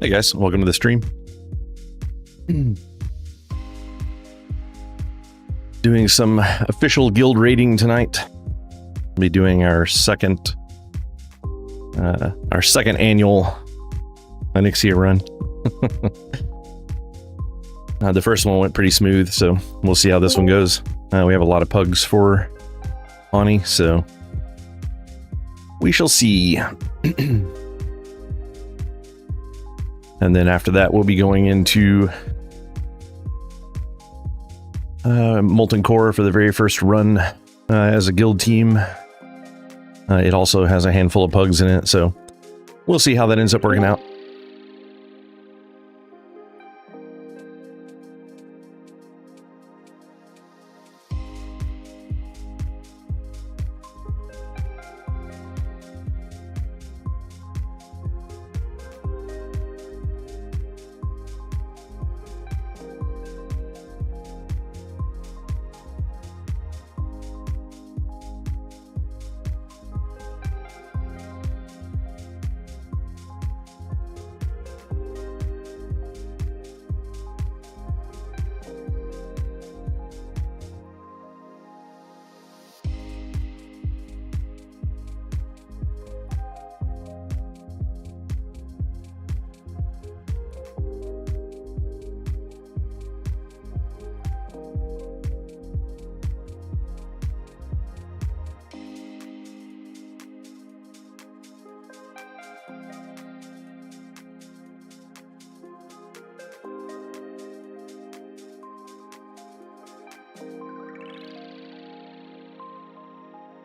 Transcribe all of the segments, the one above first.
Hey guys, welcome to the stream. Doing some official guild raiding tonight. Be doing our second annual Onyxia run. The first one went pretty smooth, so we'll see how this one goes. We have a lot of pugs for Oni, so we shall see. And then after that, we'll be going into Molten Core for the very first run as a guild team. It also has a handful of pugs in it, so we'll see how that ends up working out.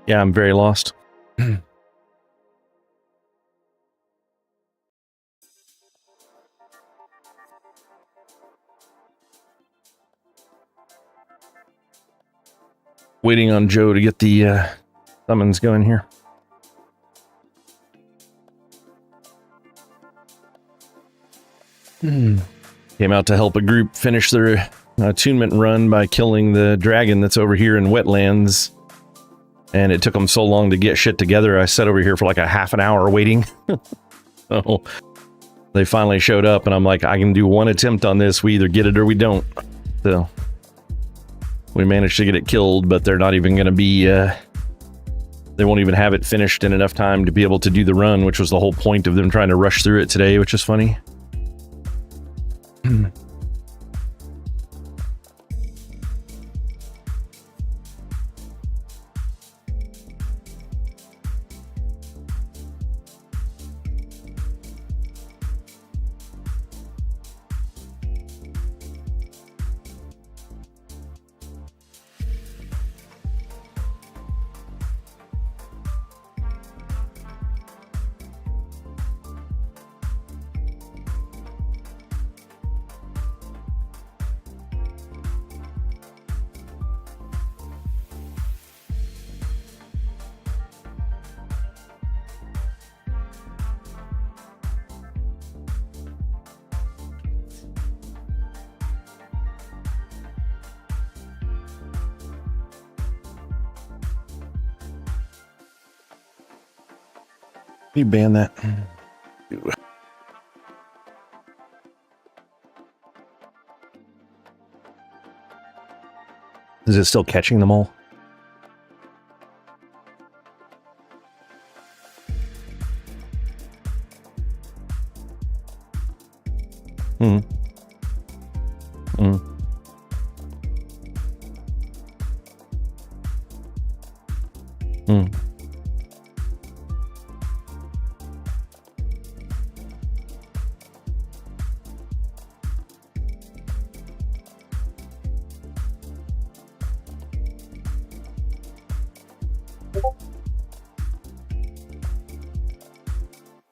Yeah, I'm very lost. Waiting on Joe to get the summons going here. Came out to help a group finish their attunement run by killing the dragon that's over here in Wetlands. And it took them so long to get shit together, I sat over here for like a half an hour waiting. So they finally showed up, and I'm like, I can do one attempt on this. We either get it or we don't. So we managed to get it killed, but they're not even going to be... they won't even have it finished in enough time to be able to do the run, which was the whole point of them trying to rush through it today, which is funny. You ban that. Is it still catching them all? Hmm. Hmm. Hmm.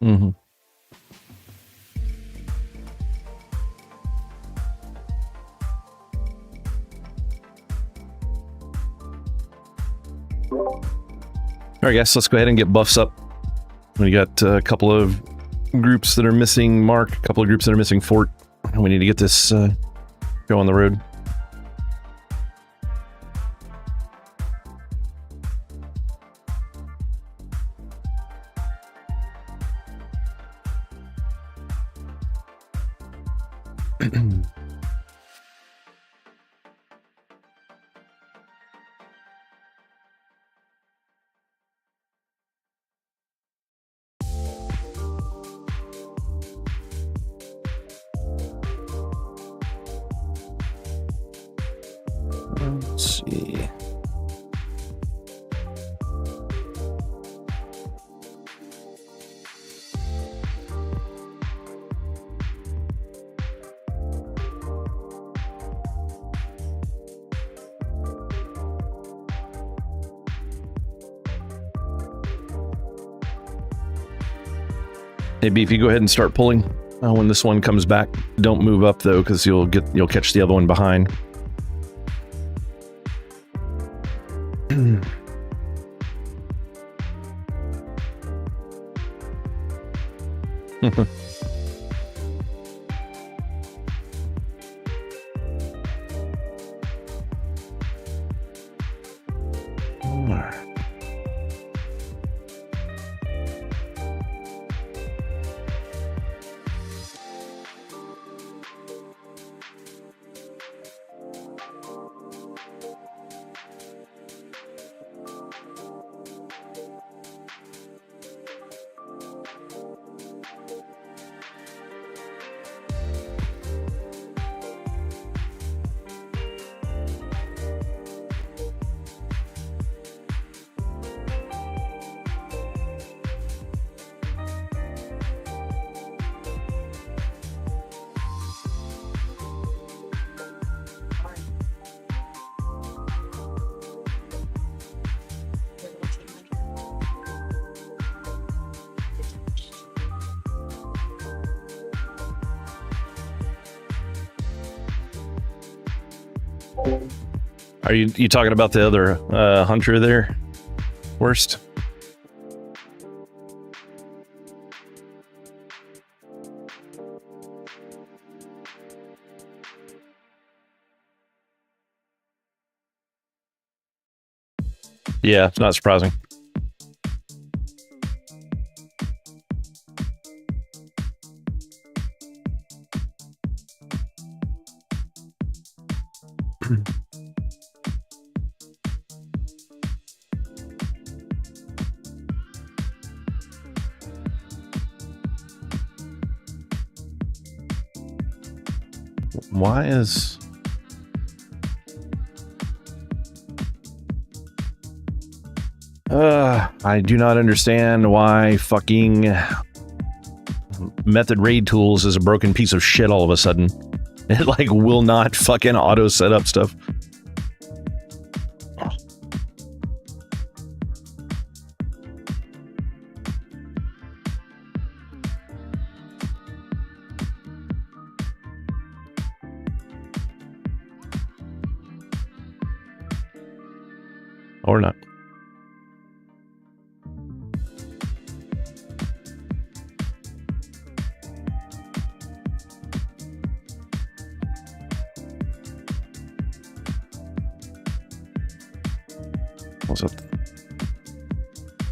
Mm-hmm. All right, guys, let's go ahead and get buffs up. We got a couple of groups that are missing Mark, a couple of groups that are missing Fort, and we need to get this go on the road. Let's see. Maybe if you go ahead and start pulling when this one comes back, don't move up though, because you'll catch the other one behind. Are you talking about the other hunter there? Worst? Yeah, it's not surprising. Why is... I do not understand why fucking Method Raid Tools is a broken piece of shit all of a sudden. It like will not fucking auto set up stuff. Or not. What's up? I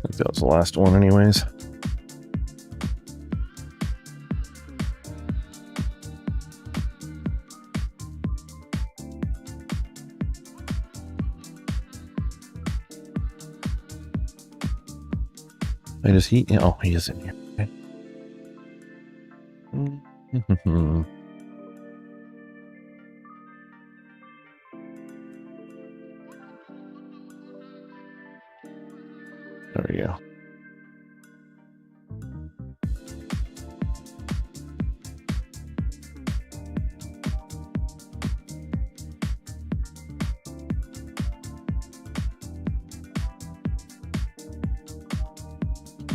think that was the last one anyways. Wait, is he? Oh, he is in here. Okay. There we go.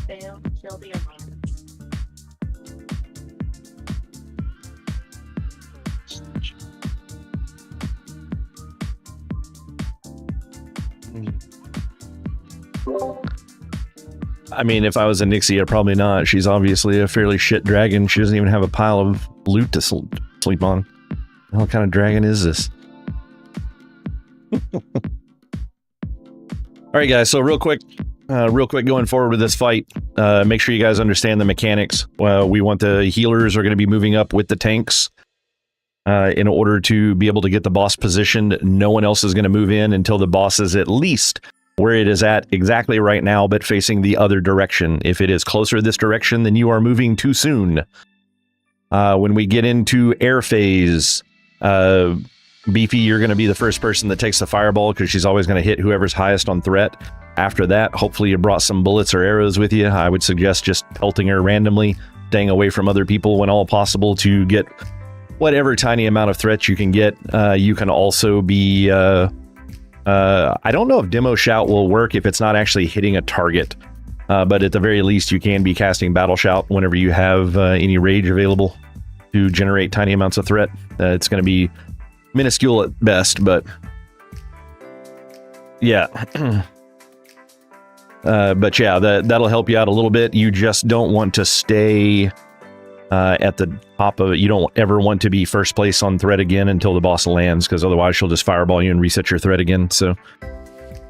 Fail, kill the abundance. I mean, if I was a Nixie, I'd probably not. She's obviously a fairly shit dragon. She doesn't even have a pile of loot to sleep on. What kind of dragon is this? All right, guys. So real quick going forward with this fight, make sure you guys understand the mechanics. We want the healers are going to be moving up with the tanks. in order to be able to get the boss positioned. No one else is going to move in until the boss is at least where it is at exactly right now, but facing the other direction. If it is closer this direction, then you are moving too soon. When we get into air phase, Beefy, you're going to be the first person that takes the fireball because she's always going to hit whoever's highest on threat. After that, hopefully you brought some bullets or arrows with you. I would suggest just pelting her randomly, staying away from other people when all possible to get whatever tiny amount of threats you can get. You can also be... I don't know if Demo Shout will work if it's not actually hitting a target. But at the very least, you can be casting Battle Shout whenever you have any rage available to generate tiny amounts of threat. It's going to be minuscule at best, but yeah. But yeah, that'll help you out a little bit. You just don't want to stay at the top of it. You don't ever want to be first place on threat again until the boss lands, because otherwise she'll just fireball you and reset your threat again. So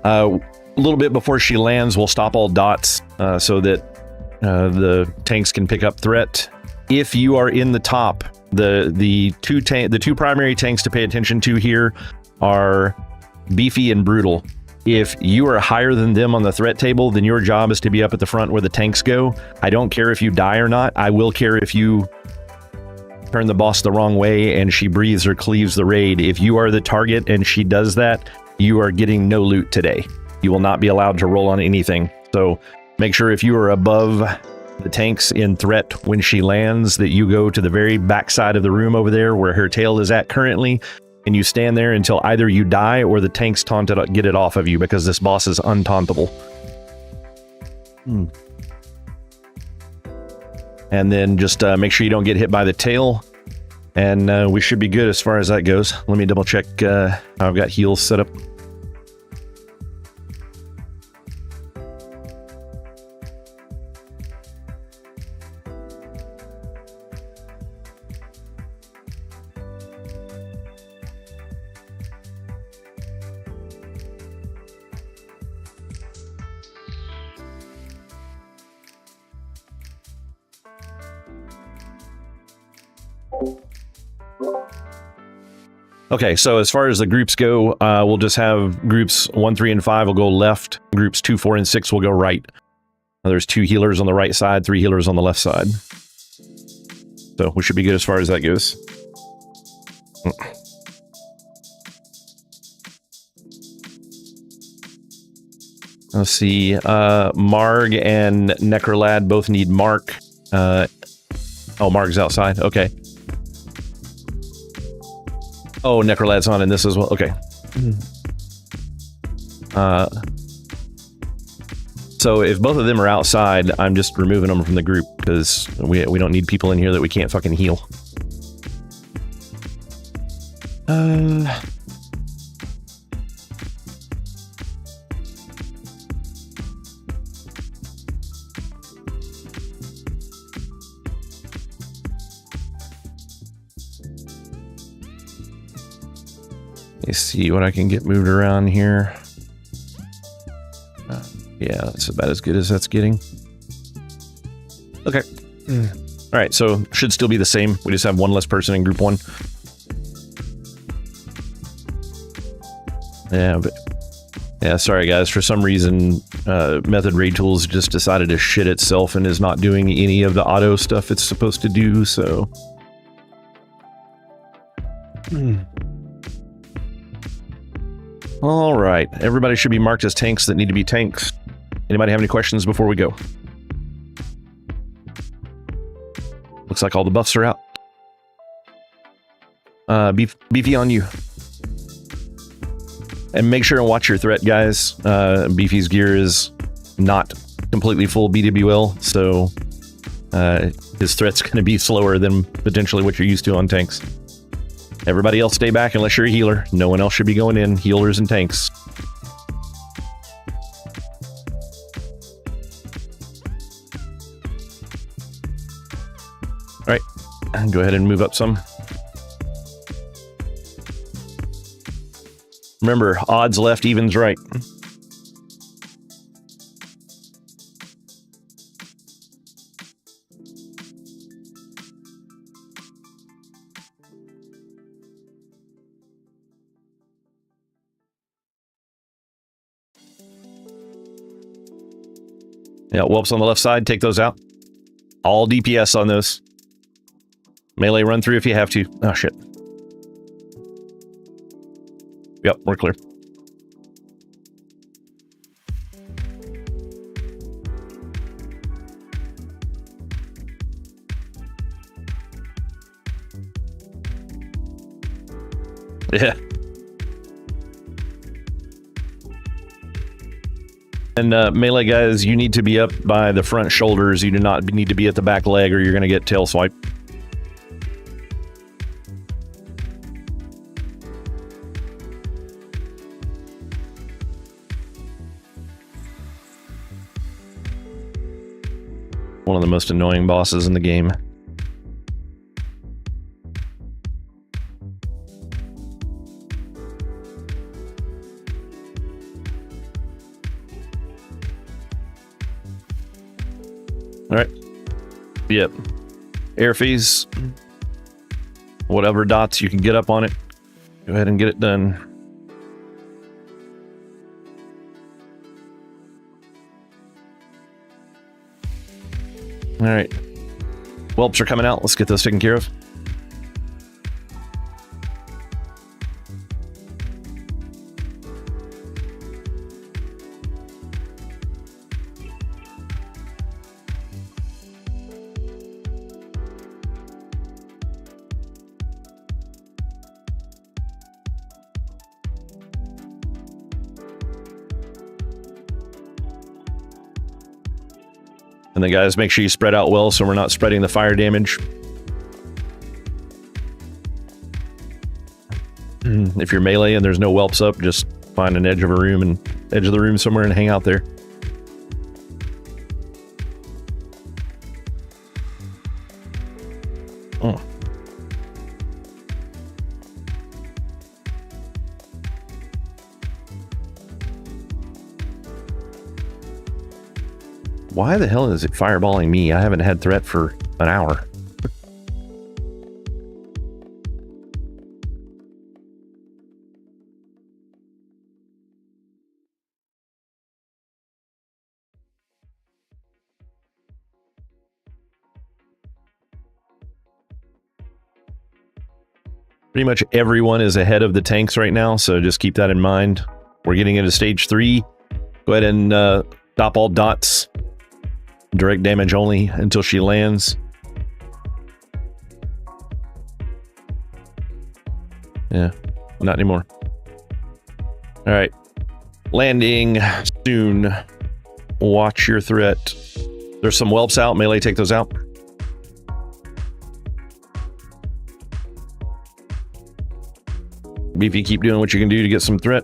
a little bit before she lands, we'll stop all dots so that the tanks can pick up threat. If you are in the top, the two primary tanks to pay attention to here are Beefy and Brutal. If you are higher than them on the threat table, then your job is to be up at the front where the tanks go. I don't care if you die or not. I will care if you turn the boss the wrong way and she breathes or cleaves the raid. If you are the target and she does that, you are getting no loot today. You will not be allowed to roll on anything. So make sure if you are above the tanks in threat when she lands, that you go to the very back side of the room over there where her tail is at currently, and you stand there until either you die or the tanks get it off of you, because this boss is untauntable. And then just make sure you don't get hit by the tail, and we should be good as far as that goes. Let me double check how I've got heals set up. Okay, so as far as the groups go, we'll just have groups 1, 3, and 5 will go left. Groups 2, 4, and 6 will go right. Now, there's 2 healers on the right side, 3 healers on the left side. So we should be good as far as that goes. Let's see. Marg and Necrolad both need Mark. Oh, Marg's outside. Okay. Oh, Necrolad's on in this as well. Okay. So if both of them are outside, I'm just removing them from the group, because we don't need people in here that we can't fucking heal. Let's see what I can get moved around here. Yeah, that's about as good as that's getting. Okay. All right, so should still be the same. We just have one less person in group 1. Yeah, but yeah, sorry guys. For some reason, Method Raid Tools just decided to shit itself and is not doing any of the auto stuff it's supposed to do, so... All right, everybody should be marked as tanks that need to be tanks. Anybody have any questions before we go? Looks like all the buffs are out. Beefy on you. And make sure and watch your threat, guys. Beefy's gear is not completely full BWL, so his threat's going to be slower than potentially what you're used to on tanks. Everybody else stay back unless you're a healer. No one else should be going in. Healers and tanks. All right, go ahead and move up some. Remember, odds left, evens right. Yeah, whelps on the left side. Take those out. All DPS on those. Melee run through if you have to. Oh, shit. Yep, we're clear. Yeah. And melee guys, you need to be up by the front shoulders. You do not need to be at the back leg or you're going to get tail swipe. One of the most annoying bosses in the game. All right. Yep. Air phase. Whatever dots you can get up on it. Go ahead and get it done. All right. Whelps are coming out. Let's get those taken care of. And then guys, make sure you spread out well so we're not spreading the fire damage. If you're melee and there's no whelps up, just find an edge of a room and edge of the room somewhere and hang out there. Oh. Why the hell is it fireballing me? I haven't had threat for an hour. Pretty much everyone is ahead of the tanks right now, so just keep that in mind. We're getting into stage 3. Go ahead and stop all dots. Direct damage only until she lands. Yeah, not anymore. All right. Landing soon. Watch your threat. There's some whelps out. Melee, take those out. Beefy, keep doing what you can do to get some threat.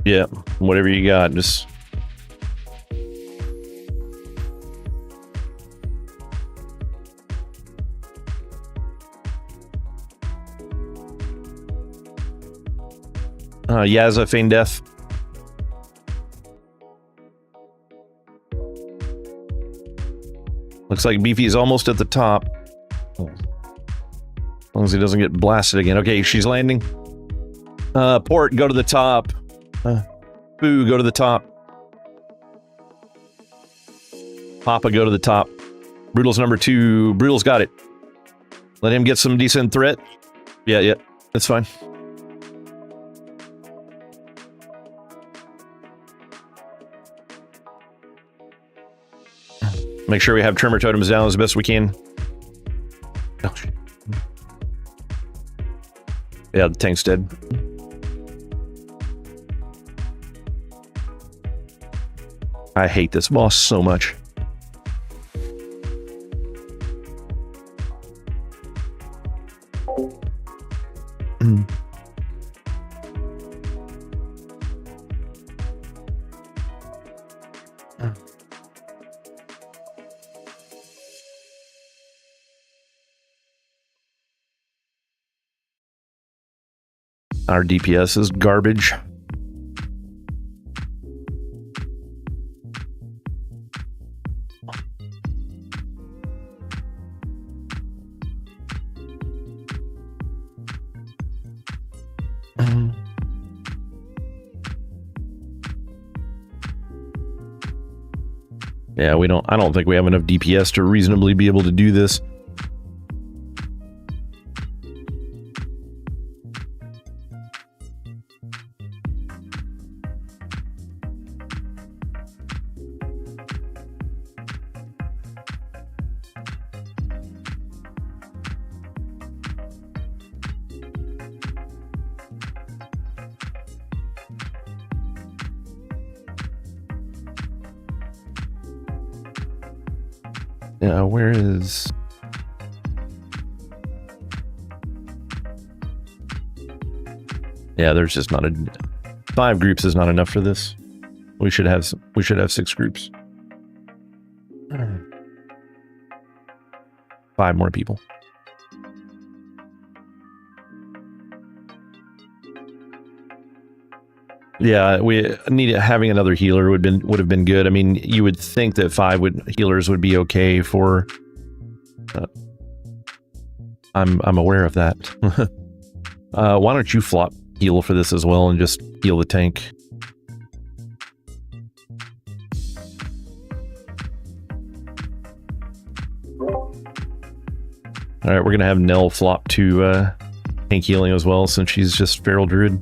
Yeah, whatever you got, just... Yaza, feign death. Looks like Beefy's almost at the top. As long as he doesn't get blasted again. Okay, she's landing. Port, go to the top. Boo, go to the top. Papa, go to the top. Brutal's number 2. Brutal's got it. Let him get some decent threat. Yeah, that's fine. Make sure we have Tremor Totems down as best we can. Oh, shit. Yeah, the tank's dead. I hate this boss so much. Our DPS is garbage. Yeah, I don't think we have enough DPS to reasonably be able to do this. Yeah, where is... Yeah, there's just not a... 5 groups is not enough for this. We should have 6 groups. 5 more people. Yeah, we need having another healer would have been good. I mean, you would think that 5 healers would be okay for. I'm aware of that. Why don't you flop heal for this as well and just heal the tank? All right, we're gonna have Nell flop to tank healing as well since she's just feral druid.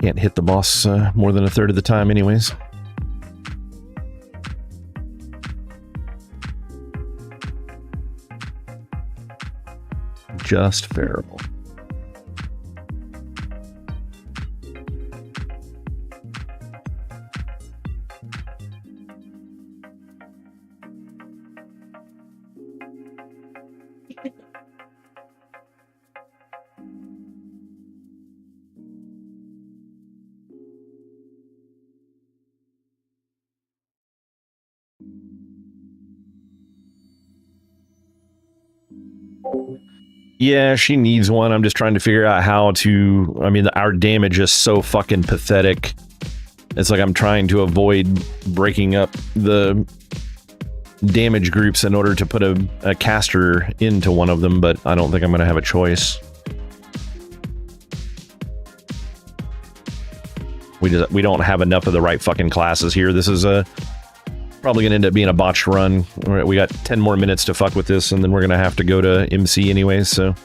Can't hit the boss more than a third of the time anyways. Just feral. Yeah, she needs one. I'm just trying to figure out how to... I mean, our damage is so fucking pathetic. It's like I'm trying to avoid breaking up the damage groups in order to put a caster into one of them, but I don't think I'm going to have a choice. We don't have enough of the right fucking classes here. This is probably gonna end up being a botched run. We got 10 more minutes to fuck with this, and then we're gonna have to go to MC anyways, so.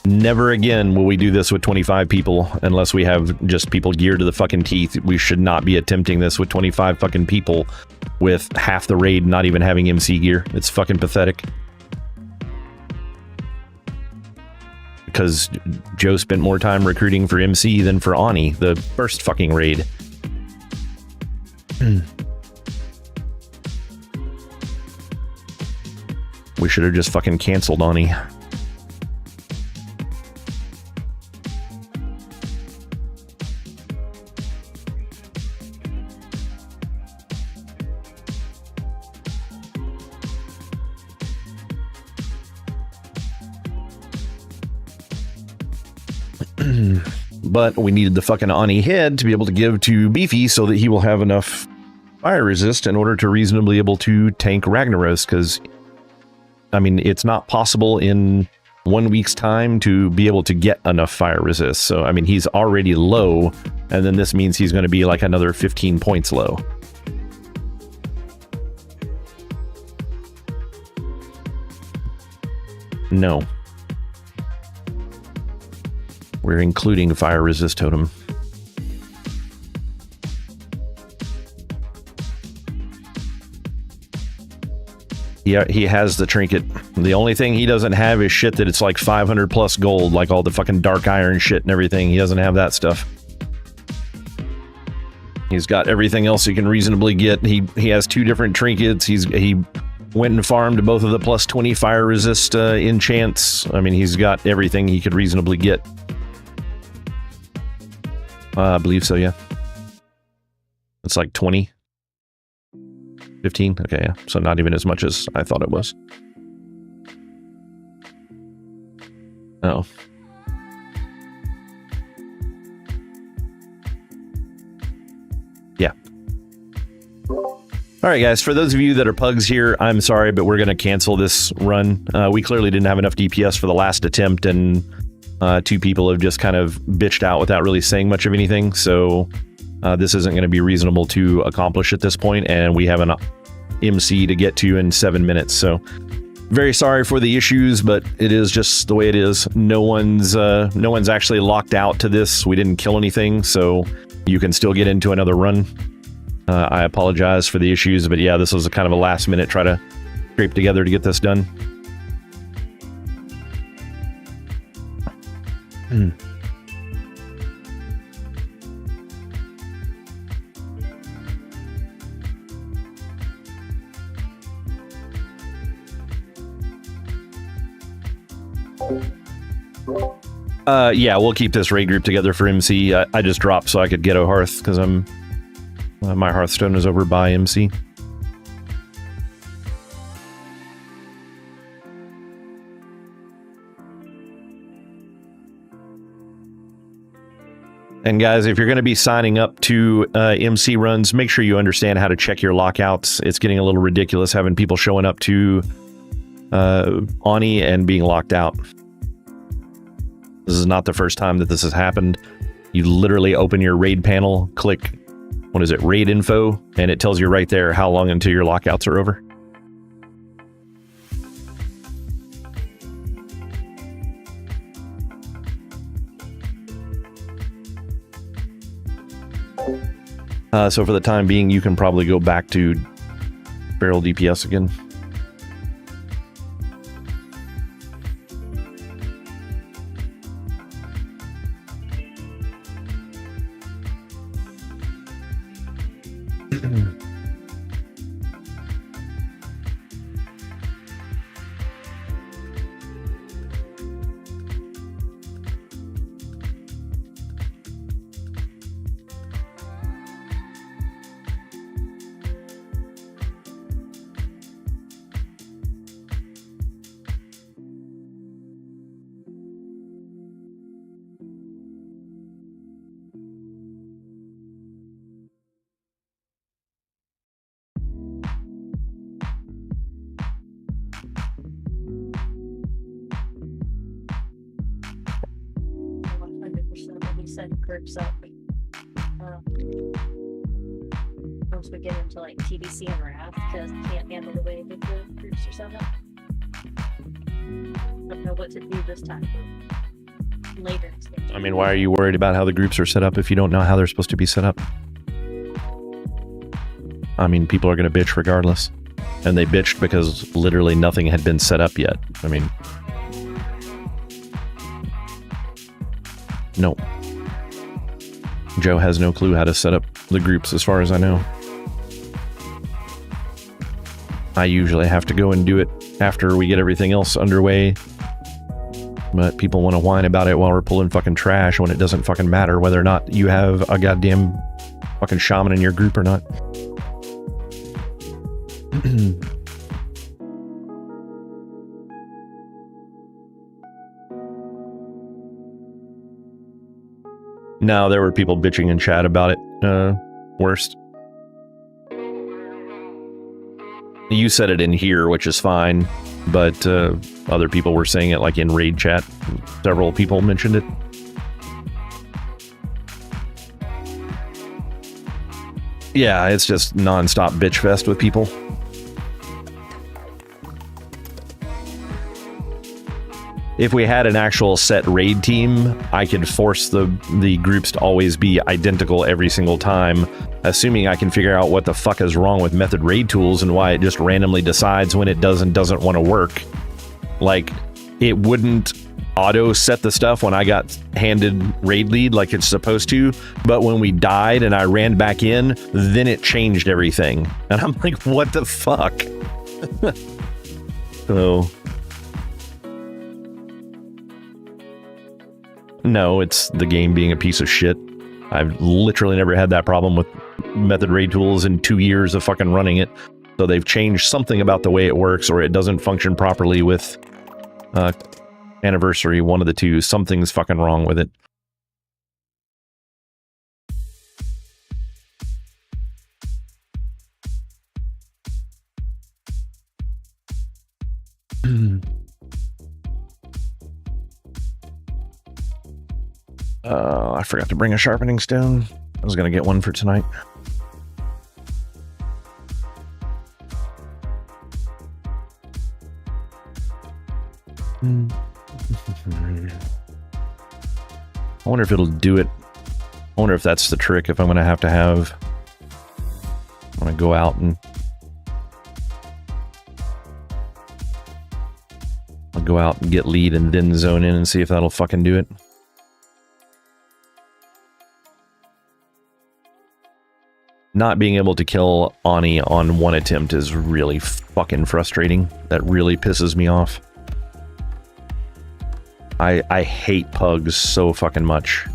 Never again will we do this with 25 people, unless we have just people geared to the fucking teeth. We should not be attempting this with 25 fucking people with half the raid not even having MC gear. It's fucking pathetic. Because Joe spent more time recruiting for MC than for Ani, the first fucking raid. We should have just fucking canceled Ani. But we needed the fucking Ani head to be able to give to Beefy so that he will have enough fire resist in order to reasonably able to tank Ragnaros, because I mean, it's not possible in 1 week's time to be able to get enough fire resist. So I mean, he's already low, and then this means he's going to be like another 15 points low. No. We're including fire resist totem. Yeah, he has the trinket. The only thing he doesn't have is shit that it's like 500 plus gold, like all the fucking dark iron shit and everything. He doesn't have that stuff. He's got everything else he can reasonably get. He has 2 different trinkets. He went and farmed both of the plus 20 fire resist enchants. I mean, he's got everything he could reasonably get. I believe so, yeah. It's like 20. 15? Okay, yeah. So not even as much as I thought it was. Oh. Yeah. Alright guys, for those of you that are pugs here, I'm sorry, but we're going to cancel this run. We clearly didn't have enough DPS for the last attempt, and Two people have just kind of bitched out without really saying much of anything. So this isn't going to be reasonable to accomplish at this point, and we have an MC to get to in 7 minutes. So very sorry for the issues, but it is just the way it is. No one's actually locked out to this. We didn't kill anything, so you can still get into another run. I apologize for the issues, but yeah, this was a kind of a last minute try to scrape together to get this done. Yeah, we'll keep this raid group together for MC. I just dropped so I could get a hearth because my Hearthstone is over by MC. And guys, if you're going to be signing up to MC runs, make sure you understand how to check your lockouts. It's getting a little ridiculous having people showing up to Ani and being locked out. This is not the first time that this has happened. You literally open your raid panel, click, what is it, raid info, and it tells you right there how long until your lockouts are over. So for the time being, you can probably go back to barrel DPS again. Groups up. Once we get into like TBC and Wrath, because I can't handle the way that the groups are set up. I don't know what to do this time. Later. I mean, why are you worried about how the groups are set up if you don't know how they're supposed to be set up? I mean, people are going to bitch regardless. And they bitched because literally nothing had been set up yet. I mean, no. Joe has no clue how to set up the groups as far as I know. I usually have to go and do it after we get everything else underway. But people want to whine about it while we're pulling fucking trash when it doesn't fucking matter whether or not you have a goddamn fucking shaman in your group or not. No, there were people bitching in chat about it. Worst. You said it in here, which is fine, but other people were saying it like in raid chat. Several people mentioned it. Yeah, it's just non-stop bitch fest with people. If we had an actual set raid team, I could force the groups to always be identical every single time, assuming I can figure out what the fuck is wrong with method raid tools and why it just randomly decides when it does and doesn't want to work. Like, it wouldn't auto set the stuff when I got handed raid lead like it's supposed to, but when we died and I ran back in, then it changed everything. And I'm like, what the fuck? So... no, it's the game being a piece of shit. I've literally never had that problem with method raid tools in 2 years of fucking running it. So they've changed something about the way it works, or it doesn't function properly with anniversary, one of the two. Something's fucking wrong with it. I forgot to bring a sharpening stone. I was gonna get one for tonight. I wonder if it'll do it. I wonder if that's the trick, if I'm gonna have to have... I'm gonna go out and... I'll go out and get lead and then zone in and see if that'll fucking do it. Not being able to kill Ani on one attempt is really fucking frustrating. That really pisses me off. I hate pugs so fucking much.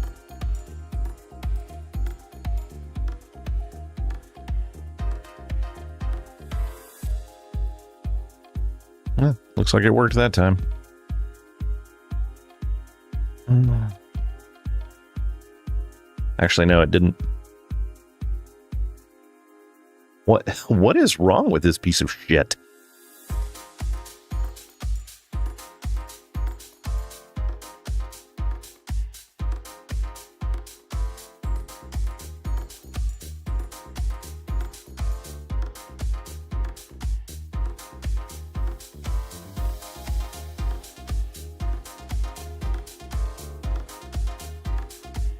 Looks like it worked that time. Actually, no, it didn't. What is wrong with this piece of shit?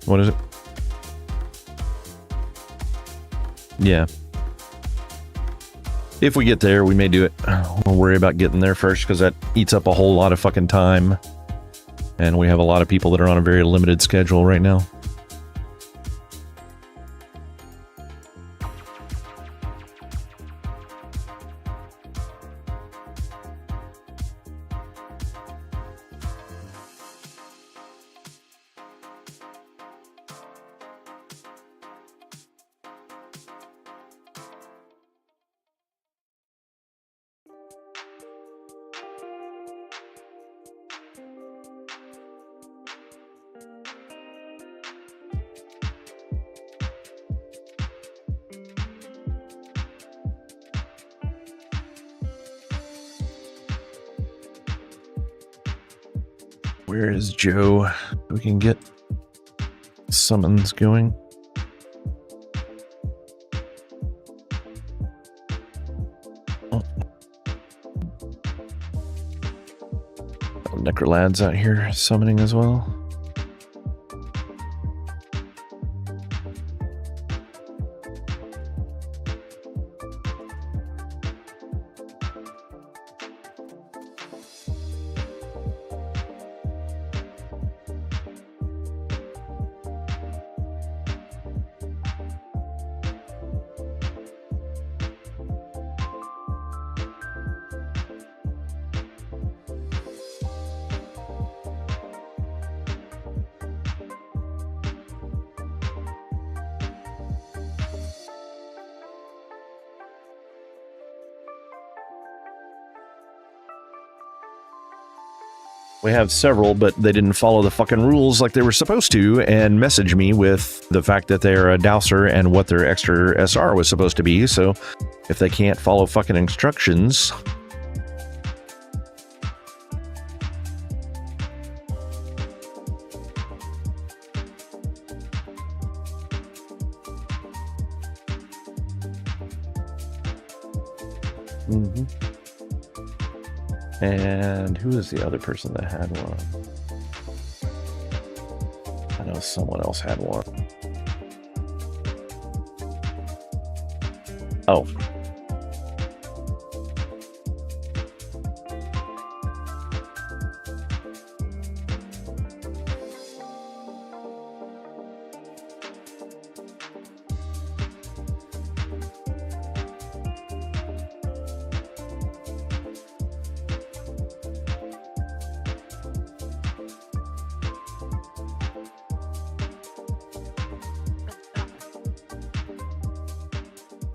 What is it? Yeah. If we get there, we may do it. We'll worry about getting there first, because that eats up a whole lot of fucking time. And we have a lot of people that are on a very limited schedule right now. Where is Joe? We can get summons going. Oh. Necrolad's out here summoning as well. We have several, but they didn't follow the fucking rules like they were supposed to, and message me with the fact that they're a douser and what their extra SR was supposed to be. So if they can't follow fucking instructions... And who is the other person that had one? I know someone else had one. Oh.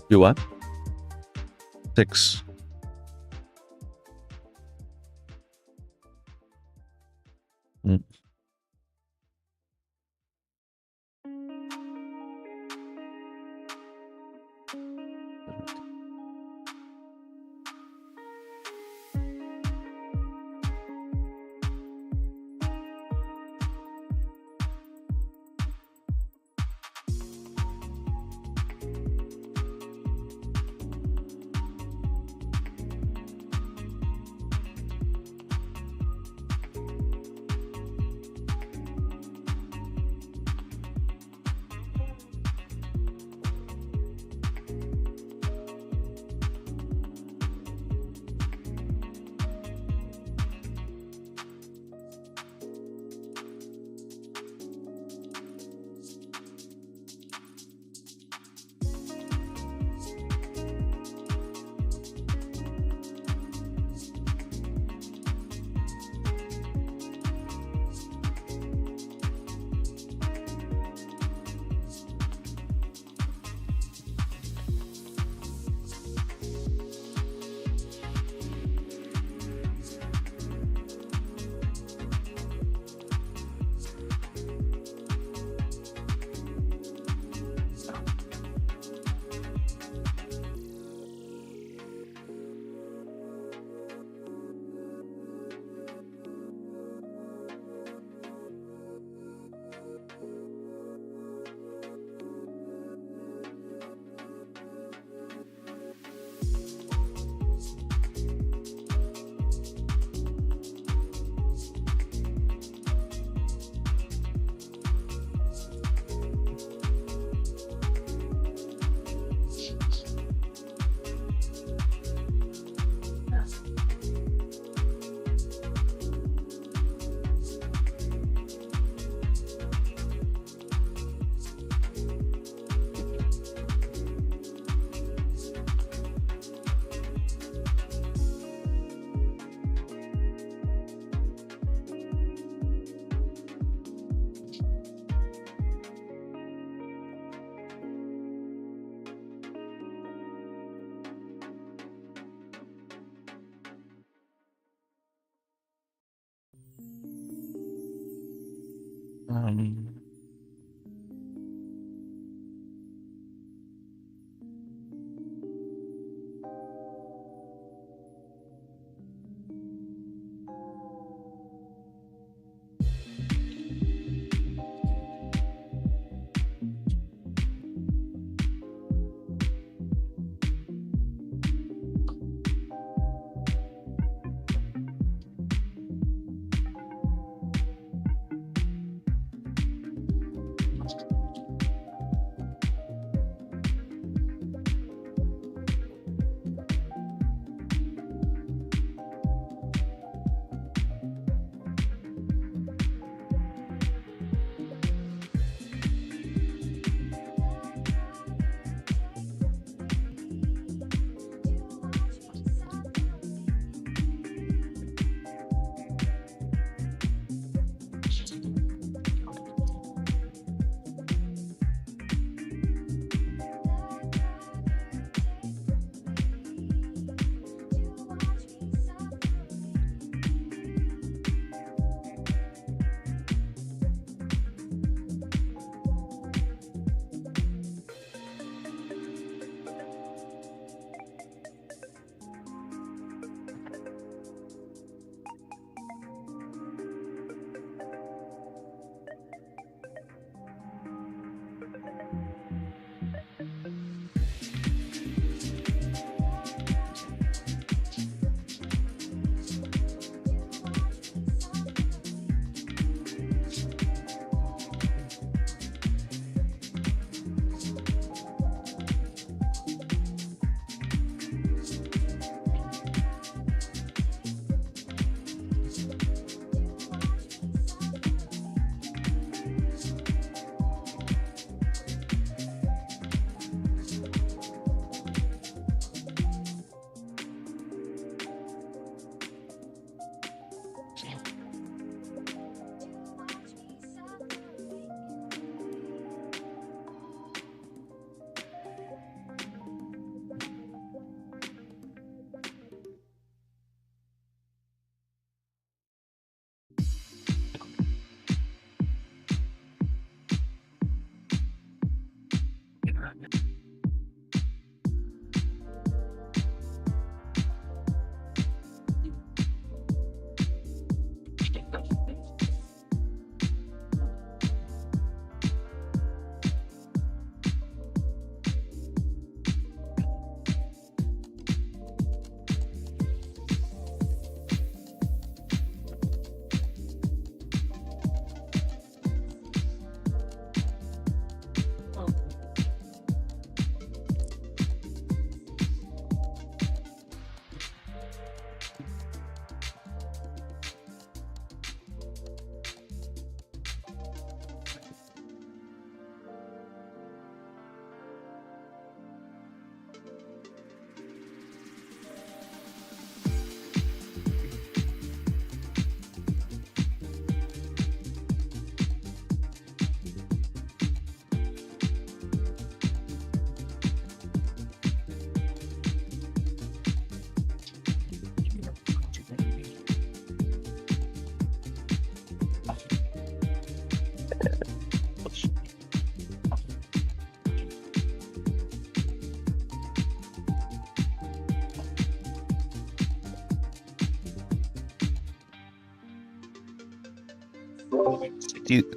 Do what? 6. Um,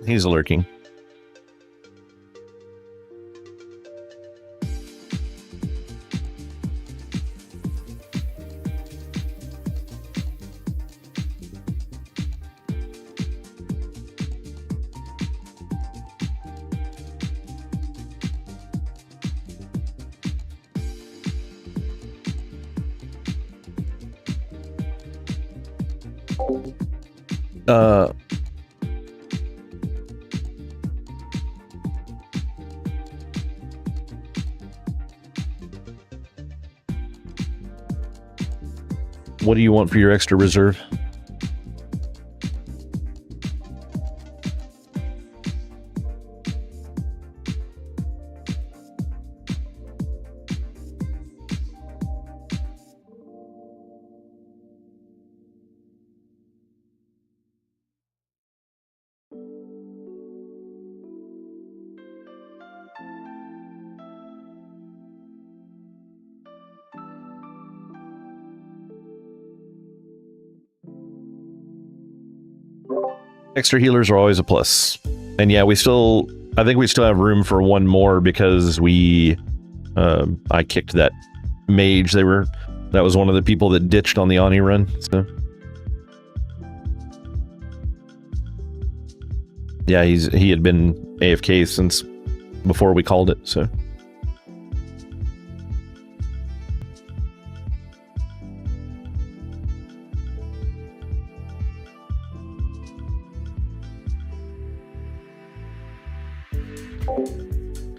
he's lurking. What do you want for your extra reserve? Extra healers are always a plus. And yeah, I think we still have room for one more because I kicked that mage. That was one of the people that ditched on the Ani run. So yeah, he had been AFK since before we called it. So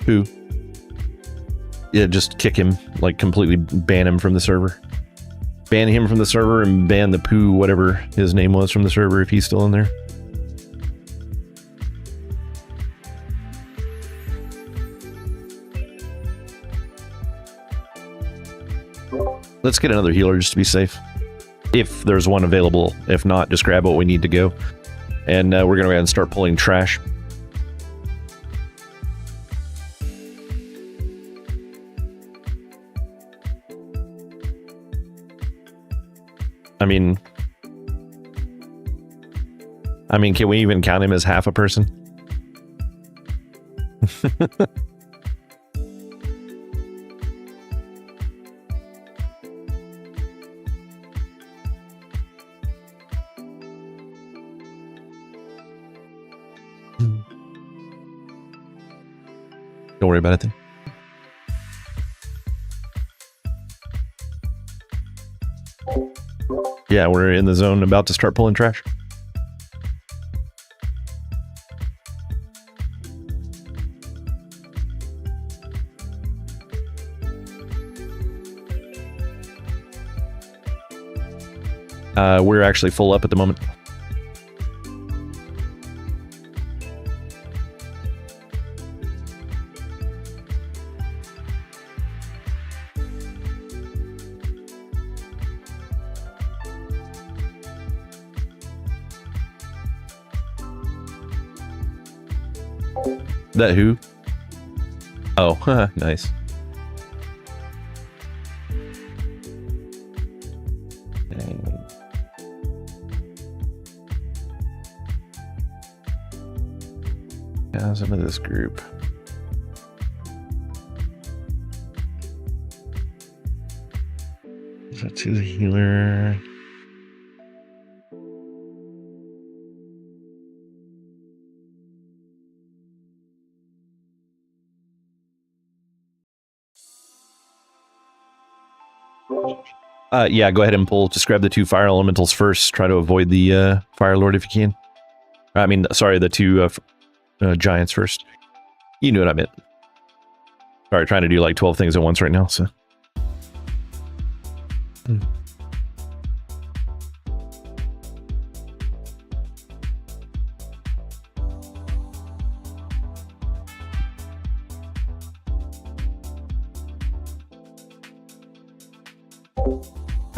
who? Yeah, just kick him, like completely ban him from the server. Ban him from the server and ban the poo, whatever his name was, from the server if he's still in there. Let's get another healer just to be safe. If there's one available. If not, just grab what we need to go. And we're going to go ahead and start pulling trash. I mean, can we even count him as half a person? Don't worry about it then. Yeah, we're in the zone about to start pulling trash. We're actually full up at the moment. That who? Oh, nice. Yeah, some of this group. Is that to the healer? Yeah, go ahead and pull. Just grab the 2 fire elementals first. Try to avoid the fire lord if you can. I mean, sorry, the 2 giants first. You knew what I meant. Sorry, trying to do like 12 things at once right now, so.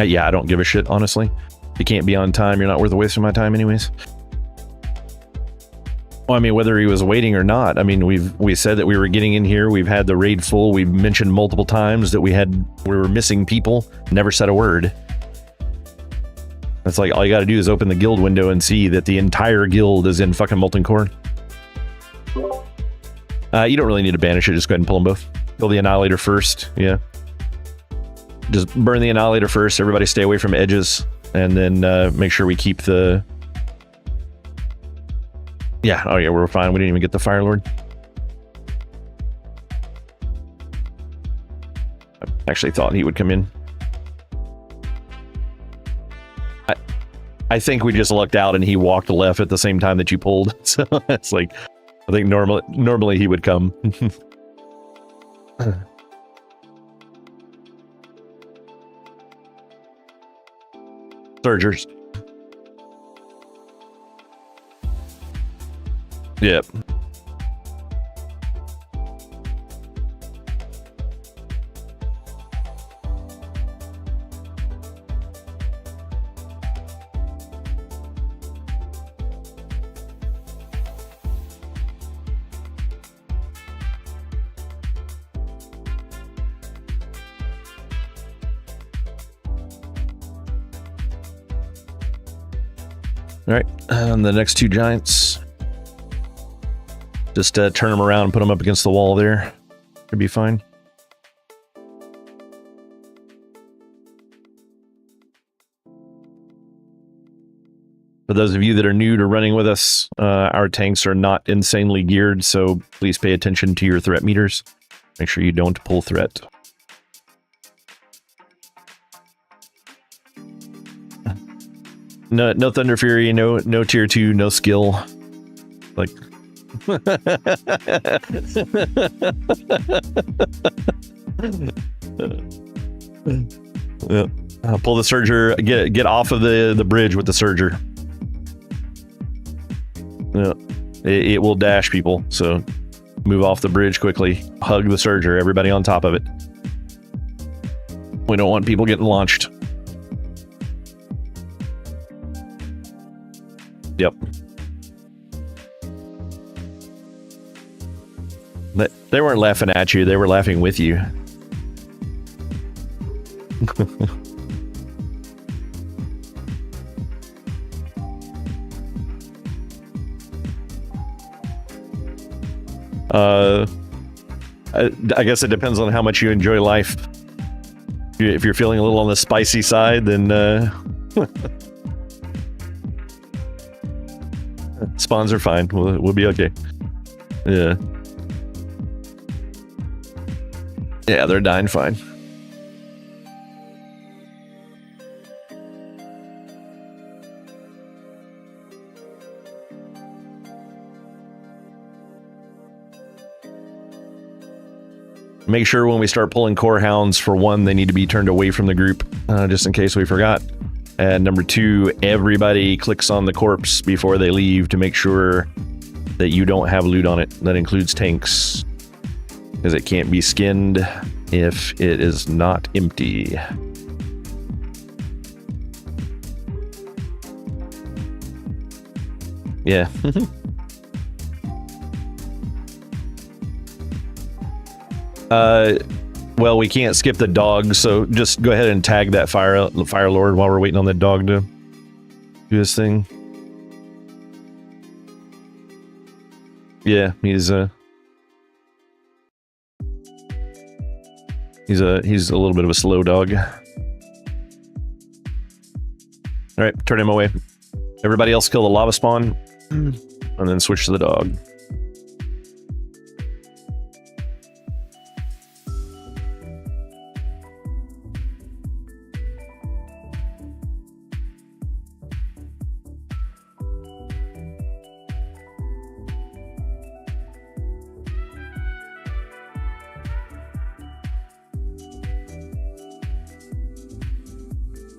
Yeah, I don't give a shit, honestly. If you can't be on time, you're not worth wasting my time anyways. Well, I mean, whether he was waiting or not, I mean, we said that we were getting in here. We've had the raid full. We've mentioned multiple times that we were missing people. Never said a word. It's like, all you gotta do is open the guild window and see that the entire guild is in fucking Molten Core. You don't really need to banish it. Just go ahead and pull them both. Kill the Annihilator first, yeah. Just burn the Annihilator first. Everybody stay away from edges. And then make sure we keep the... Yeah, oh yeah, we're fine. We didn't even get the Fire Lord. I actually thought he would come in. I think we just lucked out and he walked left at the same time that you pulled. So it's like, I think normally he would come. Surgers. Yep. All right, and the next two giants. Just turn them around and put them up against the wall there. Should be fine. For those of you that are new to running with us, our tanks are not insanely geared, so please pay attention to your threat meters. Make sure you don't pull threat. No Thunder Fury, no tier 2, no skill. Like yeah. Pull the Surger, get off of the bridge with the Surger. Yeah. It will dash people, so move off the bridge quickly. Hug the Surger, everybody on top of it. We don't want people getting launched. Yep. They weren't laughing at you, they were laughing with you. I guess it depends on how much you enjoy life. If you're feeling a little on the spicy side, then spawns are fine. We'll be okay. Yeah. Yeah, they're dying fine. Make sure when we start pulling core hounds, for one, they need to be turned away from the group, just in case we forgot. And number two, everybody clicks on the corpse before they leave to make sure that you don't have loot on it. That includes tanks, because it can't be skinned if it is not empty. Yeah. Well, we can't skip the dog, so just go ahead and tag that Fire Lord while we're waiting on that dog to do his thing. Yeah, he's a little bit of a slow dog. All right, turn him away. Everybody else kill the lava spawn, and then switch to the dog.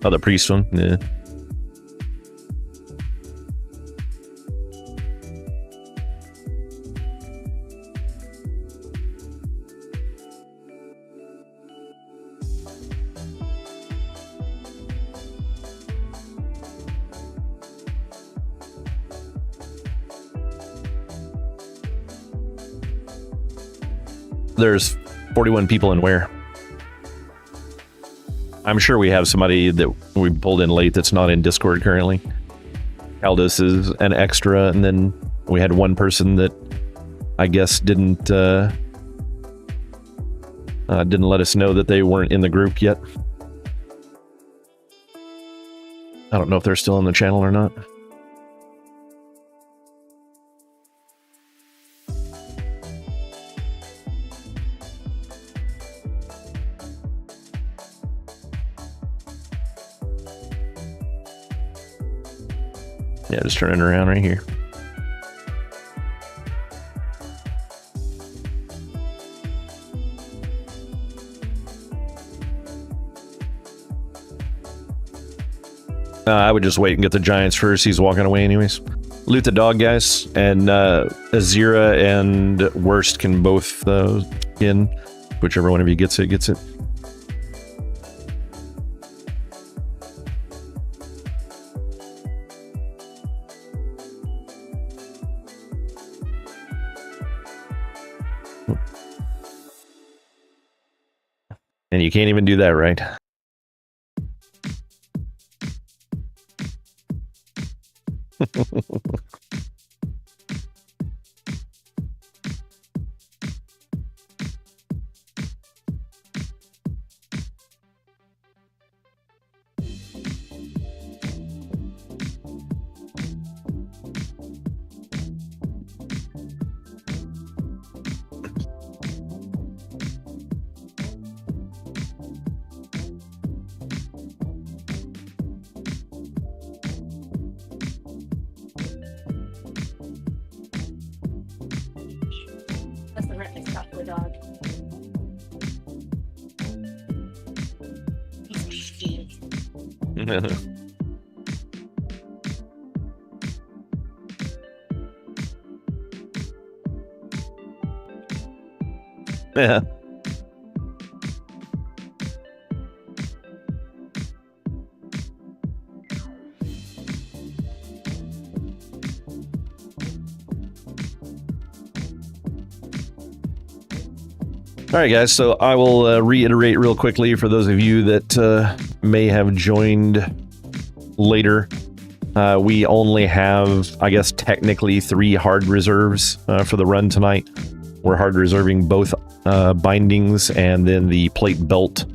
Oh, the priest one? Yeah. There's 41 people in where? I'm sure we have somebody that we pulled in late that's not in Discord currently. Aldous is an extra, and then we had one person that I guess didn't let us know that they weren't in the group yet. I don't know if they're still on the channel or not. Yeah, just turn it around right here. I would just wait and get the giants first. He's walking away anyways. Loot the dog, guys. And Azira and Worst can both in. Whichever one of you gets it, gets it. And you can't even do that, right? That's the right next to the dog. He's beefy. Yeah. All right, guys, so I will reiterate real quickly for those of you that may have joined later. We only have, I guess, technically 3 hard reserves for the run tonight. We're hard reserving both bindings and then the plate belt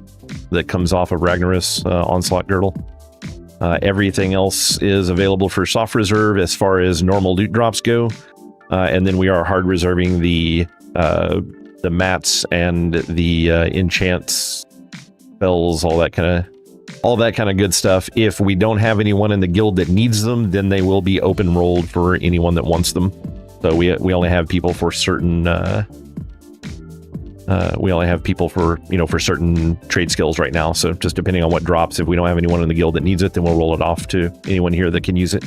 that comes off of Ragnarus Onslaught Girdle. Everything else is available for soft reserve as far as normal loot drops go. And then we are hard reserving the mats and the enchants, spells, all that kind of good stuff. If we don't have anyone in the guild that needs them, then they will be open rolled for anyone that wants them. So we only have people for certain for certain trade skills right now. So just depending on what drops, if we don't have anyone in the guild that needs it, then we'll roll it off to anyone here that can use it.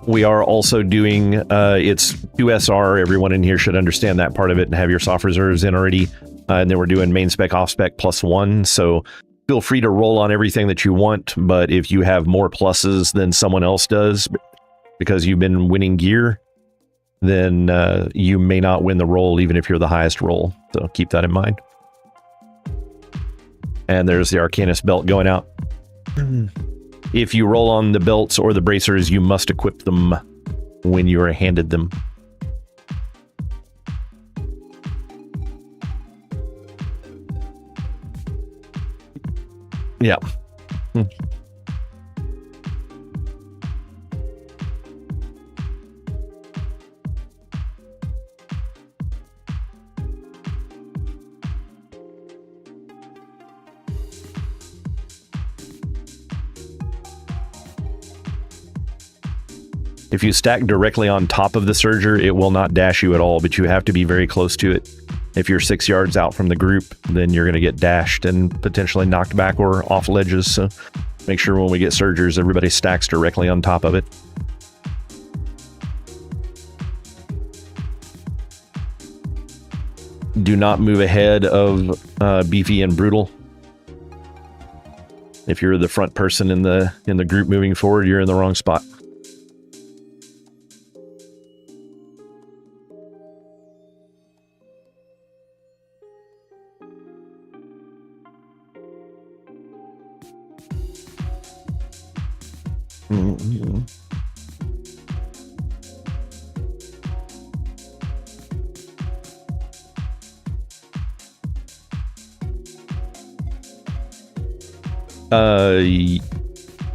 We are also doing, it's 2SR. Everyone in here should understand that part of it and have your soft reserves in already. And then we're doing main spec, off spec +1. So feel free to roll on everything that you want. But if you have more pluses than someone else does, because you've been winning gear, then you may not win the roll, even if you're the highest roll. So keep that in mind. And there's the Arcanist belt going out. If you roll on the belts or the bracers, you must equip them when you are handed them. Yeah. If you stack directly on top of the Surger, it will not dash you at all, but you have to be very close to it. If you're 6 yards out from the group, then you're going to get dashed and potentially knocked back or off ledges. So make sure when we get Surgers, everybody stacks directly on top of it. Do not move ahead of Beefy and Brutal. If you're the front person in the group moving forward, you're in the wrong spot.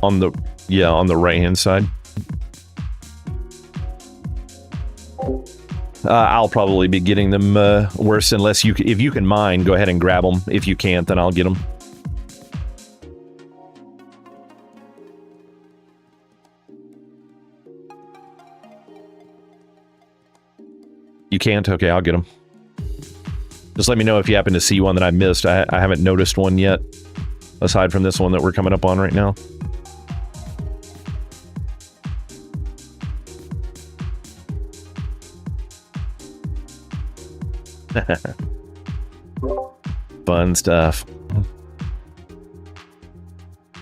On the right hand side. I'll probably be getting them worse unless if you can mine, go ahead and grab them. If you can't, then I'll get them. You can't? Okay, I'll get them. Just let me know if you happen to see one that I missed. I haven't noticed one yet, aside from this one that we're coming up on right now. Fun stuff.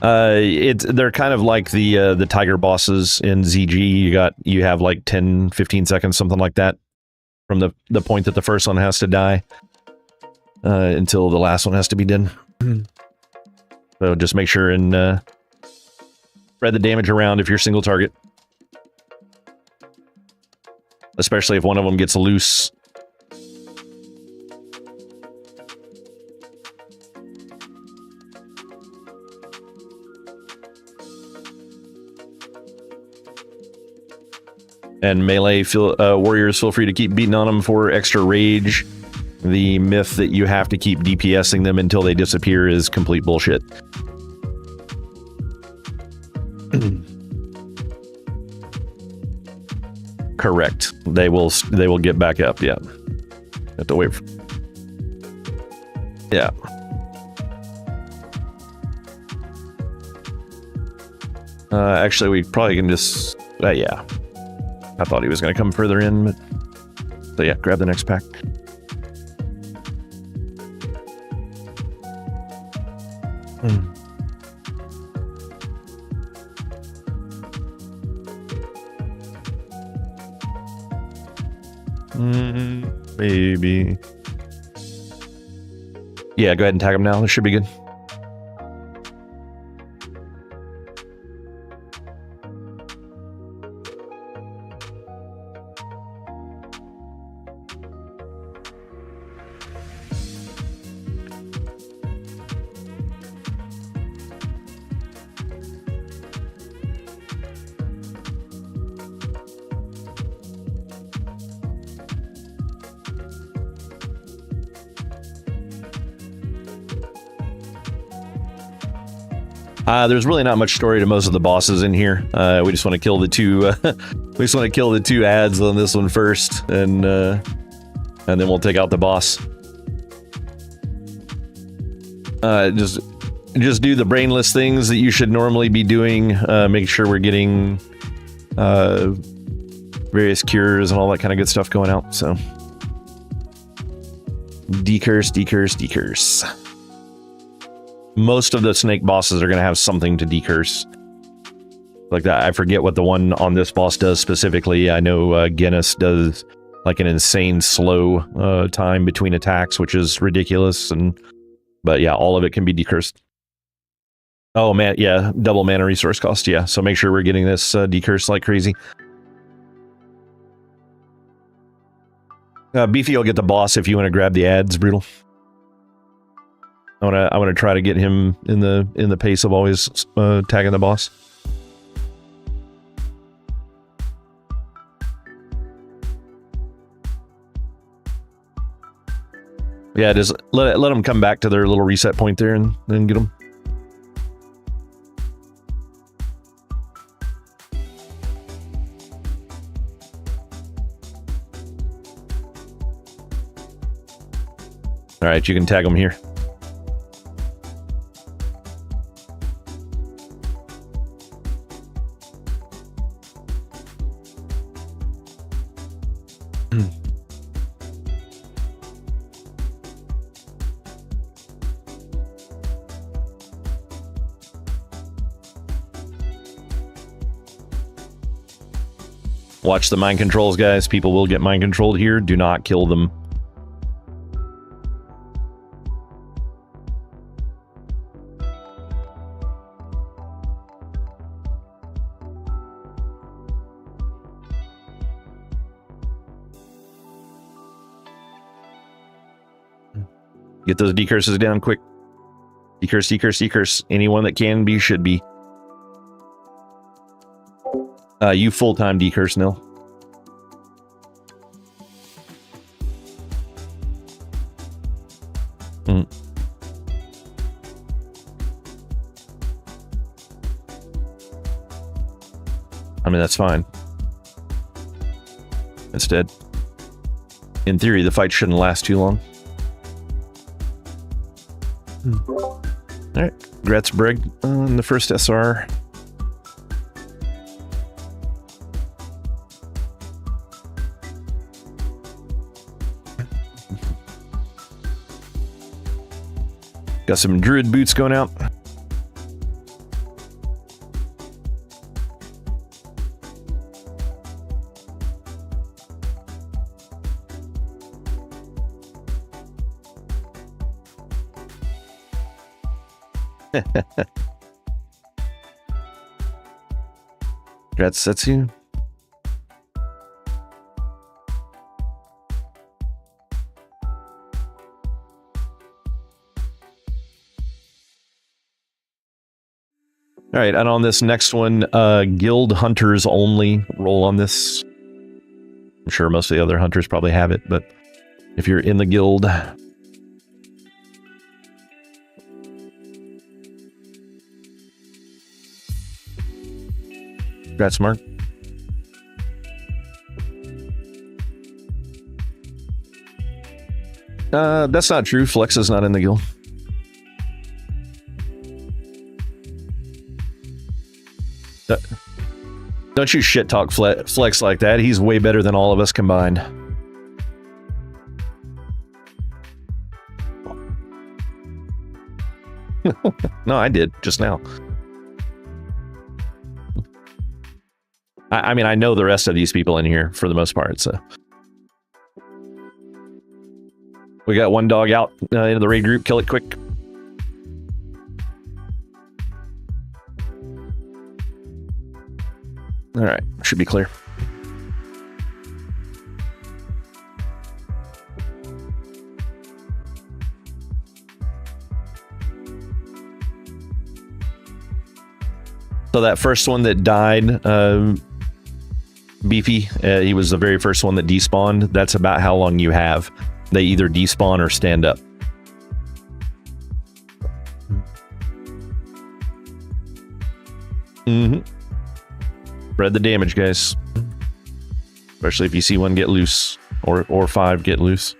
They're kind of like the tiger bosses in ZG. You have like 10-15 seconds, something like that, from the point that the first one has to die until the last one has to be done. So just make sure and spread the damage around if you're single target, especially if one of them gets loose. And melee warriors, feel free to keep beating on them for extra rage. The myth that you have to keep DPSing them until they disappear is complete bullshit. Correct. They will get back up. Yeah. Have to wait. Yeah. Actually, we probably can just. Yeah. I thought he was going to come further in, but so yeah, grab the next pack. Maybe. Yeah, go ahead and tag him now. This should be good. There's really not much story to most of the bosses in here. We just want to kill the two. We just want to kill the two ads on this one first, and then we'll take out the boss. Just do the brainless things that you should normally be doing. Make sure we're getting various cures and all that kind of good stuff going out. So decurse, decurse, decurse. Most of the snake bosses are going to have something to decurse. Like that. I forget what the one on this boss does specifically. I know Guinness does like an insane slow time between attacks, which is ridiculous. But yeah, all of it can be decursed. Oh man, yeah, double mana resource cost. Yeah, so make sure we're getting this decursed like crazy. Beefy will get the boss if you want to grab the ads, Brutal. I want to try to get him in the pace of always tagging the boss. Yeah, just let them come back to their little reset point there and then get them. All right, you can tag them here. Watch the mind controls, guys. People will get mind controlled here. Do not kill them. Get those decurses down quick. Decurse, decurse, decurse. Anyone that can be, should be. You full-time decurse, Nil. I mean, that's fine. Instead, in theory, the fight shouldn't last too long. All right, Gretz Brig on the first SR. Got some druid boots going out. That's you. All right, and on this next one, guild hunters only roll on this. I'm sure most of the other hunters probably have it, but if you're in the guild, congrats, Mark. That's not true. Flex is not in the guild. Don't you shit talk Flex like that. He's way better than all of us combined. No, I did just now. I mean, I know the rest of these people in here for the most part, so. We got one dog out into the raid group. Kill it quick. All right, should be clear. So that first one that died, Beefy, he was the very first one that despawned. That's about how long you have. They either despawn or stand up. Mm-hmm. Spread the damage, guys. Especially if you see one get loose, or 5 get loose.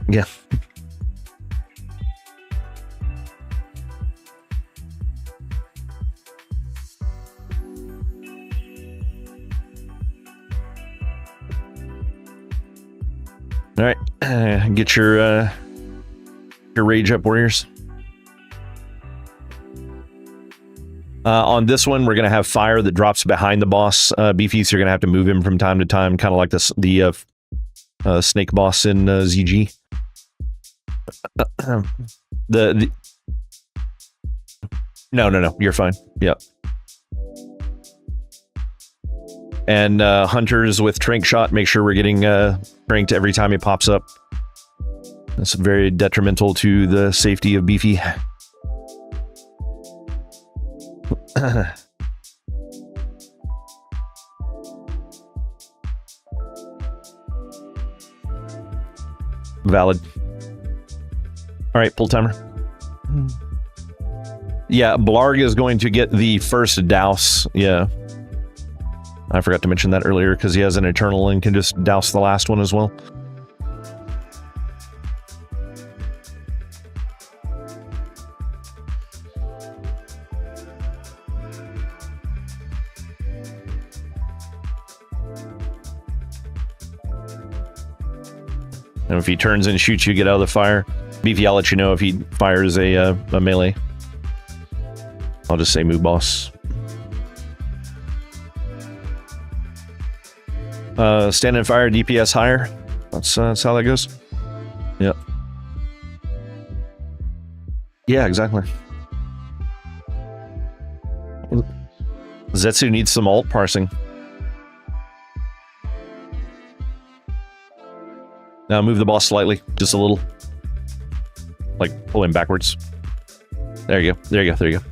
Yeah. All right, get your rage up, warriors. On this one, we're gonna have fire that drops behind the boss. Beefies, you're gonna have to move him from time to time, kind of like the snake boss in ZG. No, you're fine. Yep. And hunters with trank shot, make sure we're getting tranked every time he pops up. That's very detrimental to the safety of Beefy. Valid. All right, pull timer. Yeah, Blarg is going to get the first douse. Yeah. I forgot to mention that earlier because he has an eternal and can just douse the last one as well. And if he turns and shoots you, get out of the fire. Beefy, I'll let you know if he fires a melee. I'll just say move boss. Stand and fire, DPS higher. That's how that goes. Yep. Yeah, exactly. Zetsu needs some alt parsing. Now move the boss slightly, just a little. Like pull him backwards. There you go. There you go. There you go.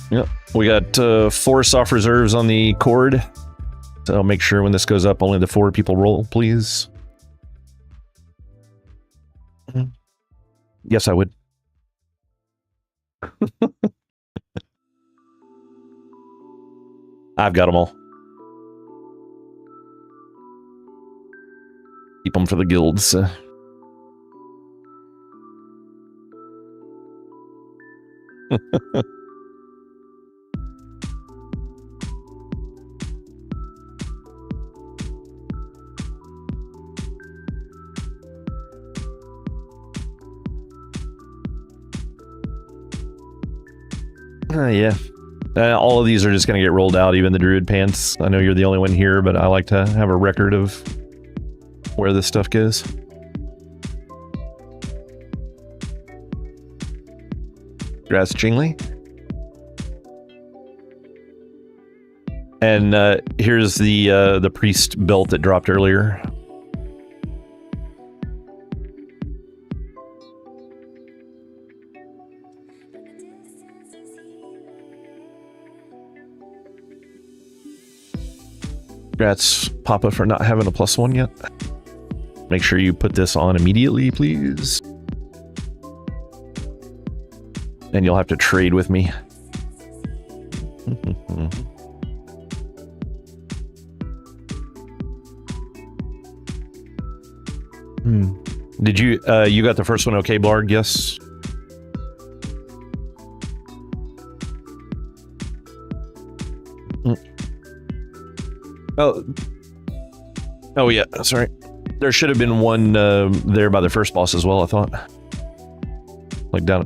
Yep, we got 4 soft reserves on the cord. So I'll make sure when this goes up, only the 4 people roll, please. Yes, I would. I've got them all. Keep them for the guilds. Yeah. All of these are just going to get rolled out, even the druid pants. I know you're the only one here, but I like to have a record of where this stuff goes. Grass Jingly. And here's the priest belt that dropped earlier. Congrats, Papa, for not having a +1 yet. Make sure you put this on immediately, please. And you'll have to trade with me. Did you, you got the first one okay, Blarg? Yes? Oh yeah, sorry. There should have been one there by the first boss as well, I thought. Like down...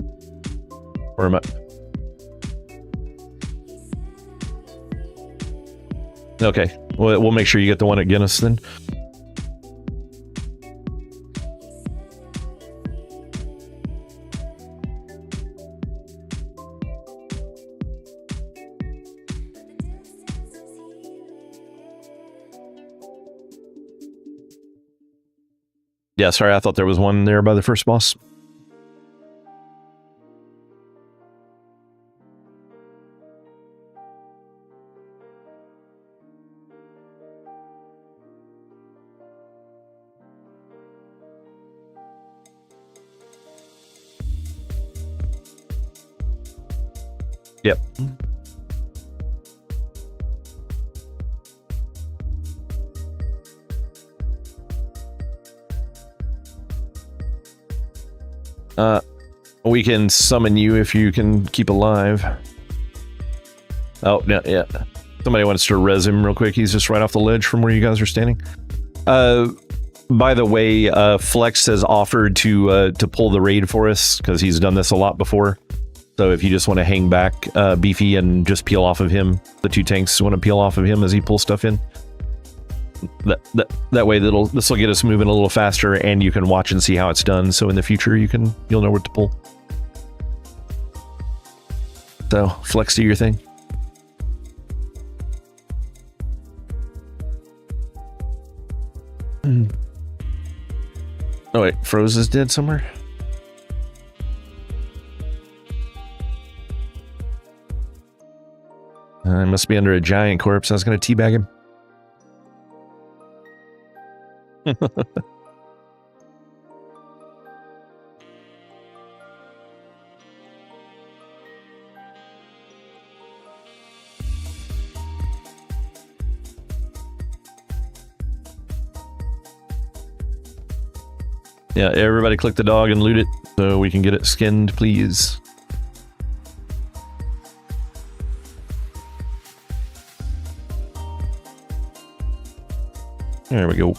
Where am I? Okay, well, we'll make sure you get the one at Guinness then. Yeah, sorry, I thought there was one there by the first boss. Yep. We can summon you if you can keep alive. Oh, yeah. Somebody wants to res him real quick. He's just right off the ledge from where you guys are standing. By the way, Flex has offered to pull the raid for us, because he's done this a lot before. So if you just want to hang back, Beefy, and just peel off of him, the two tanks want to peel off of him as he pulls stuff in. That way this will get us moving a little faster, and you can watch and see how it's done. So in the future you'll know what to pull. So Flex, do your thing. Oh wait, Froze is dead somewhere. He must be under a giant corpse. I was going to teabag him. Yeah, everybody click the dog and loot it so we can get it skinned, please. There we go.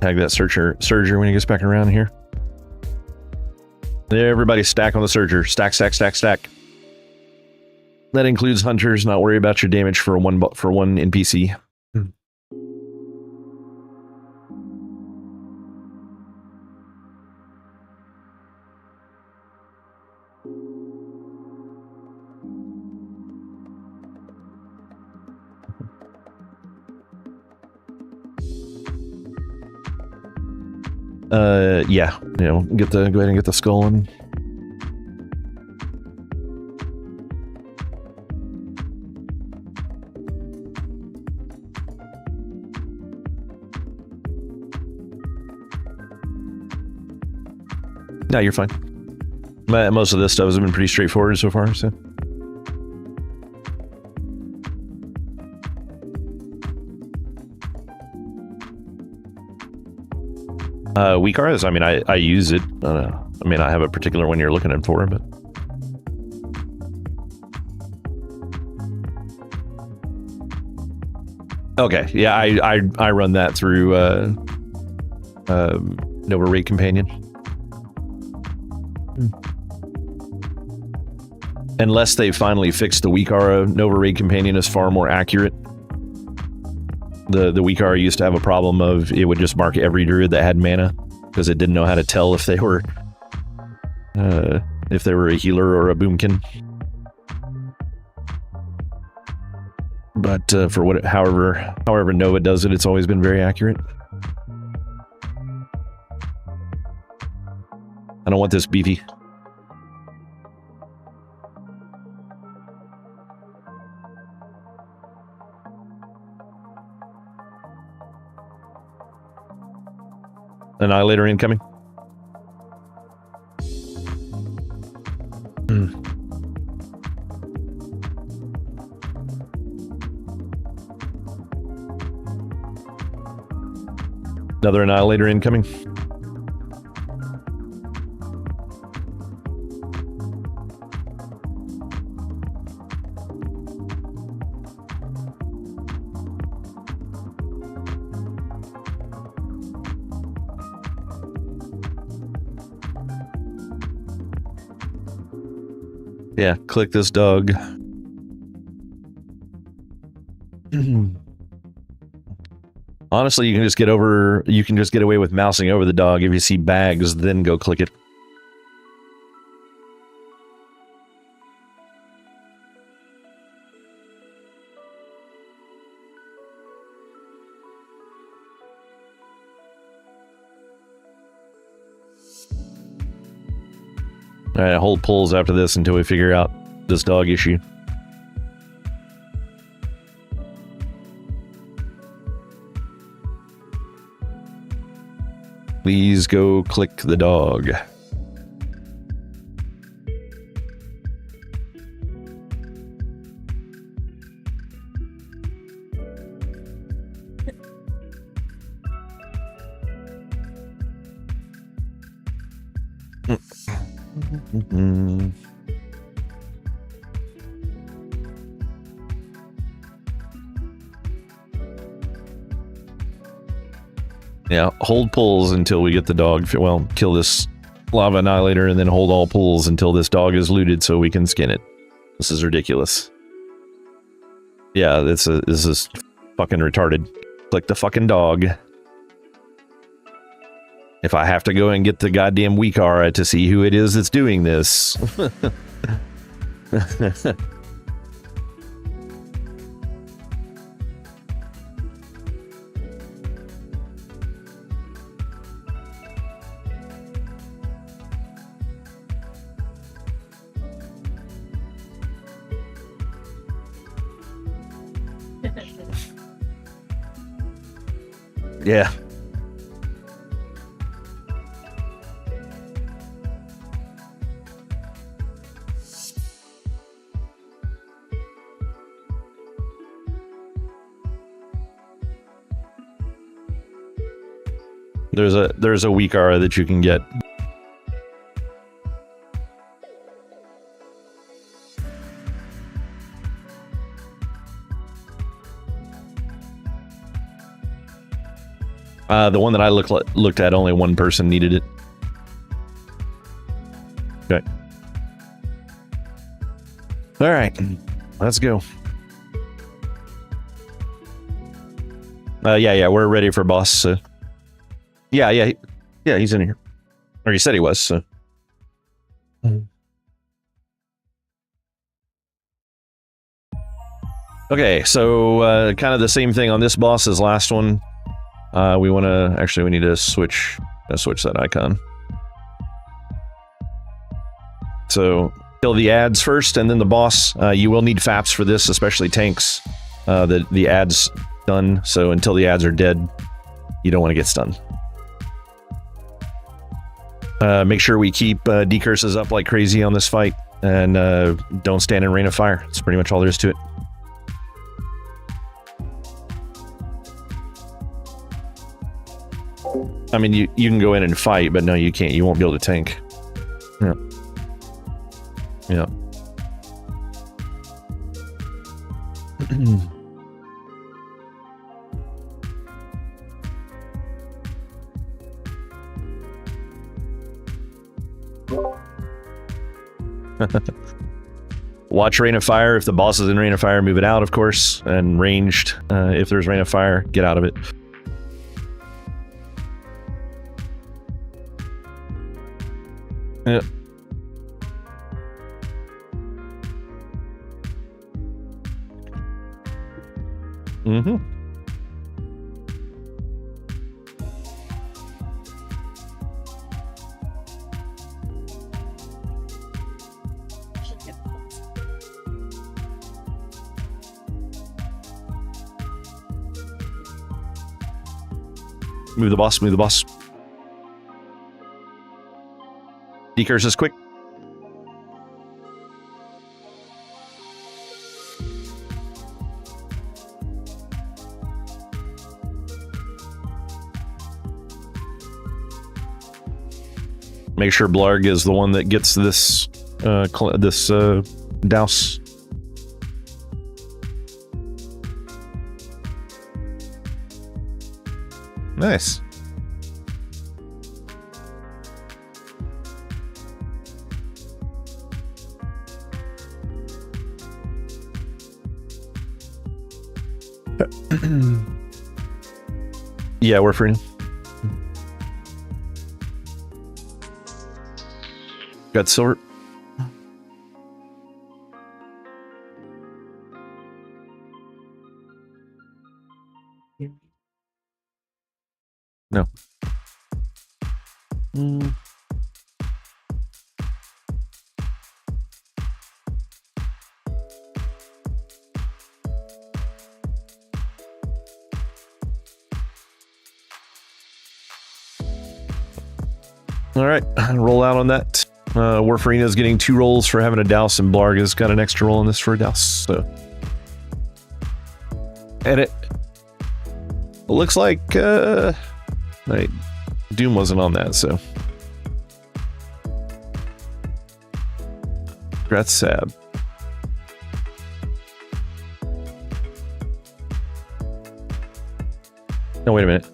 Tag that Surger when he gets back around here. Everybody stack on the Surger. Stack, stack, stack, stack. That includes hunters. Not worry about your damage for one NPC. Yeah, go ahead and get the skull in. No, you're fine. Most of this stuff has been pretty straightforward so far, so. Weak arrows, I mean, I use it. I mean, I have a particular one you're looking at for, but. Okay, yeah, I run that through Nova Raid Companion. Unless they finally fixed the weak aura, Nova Raid Companion is far more accurate. The weak aura used to have a problem of it would just mark every druid that had mana because it didn't know how to tell if they were if they were a healer or a boomkin. But for however Nova does it, it's always been very accurate. I don't want this beefy. Annihilator incoming. Another Annihilator incoming. Yeah, click this dog. Honestly, you can just get away with mousing over the dog. If you see bags, then go click it. All right, hold pulls after this until we figure out this dog issue. Please go click the dog. Yeah, hold pulls until we get the dog. Well, kill this lava annihilator and then hold all pulls until this dog is looted so we can skin it. This is ridiculous. Yeah, this is fucking retarded. Click the fucking dog. If I have to go and get the goddamn weak aura to see who it is that's doing this. Yeah. There's a weak aura that you can get. The one that I looked at, only one person needed it. Okay. All right, let's go. Yeah, we're ready for boss. So. Yeah, he's in here, or he said he was. So. Okay, so kind of the same thing on this boss as last one. We need to switch that icon. So kill the ads first, and then the boss. You will need FAPs for this, especially tanks. The ads done. So until the ads are dead, you don't want to get stunned. Make sure we keep decurses up like crazy on this fight, and don't stand in rain of fire. That's pretty much all there is to it. I mean, you can go in and fight, but no, you can't. You won't be able to tank. Yeah. Yeah. Watch Rain of Fire. If the boss is in Rain of Fire, move it out, of course. And ranged, if there's Rain of Fire, get out of it. Yeah. Mm-hmm. Move the boss, move the boss. Decurse is quick. Make sure Blarg is the one that gets this douse. Nice. Yeah, we're free. Got silver. No. All right, roll out on that. Warfarina's getting 2 rolls for having a douse, and Blarg has got an extra roll on this for a douse. So, edit. Looks like right, Doom wasn't on that, so congrats, Sab. No, wait a minute.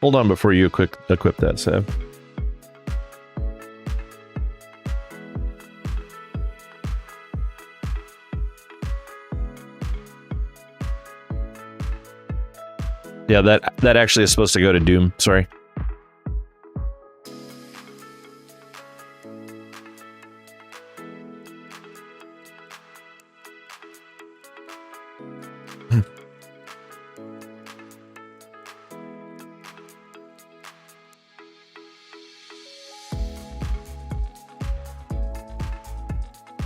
Hold on before you equip that, Sab. Yeah, that actually is supposed to go to Doom. Sorry.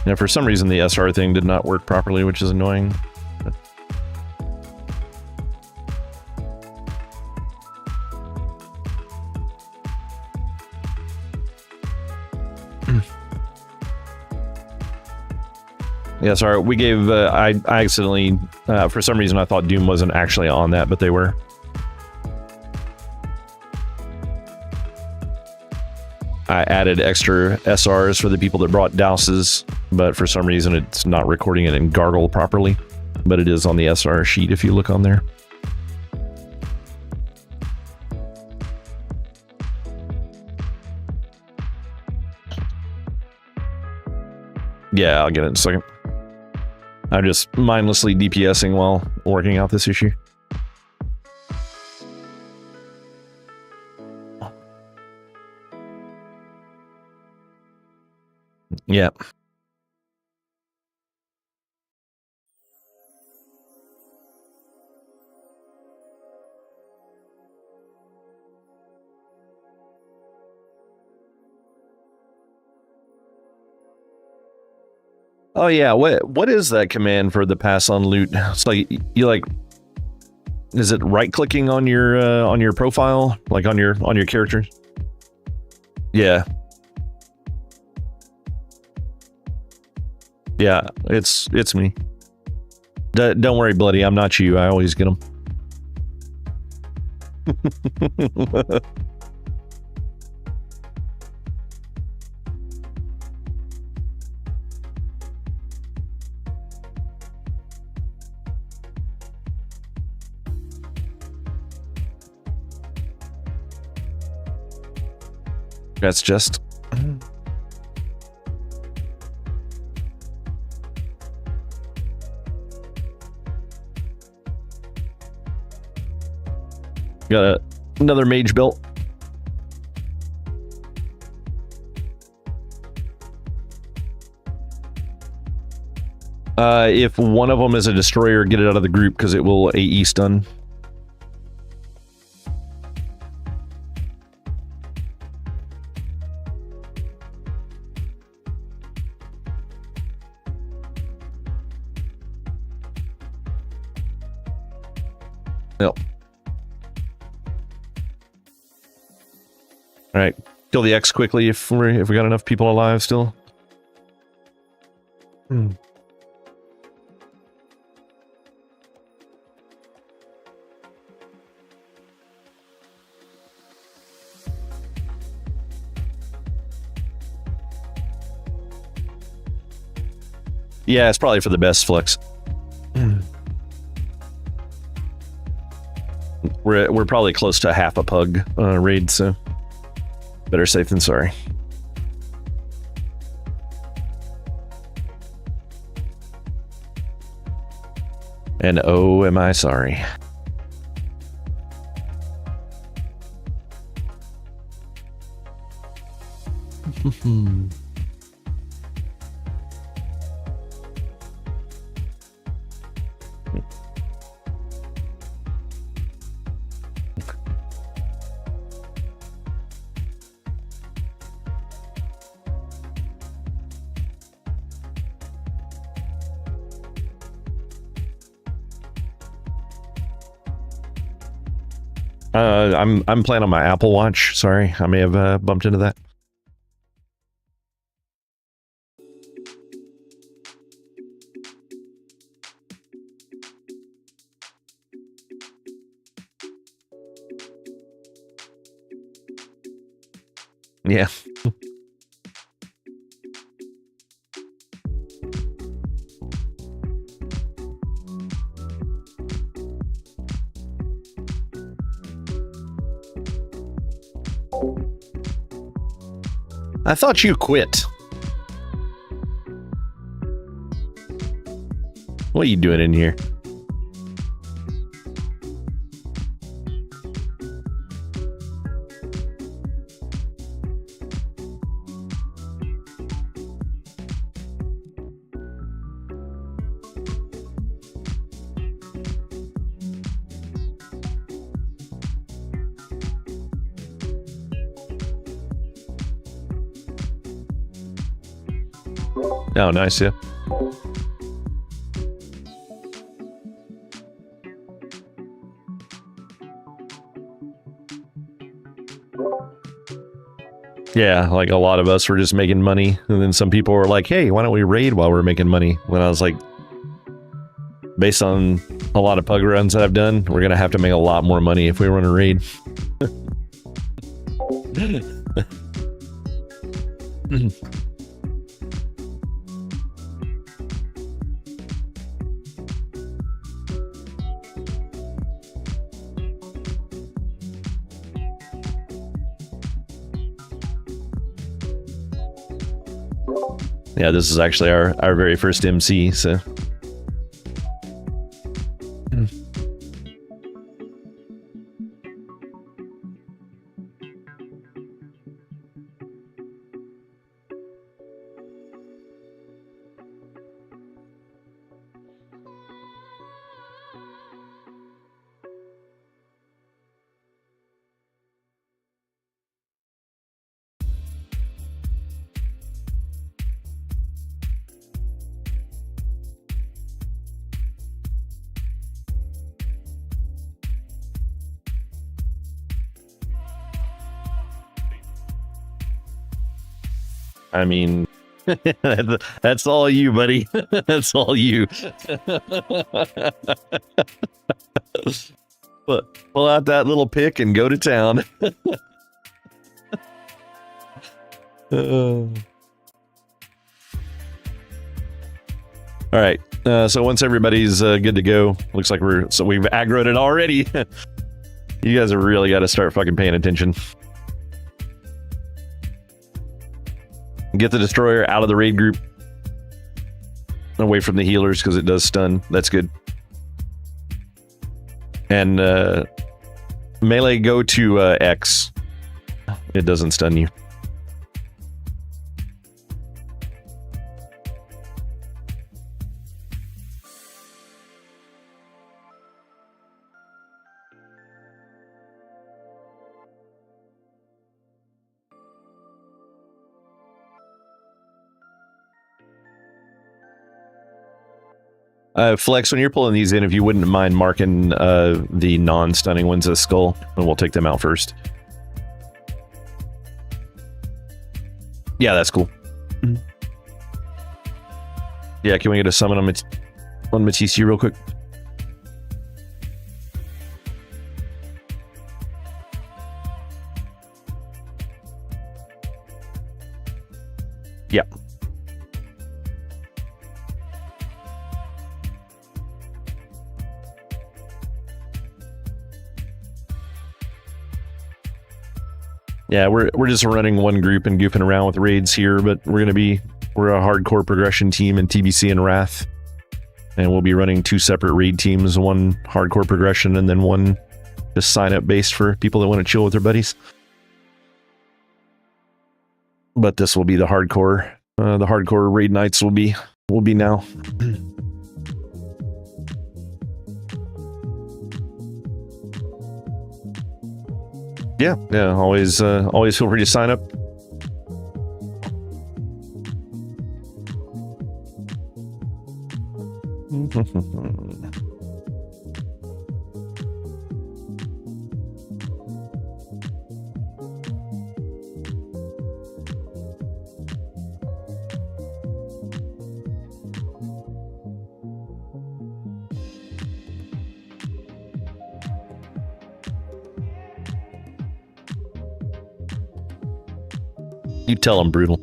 Yeah, for some reason the SR thing did not work properly, which is annoying. Yeah, sorry, we gave, I accidentally, for some reason I thought Doom wasn't actually on that, but they were. I added extra SRs for the people that brought douses, but for some reason it's not recording it in Gargle properly, but it is on the SR sheet if you look on there. Yeah, I'll get it in a second. I'm just mindlessly DPSing while working out this issue. Yeah. Oh yeah, what is that command for the pass on loot? It's like you like, is it right clicking on your profile, like on your character? Yeah. Yeah, it's me. Don't worry, Bloody, I'm not you. I always get them. That's just... Got another mage belt. If one of them is a destroyer, get it out of the group because it will AE stun. Yep. All right, kill the X quickly if we got enough people alive still. Yeah, it's probably for the best, Flex. We're probably close to half a pug raid, so better safe than sorry. And oh, am I sorry. I'm playing on my Apple Watch. Sorry, I may have bumped into that. Yeah. I thought you quit. What are you doing in here? Oh, nice, yeah. Yeah, like a lot of us were just making money, and then some people were like, hey, why don't we raid while we're making money? When I was like, based on a lot of pug runs that I've done, we're gonna have to make a lot more money if we run a raid. Yeah, this is actually our very first MC, so. I mean, that's all you, buddy. That's all you. Pull out that little pick and go to town. All right. So once everybody's good to go, looks like we've aggroed it already. You guys have really got to start fucking paying attention. Get the destroyer out of the raid group. Away from the healers because it does stun. That's good. And melee, go to X. It doesn't stun you. Flex, when you're pulling these in, if you wouldn't mind marking the non-stunning ones as skull, and we'll take them out first. Yeah, that's cool. Yeah, can we get a summon on Matisse real quick? Yep. Yeah, we're just running one group and goofing around with raids here, but we're a hardcore progression team in TBC and Wrath, and we'll be running 2 separate raid teams, one hardcore progression and then one just sign up based for people that want to chill with their buddies. But this will be the hardcore. The hardcore raid nights will be now. Yeah. Always feel free to sign up. You tell them, Brutal.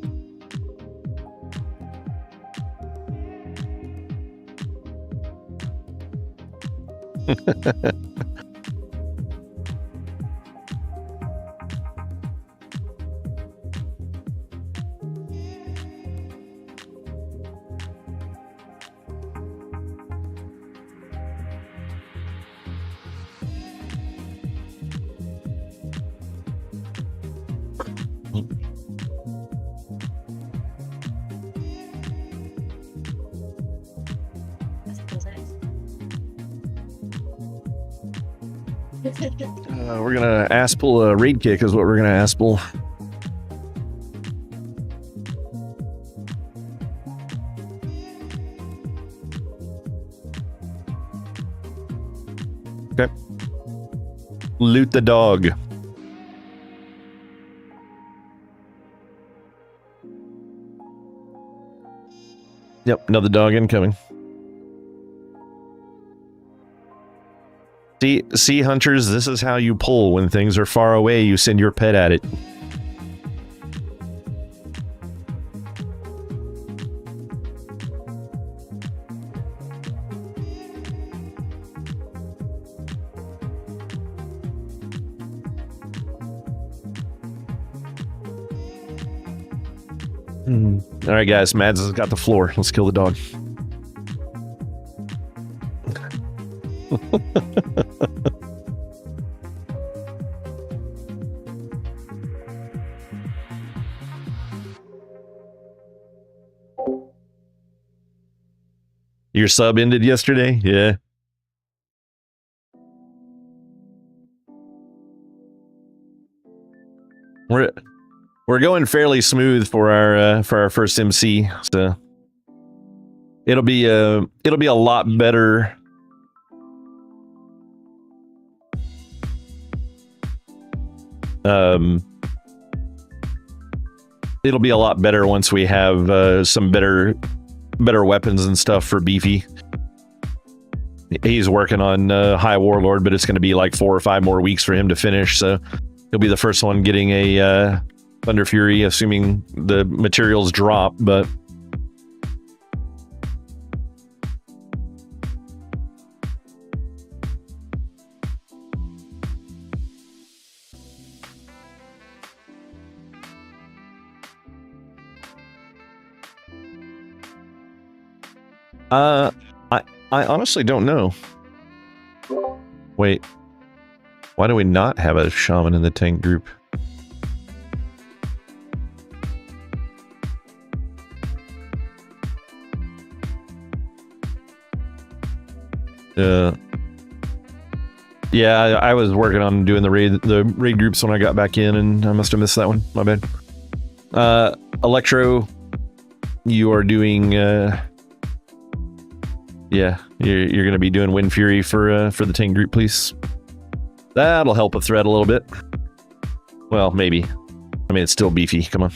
We're gonna ass pull a raid kick is what we're gonna ass pull. Okay. Loot the dog. Yep, another dog incoming. See, hunters, this is how you pull. When things are far away, you send your pet at it. All right, guys, Mads has got the floor. Let's kill the dog. Your sub ended yesterday? Yeah. We're going fairly smooth for our first MC, so it'll be a lot better. It'll be a lot better once we have some better weapons and stuff for Beefy. He's working on High Warlord, but it's going to be like 4 or 5 more weeks for him to finish, so he'll be the first one getting a Thunder Fury, assuming the materials drop, but I honestly don't know. Wait, why do we not have a shaman in the tank group? Yeah, I was working on doing the raid groups when I got back in, and I must have missed that one. My bad. Electro, you are doing Yeah, you're going to be doing Wind Fury for the tank group, please. That'll help a threat a little bit. Well, maybe. I mean, it's still beefy. Come on.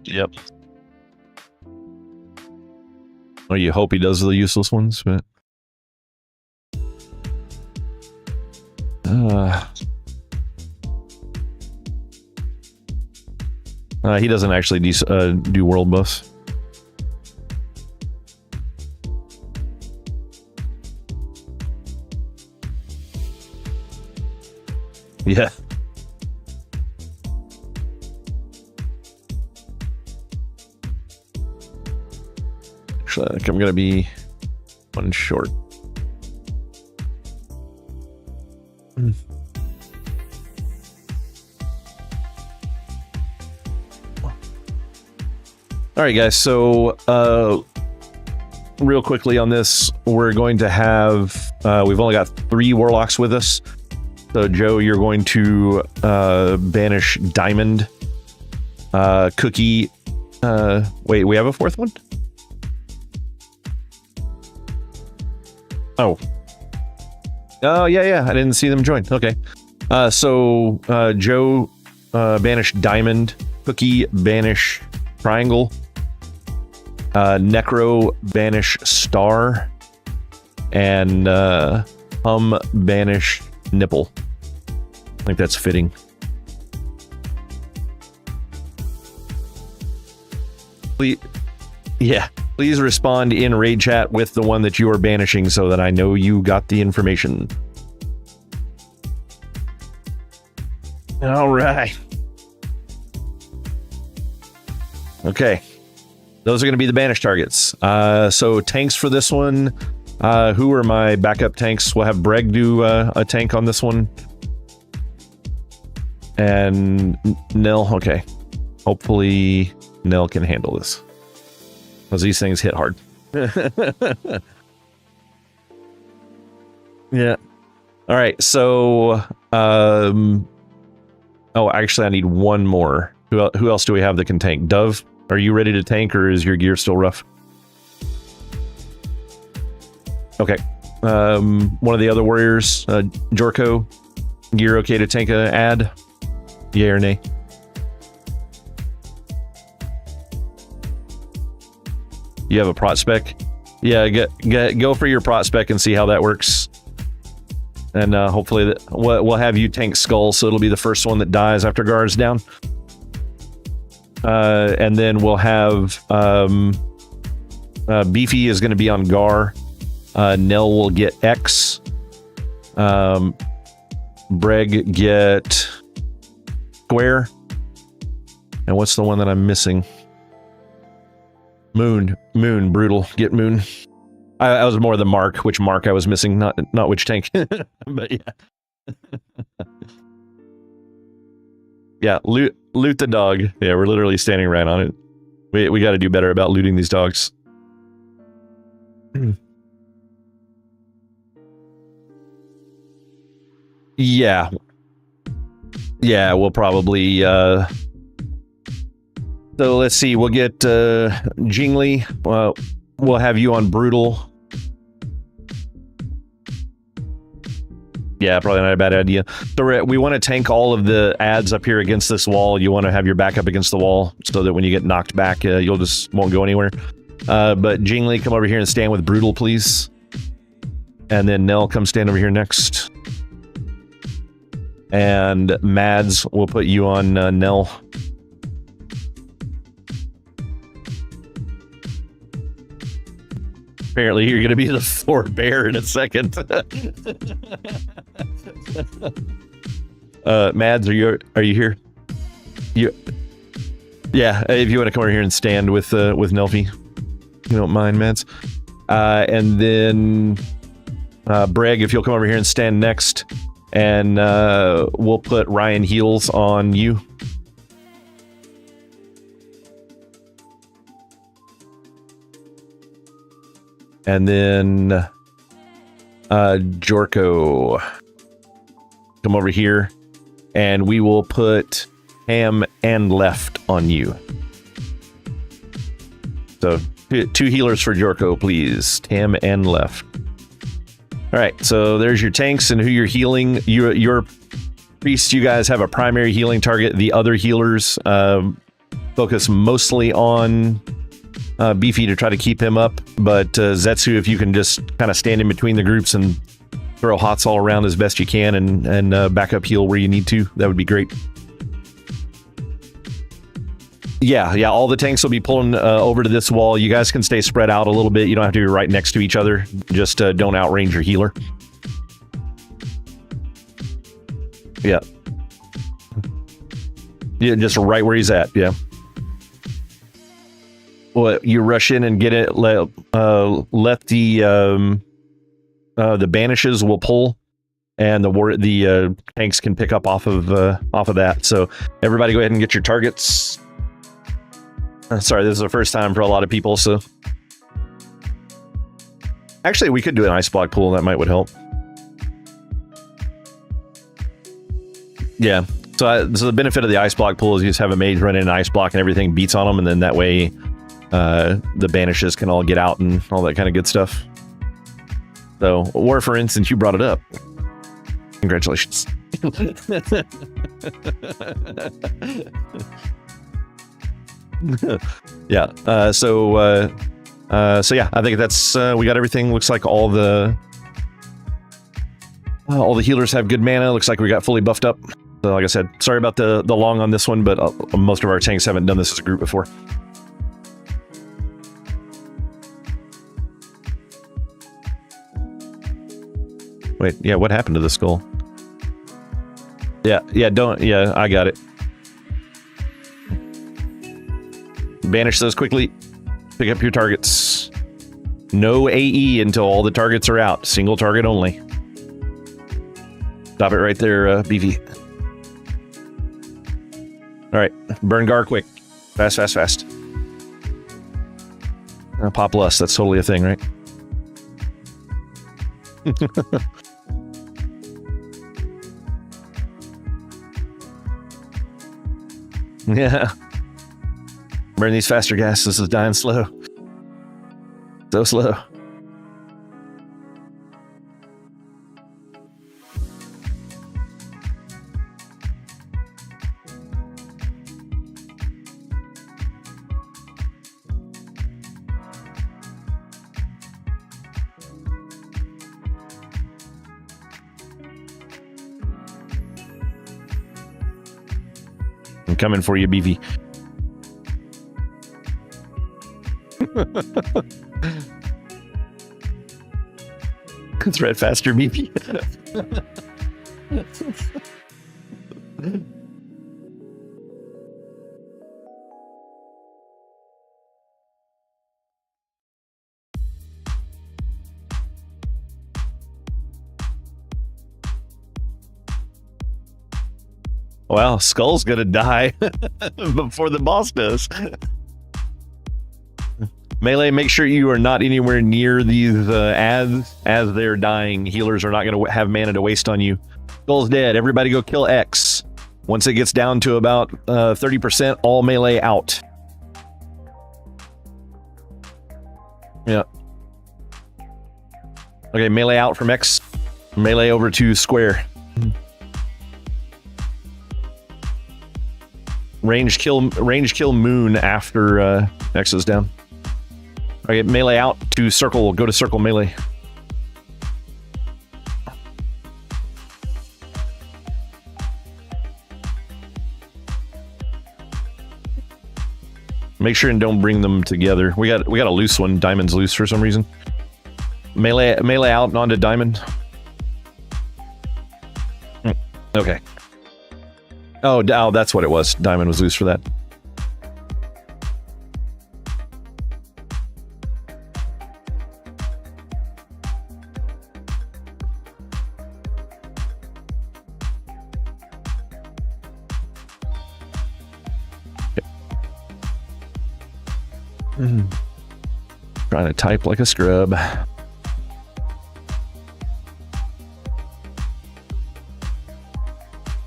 Yep. Well, you hope he does the useless ones, but he doesn't actually do world buffs. Yeah. Actually, I think I'm gonna be one short. All right, guys. So, real quickly on this, we're going to have. We've only got 3 warlocks with us. So, Joe, you're going to banish Diamond, Cookie. Wait, we have a 4th one? Oh. Oh, yeah. I didn't see them join. Okay. So, Joe, banish Diamond, Cookie, banish Triangle, Necro, banish Star, and Hum, banish Nipple. I think that's fitting. Please respond in raid chat with the one that you are banishing so that I know you got the information. All right. Okay. Those are going to be the banish targets. So tanks for this one. Who are my backup tanks? We'll have Breg do a tank on this one. And Nell, okay. Hopefully Nell can handle this. Because these things hit hard. Yeah. All right, so... oh, actually, I need one more. Who else do we have that can tank? Dove, are you ready to tank, or is your gear still rough? Okay. One of the other warriors, Jorko, gear okay to tank a ad? Yay or nay? You have a prot spec? Yeah, go for your prot spec and see how that works. And hopefully we'll have you tank Skull, so it'll be the first one that dies after guard's down. And then we'll have Beefy is going to be on Gar. Nell will get X. Breg get Square. And what's the one that I'm missing? Moon, Brutal, get Moon. I was more the Mark, which Mark I was missing, not which tank. But yeah. Yeah, loot the dog. Yeah, we're literally standing right on it. We got to do better about looting these dogs. Yeah. Yeah, we'll probably so let's see, we'll get Jingli. We'll have you on Brutal. Yeah, probably not a bad idea. So we want to tank all of the ads up here against this wall. You want to have your back up against the wall so that when you get knocked back, you'll just won't go anywhere. But Jingli, come over here and stand with Brutal, please. And then Nell, come stand over here next. And Mads, we'll put you on Nell. Apparently, you're going to be the fourth bear in a second. Mads, are you here? Yeah, if you want to come over here and stand with Nelfie, you don't mind, Mads. And then Breg, if you'll come over here and stand next, and we'll put Ryan Heels on you. And then Jorko, come over here, and we will put Ham and Left on you. So 2 healers for Jorko, please. Tam and Left. All right, so there's your tanks and who you're healing. Your priests, you guys have a primary healing target. The other healers focus mostly on Beefy to try to keep him up, but Zetsu, if you can just kind of stand in between the groups and throw hots all around as best you can and back up heal where you need to, that would be great. Yeah, all the tanks will be pulling over to this wall. You guys can stay spread out a little bit. You don't have to be right next to each other. Just don't outrange your healer. Yeah. Yeah, just right where he's at, yeah. Well, you rush in and get it. Let the banishes will pull, and the tanks can pick up off of that. So everybody, go ahead and get your targets. Sorry, this is the first time for a lot of people. So actually, we could do an ice block pool. That would help. Yeah. So the benefit of the ice block pool is you just have a mage run in an ice block and everything beats on them, and then that way the banishes can all get out and all that kind of good stuff. So, or for instance, you brought it up. Congratulations. Yeah. So yeah, I think that's we got everything. Looks like all the healers have good mana. Looks like we got fully buffed up. So like I said, sorry about the long on this one, but most of our tanks haven't done this as a group before. Wait, yeah, what happened to the skull? Yeah, I got it. Banish those quickly. Pick up your targets. No AE until all the targets are out. Single target only. Stop it right there, BV. All right, burn Gar quick. Fast. Pop Lust, that's totally a thing, right? Yeah. Burn these faster, gas. This is dying slow. So slow. I'm coming for you, BV. Thread faster, BV. Wow, Skull's gonna die before the boss does. Melee, make sure you are not anywhere near these as they're dying. Healers are not going to have mana to waste on you. Skull's dead. Everybody go kill X. Once it gets down to about 30%, all melee out. Yeah. Okay, melee out from X. Melee over to square. Range kill Moon after X is down. Okay, melee out to circle. Go to circle melee. Make sure and don't bring them together. We got a loose one. Diamond's loose for some reason. Melee out and onto diamond. Okay. Oh, that's what it was. Diamond was loose for that. Trying to type like a scrub.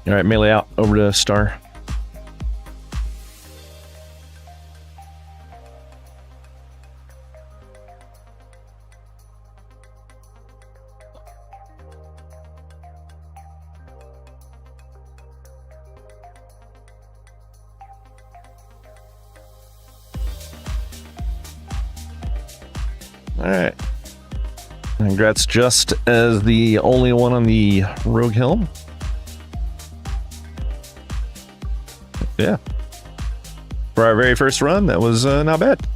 All right, melee out over to star. All right. Congrats, just as the only one on the rogue helm. Yeah. For our very first run, that was not bad.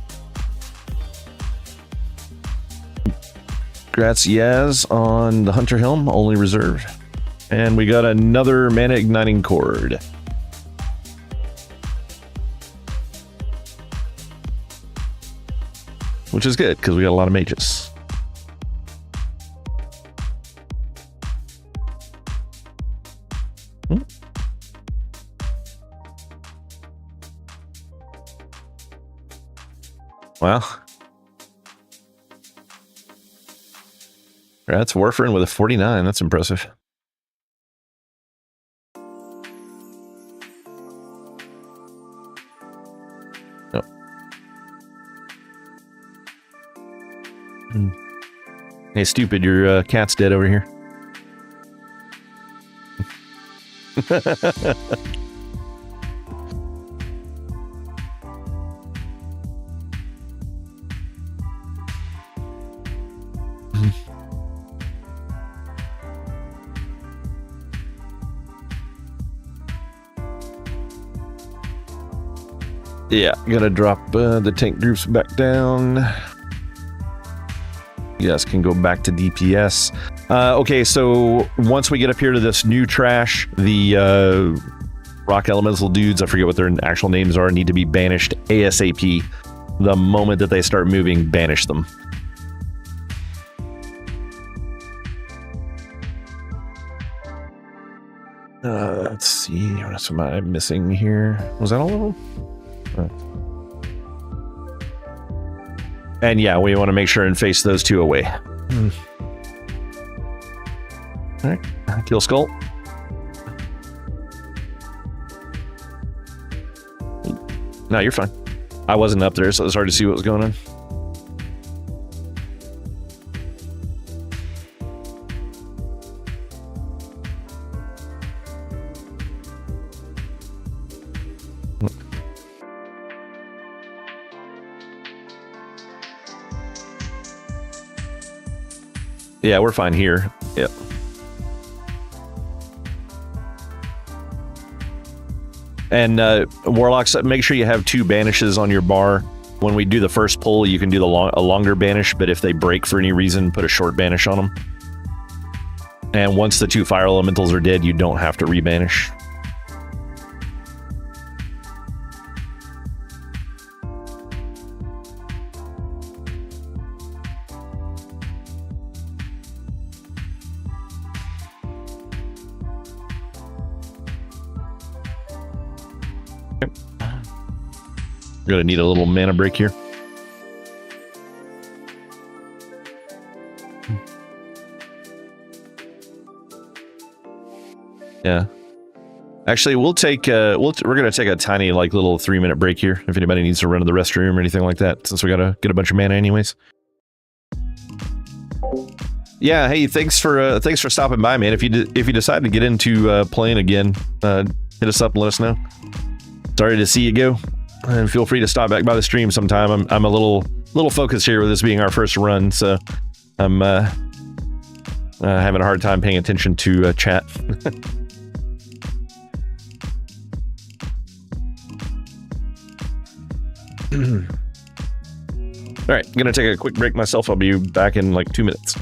Congrats, Yaz, on the Hunter helm, only reserved. And we got another mana igniting cord. Which is good, because we got a lot of mages. Wow. That's Warfarin with a 49. That's impressive. Oh. Hey, stupid, your cat's dead over here. Yeah, gonna drop the tank groups back down. You guys can go back to DPS. Okay, so once we get up here to this new trash, the rock elemental dudes, I forget what their actual names are, need to be banished ASAP. The moment that they start moving, banish them. Let's see, what am I missing here? Was that all of them? And yeah, we want to make sure and face those two away. All right, kill skull. No, you're fine. I wasn't up there, so it was hard to see what was going on. Yeah, we're fine here. Yep. And Warlocks, make sure you have 2 banishes on your bar. When we do the first pull, you can do a longer banish, but if they break for any reason, put a short banish on them. And once the 2 fire elementals are dead, you don't have to rebanish. We're gonna need a little mana break here. Yeah. Actually, we'll take we're gonna take a tiny little 3-minute break here if anybody needs to run to the restroom or anything like that, since we gotta get a bunch of mana anyways. Yeah, hey, thanks for stopping by, man. If you decide to get into playing again, hit us up and let us know. Sorry to see you go. And feel free to stop back by the stream sometime. I'm a little focused here with this being our first run, so I'm having a hard time paying attention to chat. All right, gonna take a quick break myself. I'll be back in like 2 minutes.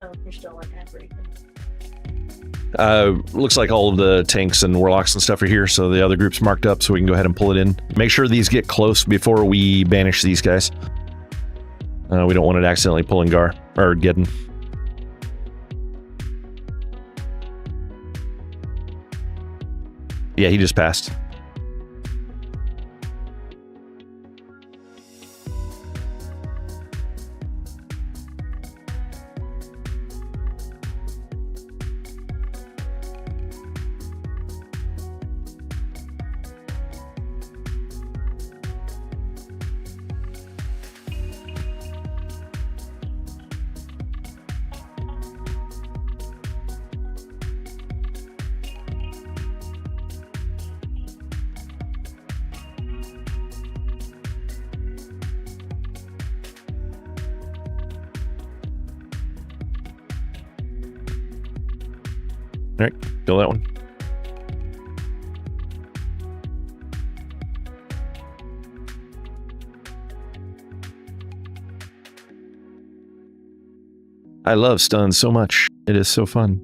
Oh, you're still on everything. Looks like all of the tanks and warlocks and stuff are here, so the other group's marked up, so we can go ahead and pull it in. Make sure these get close before we banish these guys. We don't want it accidentally pulling Gar, or Geddon. Yeah, he just passed. All right, kill that one. I love stun so much. It is so fun.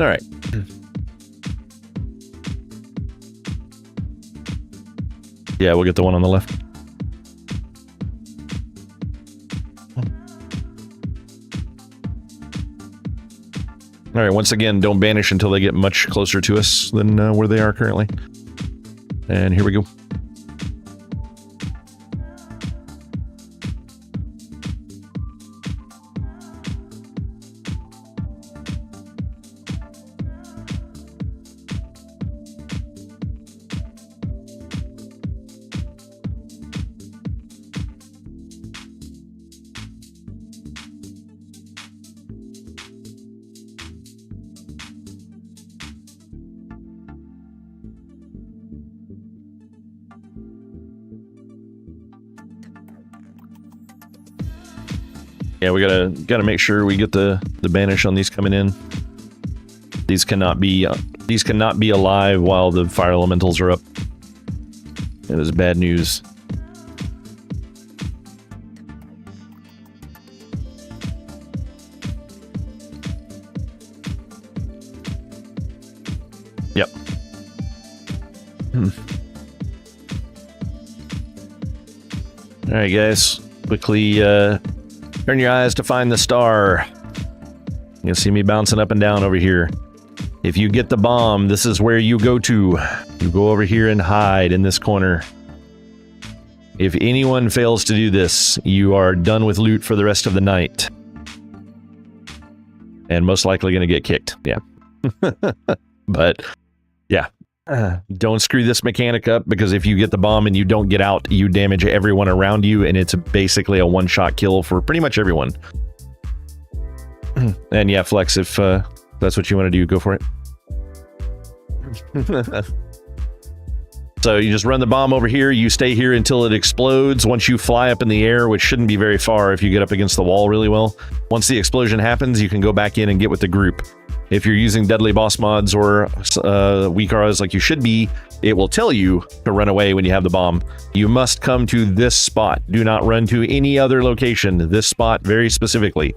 All right. Yeah, we'll get the one on the left. All right, once again, don't banish until they get much closer to us than where they are currently. And here we go. Yeah, we gotta make sure we get the banish on these coming in. These cannot be alive while the fire elementals are up. It is bad news. Yep. All right, guys. Quickly turn your eyes to find the star. You'll see me bouncing up and down over here. If you get the bomb, this is where you go to. You go over here and hide in this corner. If anyone fails to do this, you are done with loot for the rest of the night. And most likely going to get kicked. Yeah. But, yeah. Don't screw this mechanic up, because if you get the bomb and you don't get out, you damage everyone around you, and it's basically a one-shot kill for pretty much everyone. And yeah, Flex, if that's what you want to do, go for it. So you just run the bomb over here, you stay here until it explodes. Once you fly up in the air, which shouldn't be very far if you get up against the wall really well, once the explosion happens, you can go back in and get with the group. If you're using deadly boss mods or weak auras like you should be, it will tell you to run away when you have the bomb. You must come to this spot. Do not run to any other location. This spot very specifically.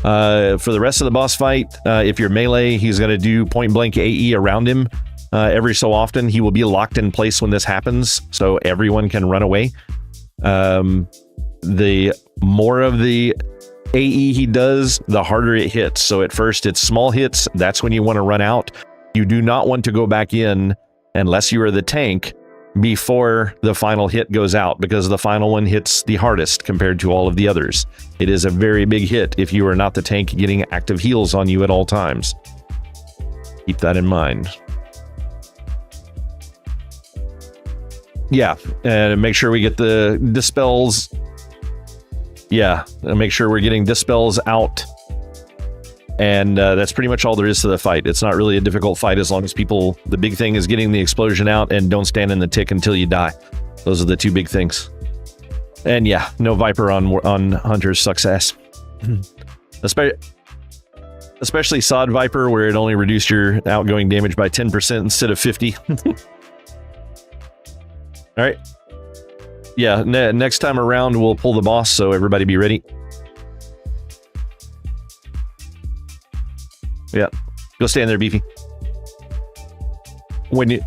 For the rest of the boss fight, if you're melee, he's going to do point blank AE around him. Every so often, he will be locked in place when this happens, so everyone can run away. The more of the AE he does, the harder it hits. So at first, it's small hits. That's when you want to run out. You do not want to go back in unless you are the tank before the final hit goes out, because the final one hits the hardest compared to all of the others. It is a very big hit if you are not the tank getting active heals on you at all times. Keep that in mind. Yeah, and make sure we get the dispels. Yeah, and make sure we're getting dispels out. And that's pretty much all there is to the fight. It's not really a difficult fight as long as people... The big thing is getting the explosion out and don't stand in the tick until you die. Those are the two big things. And yeah, no Viper on Hunters sucks ass. Especially Sod Viper, where it only reduced your outgoing damage by 10% instead of 50. All right. Yeah, next time around, we'll pull the boss, so everybody be ready. Yeah, go stand there, Beefy. When you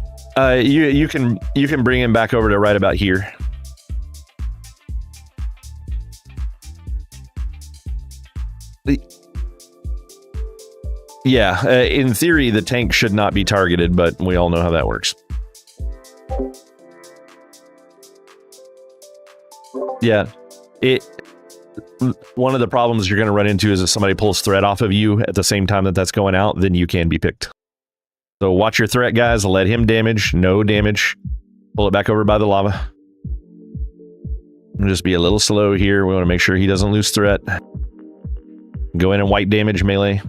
can bring him back over to right about here. Yeah, in theory, the tank should not be targeted, but we all know how that works. Yeah, one of the problems you're going to run into is if somebody pulls threat off of you at the same time that that's going out, then you can be picked. So watch your threat, guys. Let him damage. No damage. Pull it back over by the lava. Just be a little slow here. We want to make sure he doesn't lose threat. Go in and white damage melee.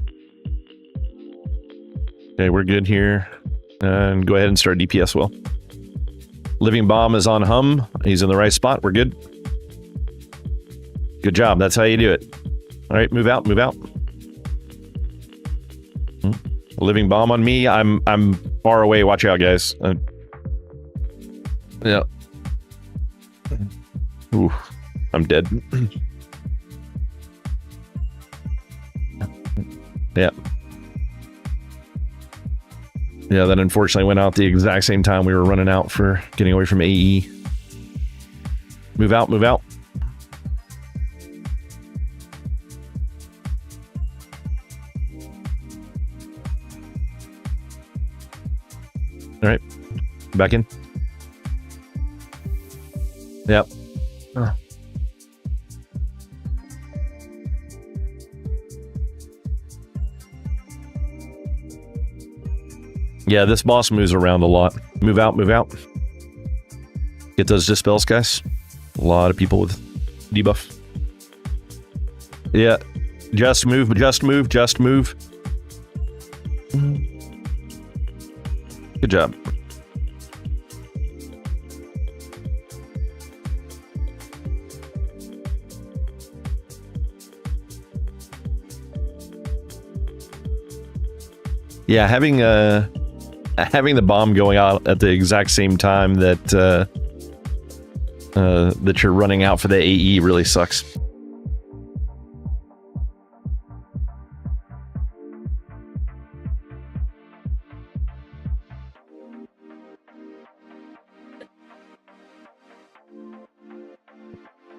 Okay, we're good here. And go ahead and start DPS well. Living Bomb is on hum. He's in the right spot. We're good. Good job. That's how you do it. All right, move out, move out. Living Bomb on me. I'm far away. Watch out, guys. Yeah. Ooh, I'm dead. Yeah. Yeah, that unfortunately went out the exact same time we were running out for getting away from AE. Move out, move out. All right, back in. Yep. Yeah, this boss moves around a lot. Move out, move out. Get those dispels, guys. A lot of people with debuff. Yeah, just move, just move, just move. Good job. Yeah, having the bomb going out at the exact same time that that you're running out for the AE really sucks.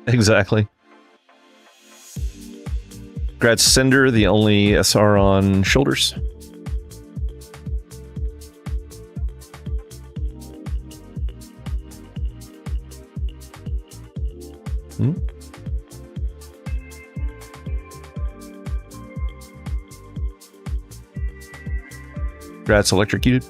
Exactly. Congrats, Cinder, the only SR on shoulders. Congrats, electrocuted.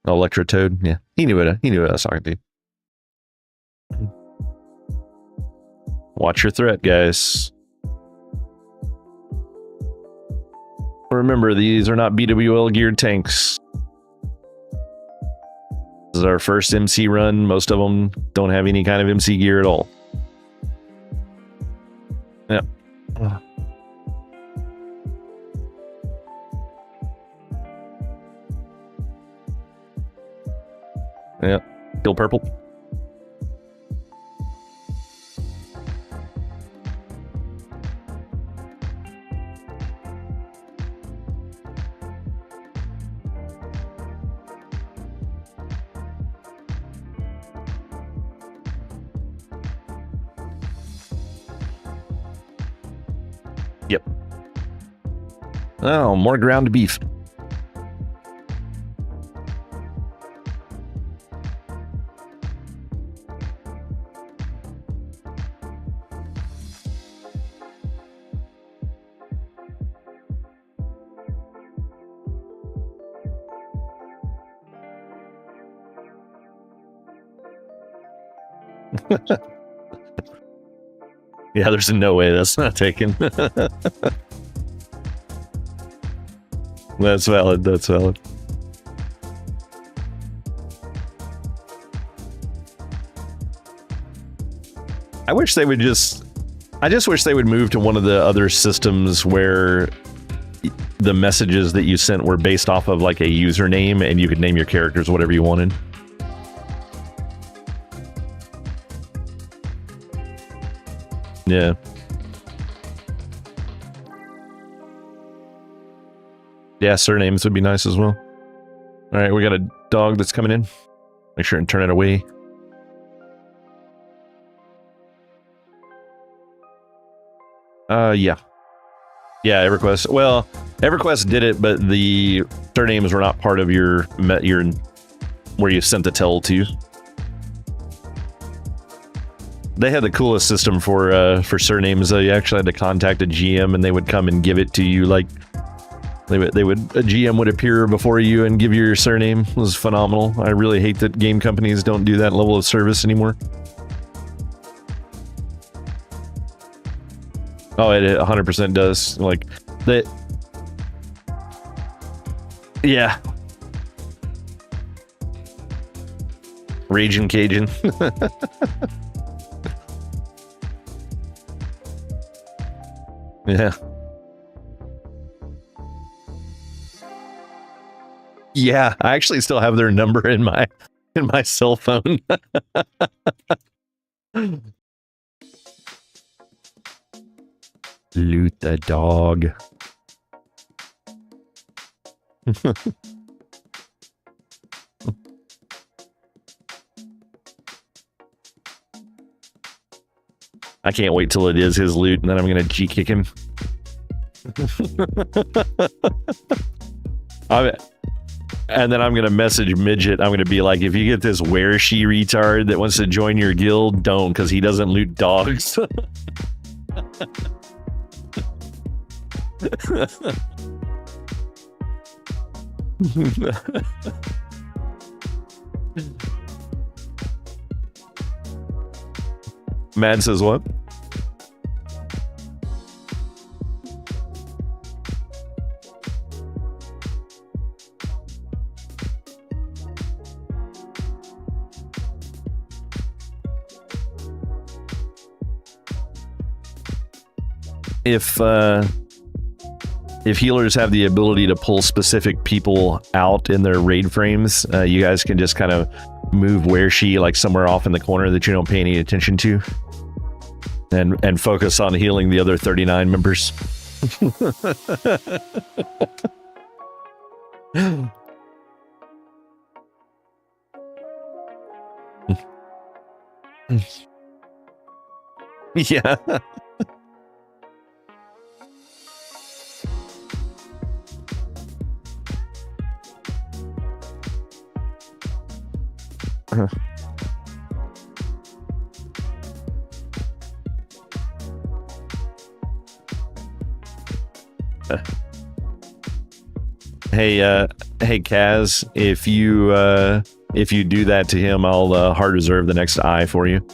Electro Toad, yeah, he knew what I was talking to. Watch your threat, guys. Remember, these are not BWL geared tanks. This is our first MC run. Most of them don't have any kind of MC gear at all. Yep. Yep. Kill purple. Yep. Oh, more ground beef. Yeah, there's no way that's not taken. That's valid, that's valid. I just wish they would move to one of the other systems where the messages that you sent were based off of like a username and you could name your characters whatever you wanted. Yeah. Yeah, surnames would be nice as well. All right, we got a dog that's coming in. Make sure and turn it away. Yeah. Yeah, EverQuest. Well, EverQuest did it, but the surnames were not part of your where you sent the tell to. They had the coolest system for surnames. You actually had to contact a GM, and they would come and give it to you. Like a GM would appear before you and give you your surname. It was phenomenal. I really hate that game companies don't do that level of service anymore. Oh, it 100% does. Like that. Yeah. Raging Cajun. Yeah. Yeah, I actually still have their number in my in my cell phone. Loot the dog. I can't wait till it is his loot, and then I'm gonna G kick him. And then I'm gonna message Midget. I'm gonna be like, if you get this where she retard that wants to join your guild, don't, because he doesn't loot dogs. Mad says what? If healers have the ability to pull specific people out in their raid frames, you guys can just kind of move where she like somewhere off in the corner that you don't pay any attention to, and focus on healing the other 39 members. Yeah. Hey Kaz, if you do that to him, I'll hard reserve the next eye for you.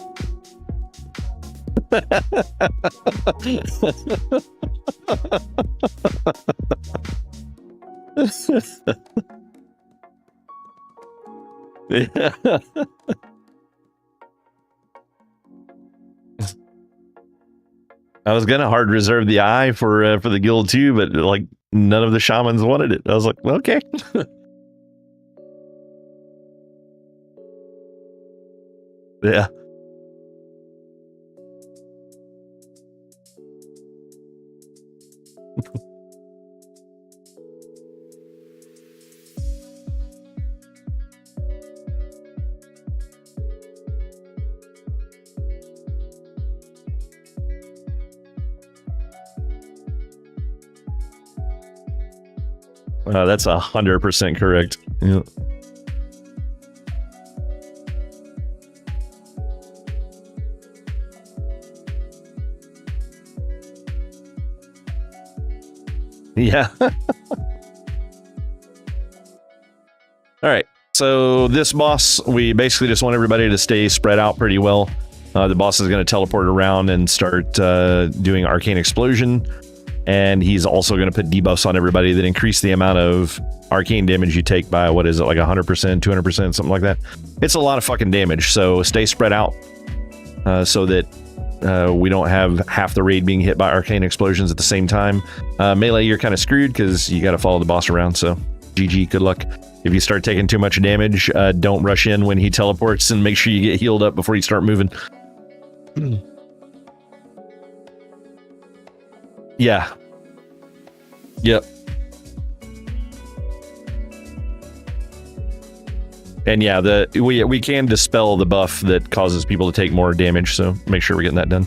I was gonna hard reserve the eye for the guild too, but like none of the shamans wanted it. I was like, okay. Yeah. That's 100% correct. Yeah. Yeah. All right. So this boss, we basically just want everybody to stay spread out pretty well. The boss is going to teleport around and start doing Arcane Explosion. And he's also going to put debuffs on everybody that increase the amount of arcane damage you take by, what is it, like 100%, 200%, something like that. It's a lot of fucking damage, so stay spread out so that we don't have half the raid being hit by arcane explosions at the same time. Melee, you're kind of screwed because you got to follow the boss around, so GG, good luck. If you start taking too much damage, don't rush in when he teleports, and make sure you get healed up before you start moving. Yeah. Yep. And yeah, we can dispel the buff that causes people to take more damage, so make sure we're getting that done.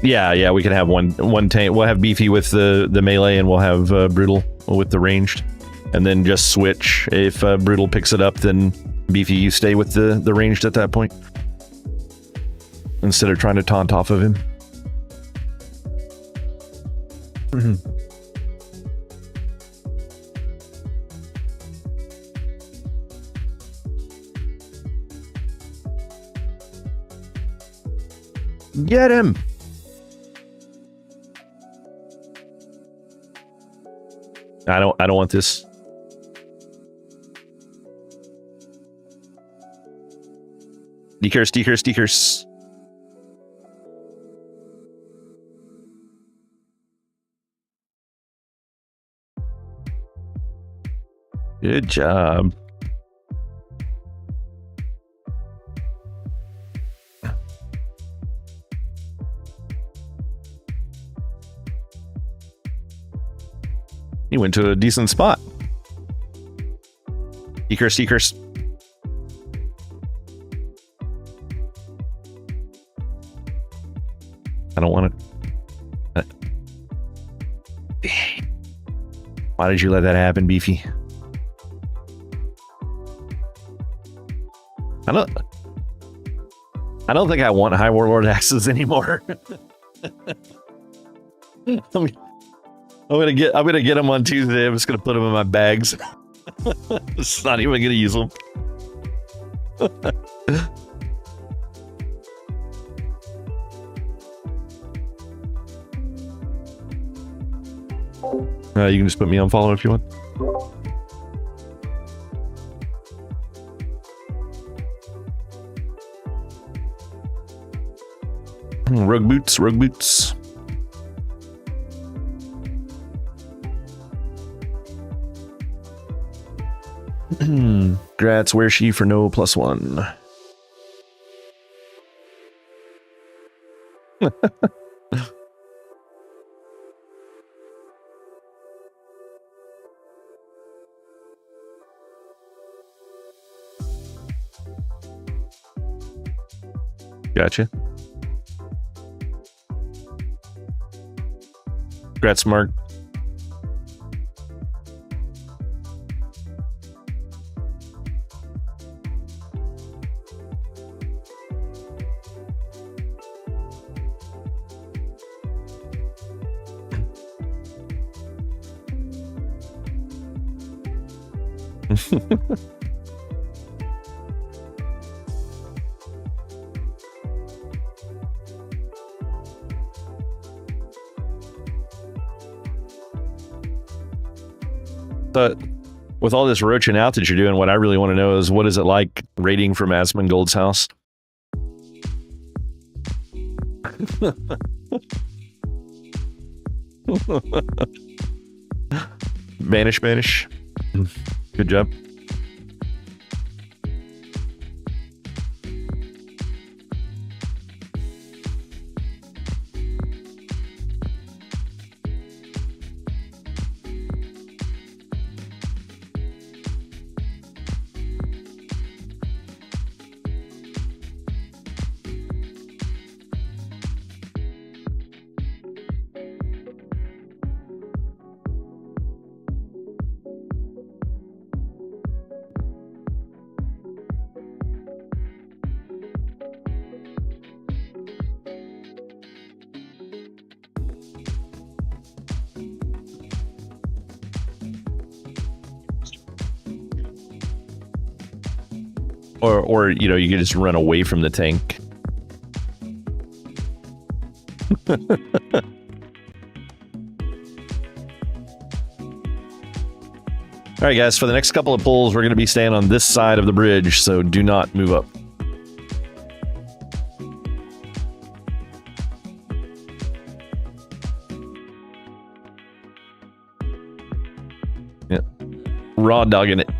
Yeah, we can have one tank. We'll have Beefy with the melee, and we'll have Brutal with the ranged. And then just switch. If Brutal picks it up, then Beefy, you stay with the ranged at that point, instead of trying to taunt off of him. Get him! I don't want this. Stickers. Good job. He went to a decent spot. Seekers, seekers. I don't want to. Why did you let that happen, Beefy? I don't think I want High Warlord axes anymore. I'm gonna get them on Tuesday. I'm just gonna put them in my bags. Just not even gonna use them. You can just put me on follow if you want. Rogue boots, rogue boots. Grats, where's she for no +1? Gotcha. Congrats, Mark. But with all this roaching out that you're doing, what I really want to know is what is it like raiding from Asmongold's house? Banish, banish. Good job. Or you know, you can just run away from the tank. All right, guys, for the next couple of pulls, we're going to be staying on this side of the bridge, so do not move up. Yep. Raw dogging it.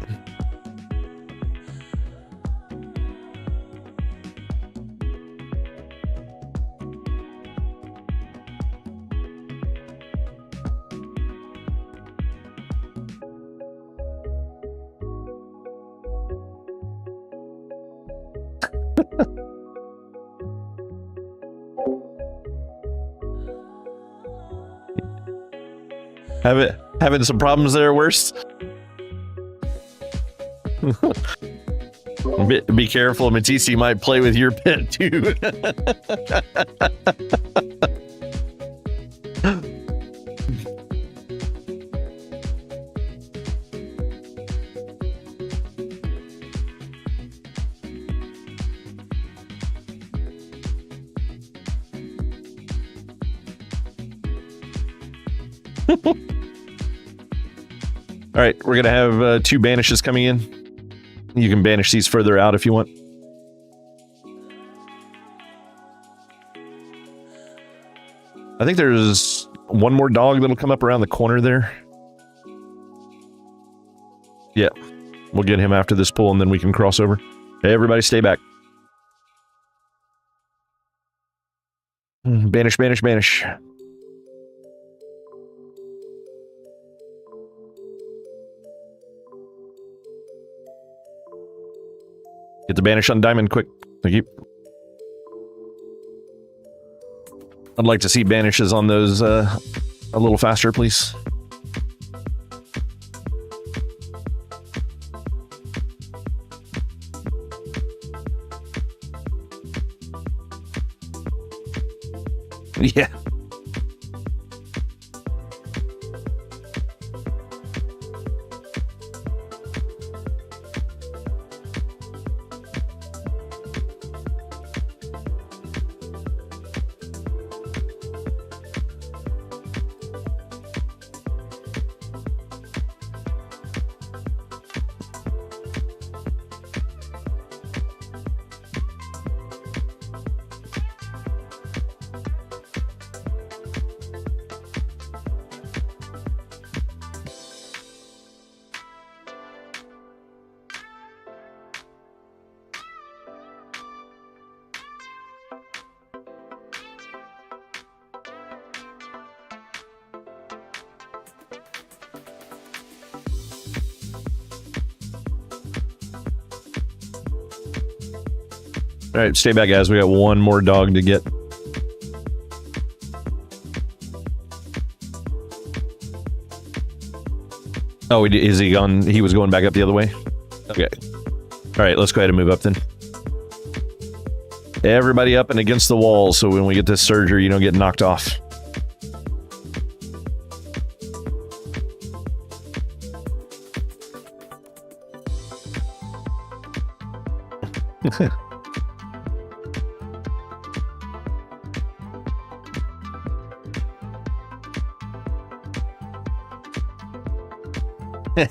Having some problems there, worst. Be careful, Matisse might play with your pet too. All right, we're gonna have 2 banishes coming in. You can banish these further out if you want. I think there's one more dog that'll come up around the corner there. Yeah. We'll get him after this pull, and then we can cross over. Hey, everybody, stay back. Banish, banish, banish. Get the banish on diamond, quick. Thank you. I'd like to see banishes on those a little faster, please. Yeah. All right, stay back, guys. We got one more dog to get. Oh, is he gone? He was going back up the other way? Okay. All right, let's go ahead and move up then. Everybody up and against the wall, so when we get this surgery, you don't get knocked off.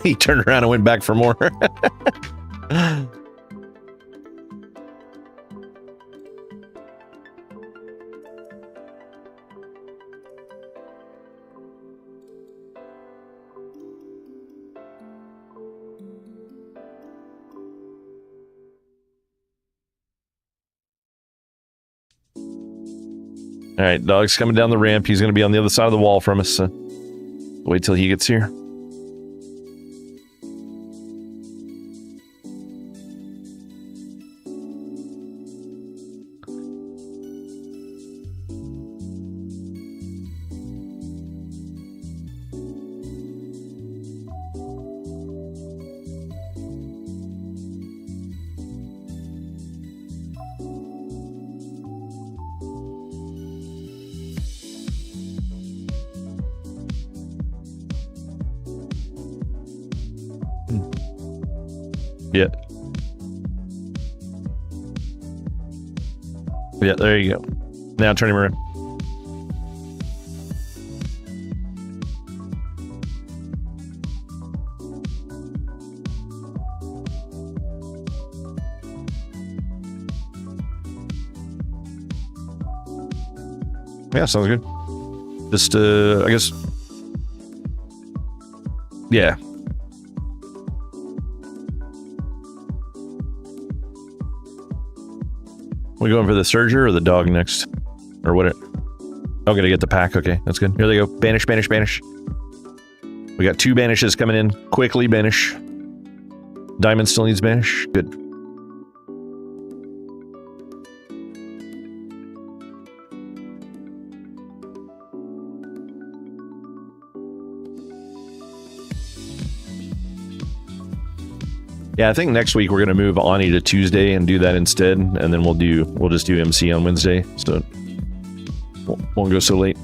He turned around and went back for more. All right, dog's coming down the ramp. He's going to be on the other side of the wall from us. So wait till he gets here. Yeah. Yeah, there you go. Now turn him around. Yeah, sounds good. Just, I guess... Yeah. We going for the surger or the dog next? Or what? I'm gonna get the pack. Okay, that's good. Here they go. Banish, banish, banish. We got 2 banishes coming in. Quickly banish. Diamond still needs banish. Good. Yeah, I think next week we're gonna move Ani to Tuesday and do that instead, and then we'll just do MC on Wednesday, so it won't go so late.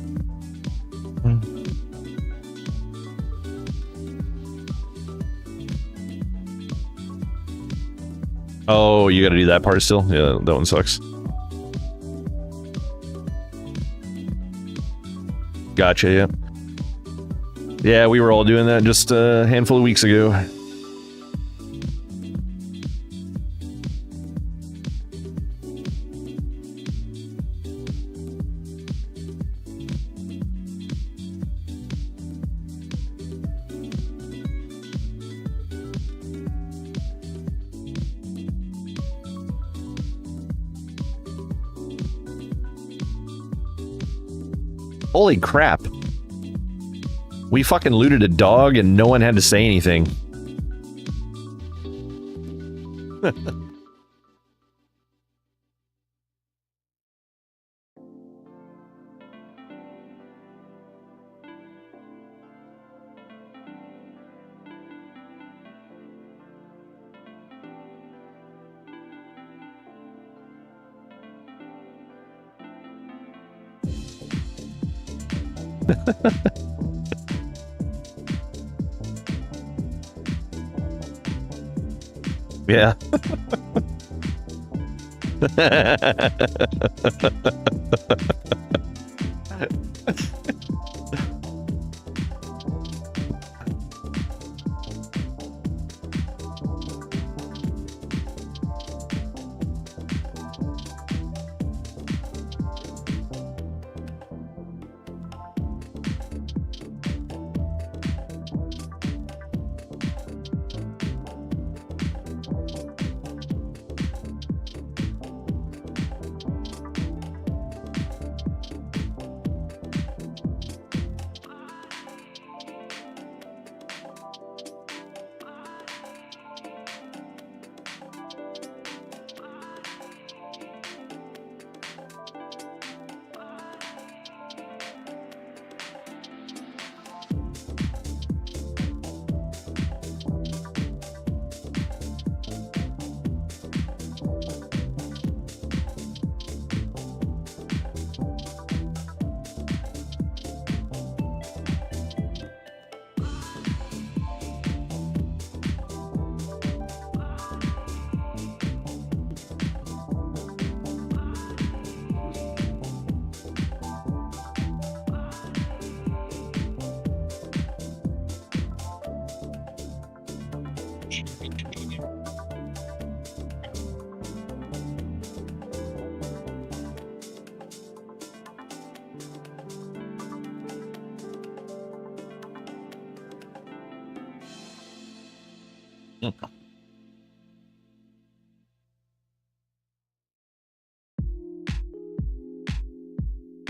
Oh, you gotta do that part still? Yeah, that one sucks. Gotcha, yeah. Yeah, we were all doing that just a handful of weeks ago. Holy crap. We fucking looted a dog and no one had to say anything. Yeah.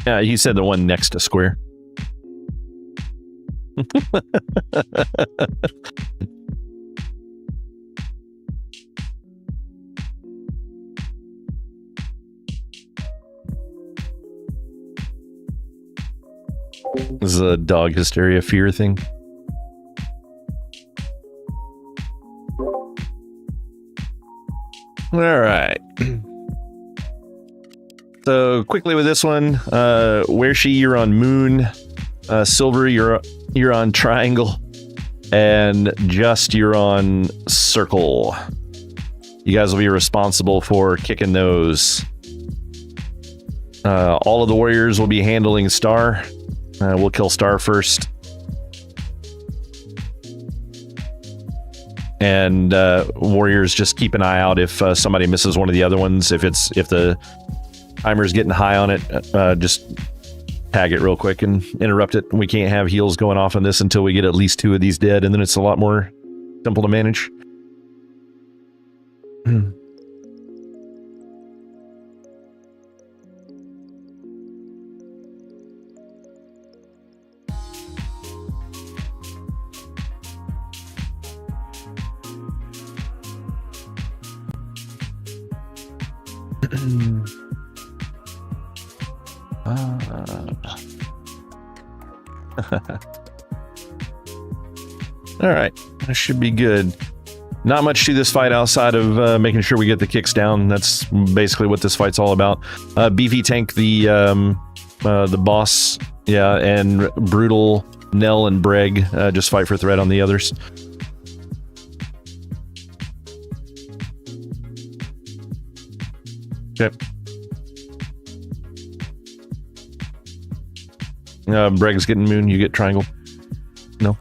Yeah, he said the one next to Square. This is a dog hysteria fear thing. All right. So quickly with this one, Where She, you're on Moon. Silver, you're on Triangle. And Just, you're on Circle. You guys will be responsible for kicking those. All of the warriors will be handling Star. We'll kill Star first. And warriors, just keep an eye out if somebody misses one of the other ones. If the timer's getting high on it, just tag it real quick and interrupt it. We can't have heals going off on this until we get at least 2 of these dead, and then it's a lot more simple to manage. All right, that should be good. Not much to this fight outside of making sure we get the kicks down. That's basically what this fight's all about. Beefy Tank, the boss, yeah, and Brutal, Nell, and Breg just fight for threat on the others. Okay. Breg's getting Moon, you get Triangle. No.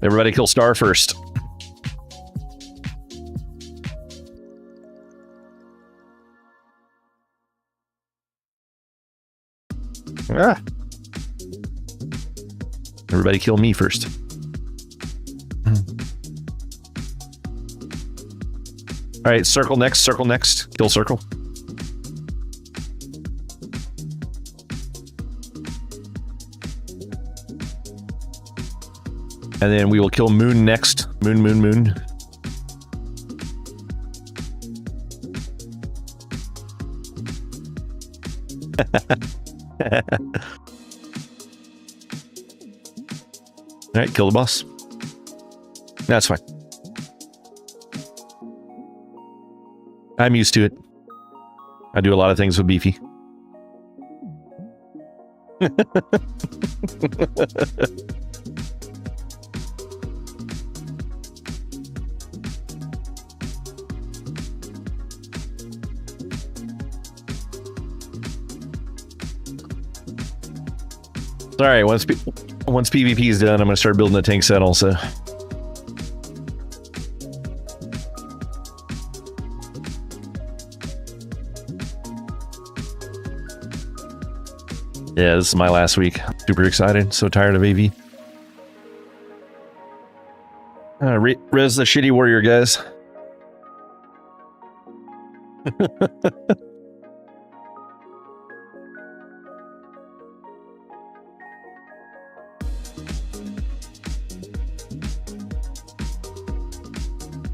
Everybody kill Star first. Ah. Everybody kill me first. All right, circle next, kill circle. And then we will kill moon next. Moon. All right, kill the boss. That's fine. I'm used to it. I do a lot of things with Beefy. All right, once PvP is done, I'm going to start building a tank set also. Yeah, this is my last week. Super excited. So tired of AV. Res the shitty warrior, guys.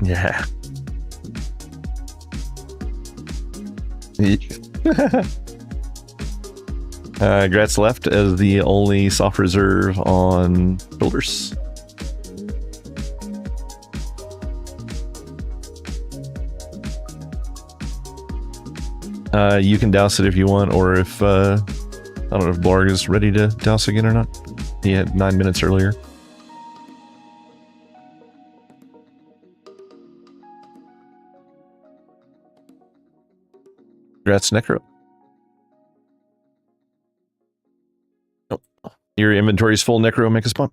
Yeah. Gratz left as the only soft reserve on builders. You can douse it if you want, or if I don't know if Blarg is ready to douse again or not. He had 9 minutes earlier. Gratz Necro. Oh, your inventory's full, Necro. Make a spot.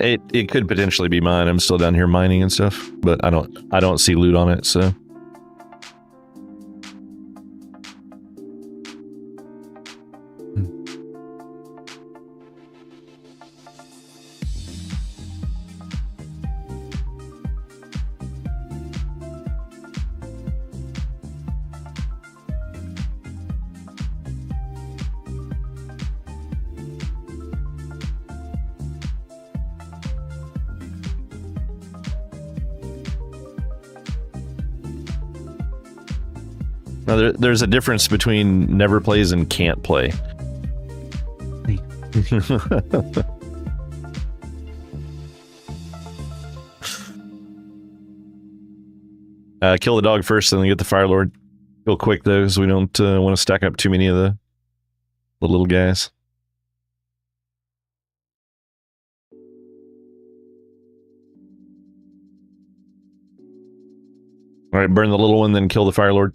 It could potentially be mine. I'm still down here mining and stuff, but I don't see loot on it, so. Now, there's a difference between never plays and can't play. Kill the dog first, and then get the Fire Lord. Go quick though, because we don't want to stack up too many of the little guys. All right, burn the little one, then kill the Fire Lord.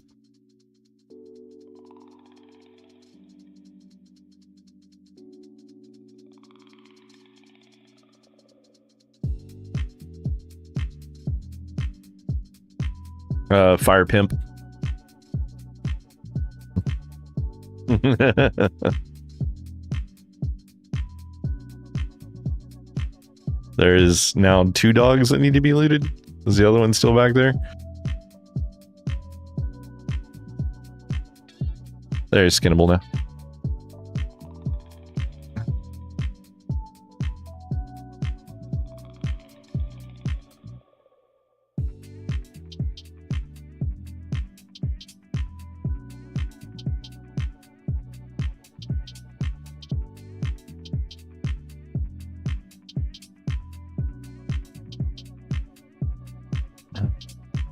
Fire Pimp. There's now 2 dogs that need to be looted. Is the other one still back there? There's skinnable now.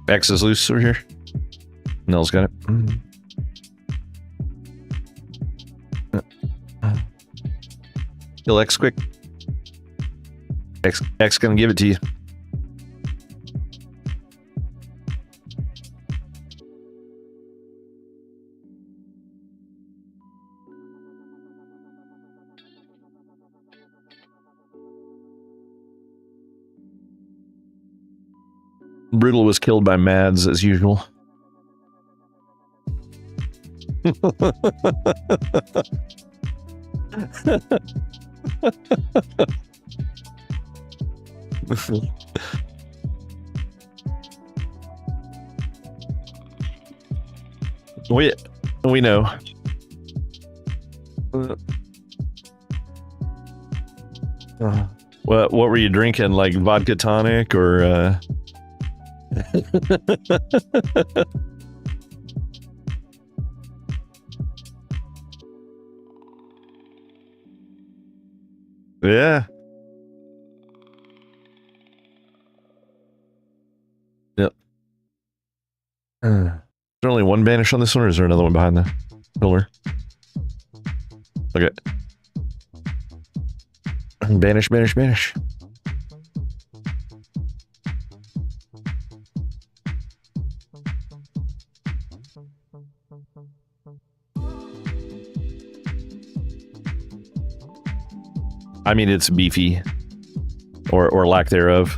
X is loose over here. Nell's got it. Kill X quick. X gonna give it to you. Brutal was killed by Mads as usual. we know. What were you drinking? Like vodka tonic or? Yeah. Yep. Is there only one banish on this one, or is there another one behind the pillar? Okay. Banish, banish, banish. I mean, it's beefy, or lack thereof.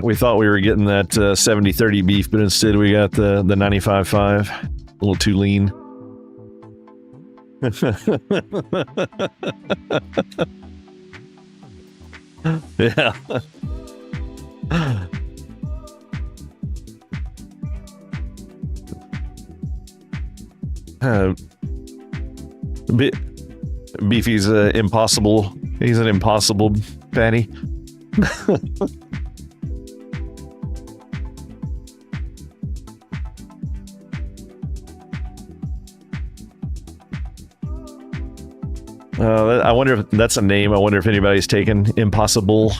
We thought we were getting that 70-30 beef, but instead we got the 95-5. A little too lean. Yeah. Beefy's impossible. He's an impossible patty. I wonder if that's a name. I wonder if anybody's taken impossible.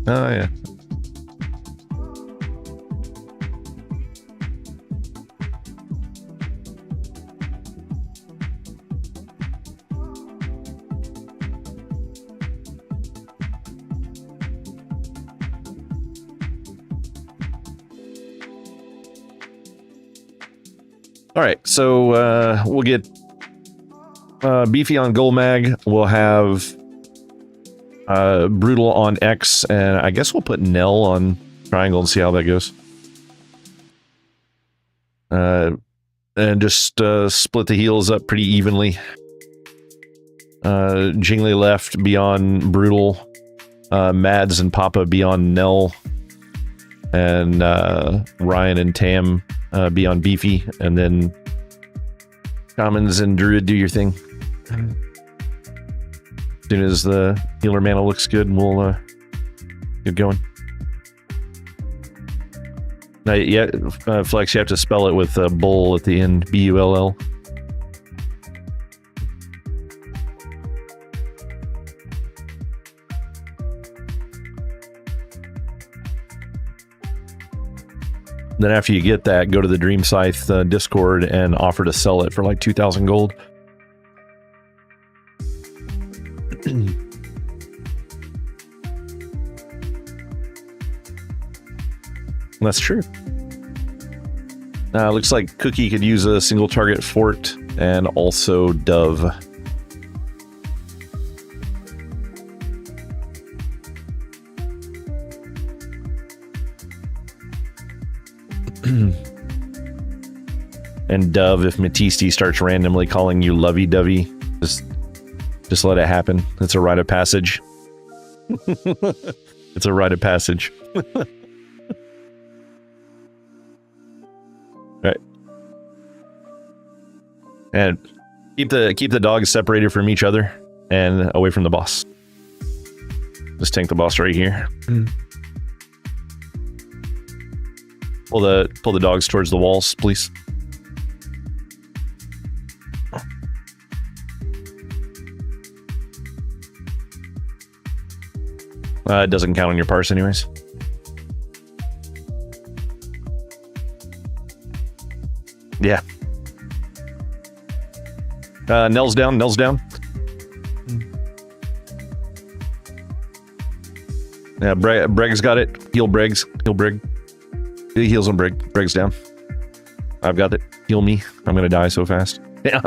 Oh, yeah. All right, so we'll get Beefy on Gold Mag. We'll have Brutal on X, and I guess we'll put Nell on Triangle and see how that goes. And just split the heals up pretty evenly. Jingly left beyond Brutal. Mads and Papa beyond Nell. And Ryan and Tam be on Beefy, and then Commons and Druid do your thing. As soon as the healer mana looks good, we'll get going. Yeah, Flex, you have to spell it with bull at the end, B-U-L-L. Then after you get that, go to the Dream Scythe Discord and offer to sell it for like 2,000 gold. That's true. Looks like Cookie could use a single target fort and also Dove. And Dove, if Matiste starts randomly calling you lovey-dovey, just let it happen. It's a rite of passage. It's a rite of passage. Right. And keep the dogs separated from each other and away from the boss. Just tank the boss right here. Pull the dogs towards the walls, please. It doesn't count on your parse anyways. Yeah. Nell's down. Yeah, Breg's got it. Heal Breg's. Heal Brig. He heals on Brig. Breg's down. I've got it. Heal me. I'm gonna die so fast. Yeah.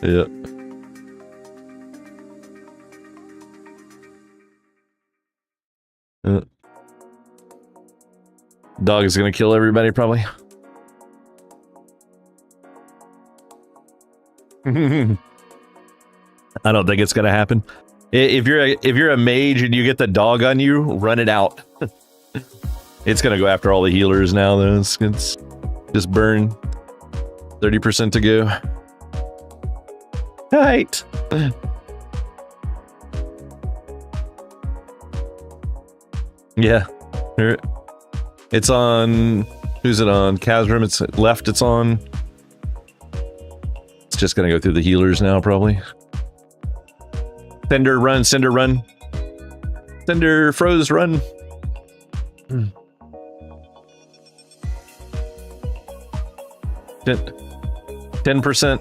Yeah. Dog is gonna kill everybody probably. I don't think it's gonna happen. If you're a mage and you get the dog on you, run it out. It's gonna go after all the healers now though. It's just burn. 30% to go. Right. Yeah. It's on... Who's it on? Kazrim, it's left, it's on. It's just gonna go through the healers now, probably. Cinder, run. Cinder, run. Cinder, froze, run. 10%.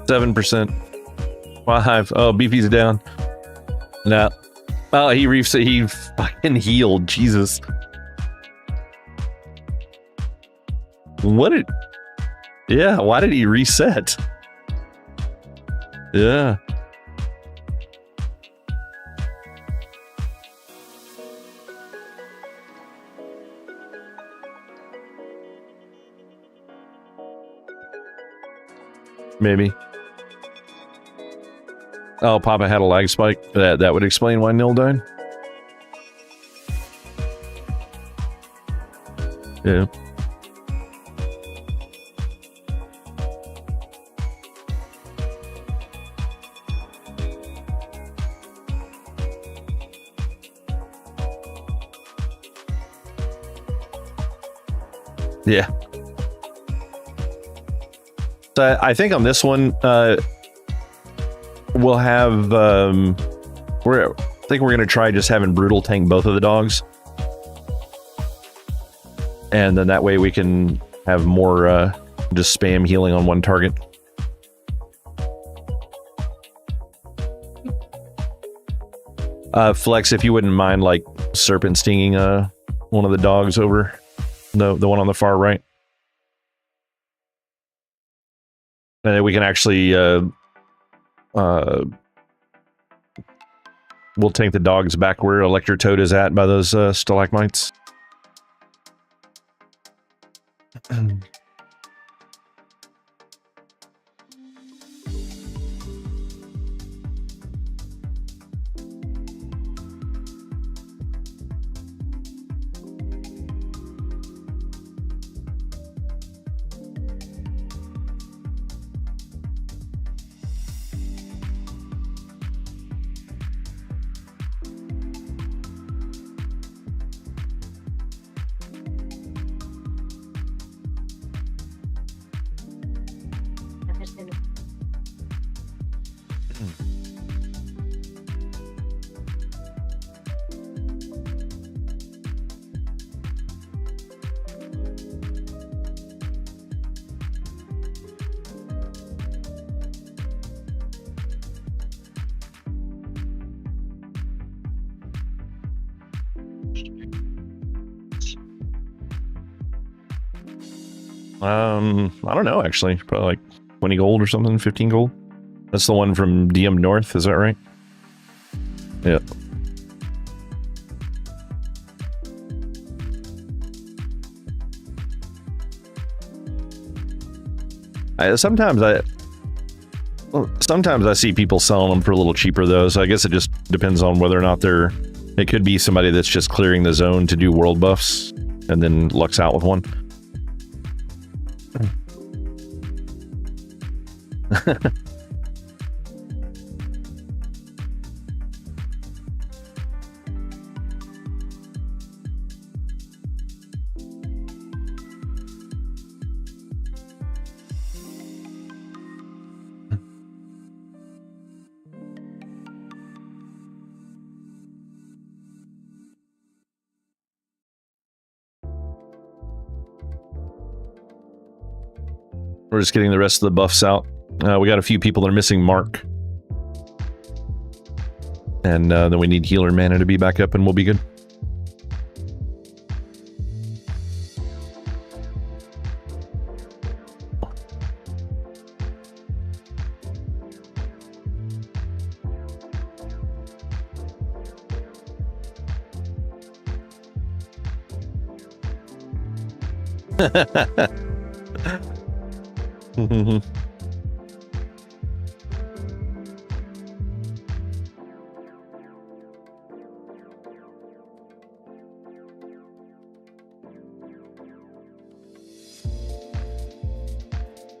7%. 5. Oh, BP's down. No. Oh, he fucking healed. Jesus. What did... Yeah, why did he reset? Yeah. Maybe. Oh, Papa had a lag spike. That would explain why Nil died. Yeah. Yeah. So I think on this one, we'll have I think we're gonna try just having Brutal tank both of the dogs, and then that way we can have more just spam healing on one target. Flex, if you wouldn't mind, like serpent stinging one of the dogs over the one on the far right, and then we can actually we'll tank the dogs back where Electrotoad is at by those stalagmites. I don't know, actually. Probably like 20 gold or something, 15 gold. That's the one from DM North, is that right? Yeah. Sometimes I see people selling them for a little cheaper though, so I guess it just depends on whether or not they're... It could be somebody that's just clearing the zone to do world buffs and then lucks out with one. We're just getting the rest of the buffs out. We got a few people that are missing Mark. And then we need healer mana to be back up and we'll be good.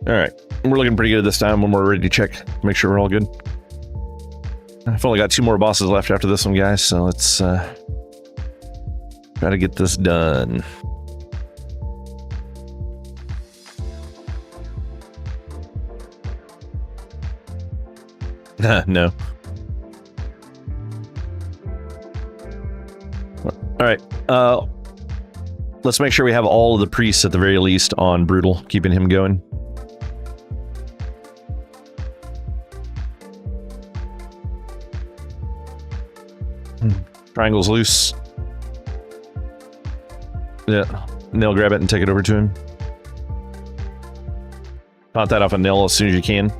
All right, we're looking pretty good this time when we're ready to check, make sure we're all good. I've only got 2 more bosses left after this one, guys, so let's try to get this done. No. All right, let's make sure we have all of the priests at the very least on Brutal, keeping him going. Triangle's loose. Yeah, Nell, grab it and take it over to him. Pop that off a Nell as soon as you can.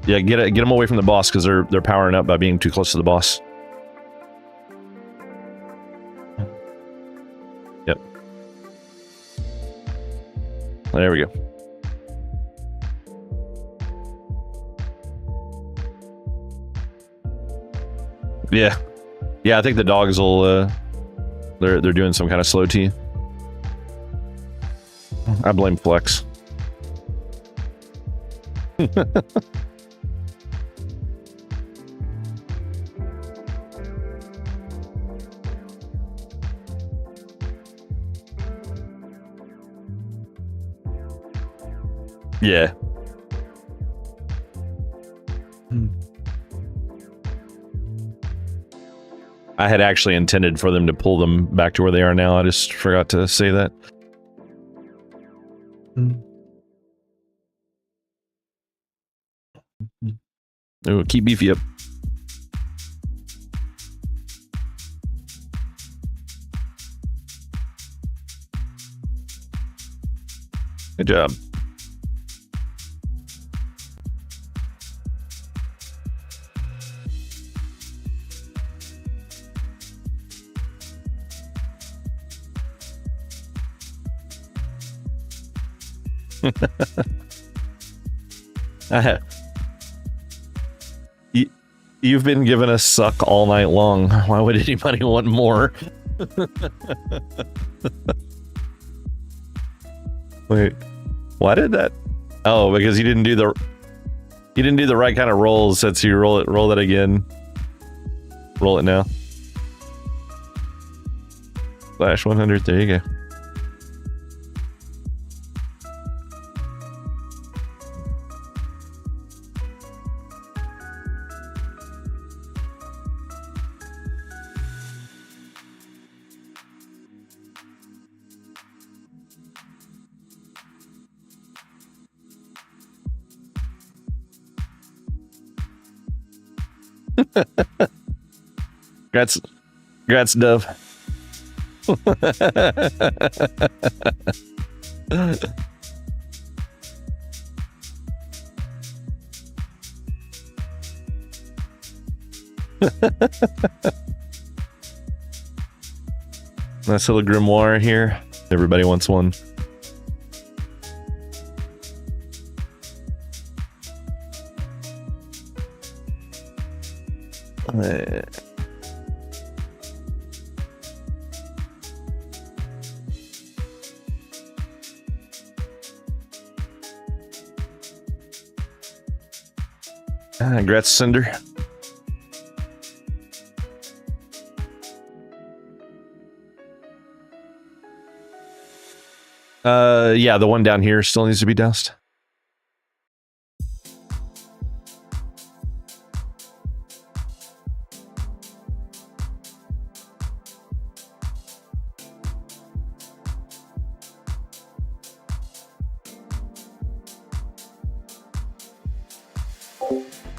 Yeah, get them away from the boss because they're powering up by being too close to the boss. Yep. There we go. Yeah, yeah. I think the dogs will. They're doing some kind of slow tea. I blame Flex. Yeah. I had actually intended for them to pull them back to where they are now. I just forgot to say that. Oh, keep Beefy up. Good job. You've been giving us suck all night long. Why would anybody want more? Wait, why did that? Oh, because you didn't do the right kind of rolls. So you roll that again. Roll it now. Slash 100. There you go. Congrats, Dove. Nice little grimoire here. Everybody wants one. Congrats, Cinder. Yeah, the one down here still needs to be doused.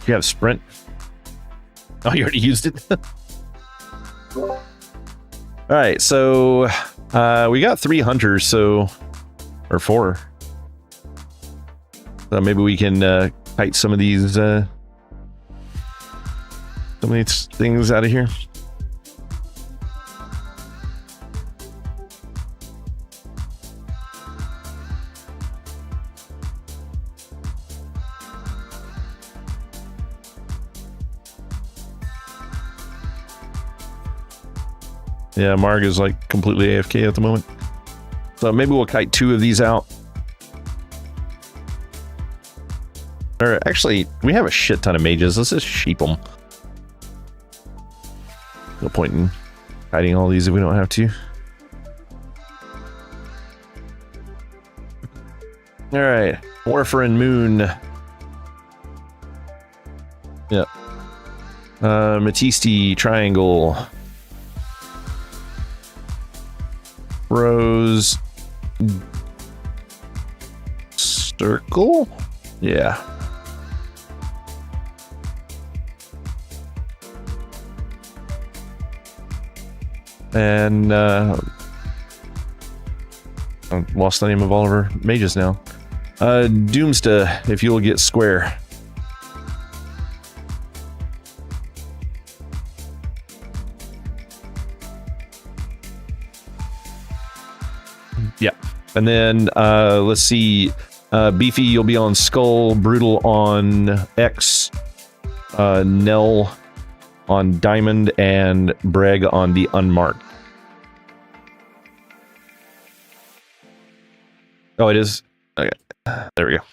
You have sprint. Oh, you already used it. All right, so we got 3 hunters, so or 4. So maybe we can kite some of these things out of here. Yeah, Marg is like completely AFK at the moment. So maybe we'll kite 2 of these out. Or actually, we have a shit ton of mages. Let's just sheep them. No point in kiting all these if we don't have to. All right, Warfarin Moon. Yep. Matiste Triangle. Rose circle, yeah. And I've lost the name of all of our mages now. Doomsta, if you'll get square. Yeah, and then let's see, Beefy, you'll be on Skull, Brutal on X, Nell on Diamond, and Breg on the Unmarked. Oh, it is? Okay, there we go.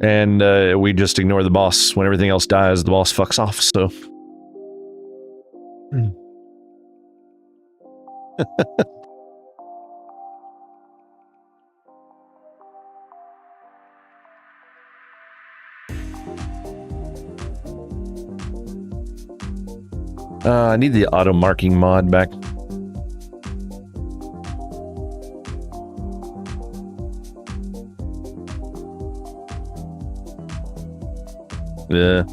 And we just ignore the boss. When everything else dies, the boss fucks off, so... I need the auto marking mod back. Yeah.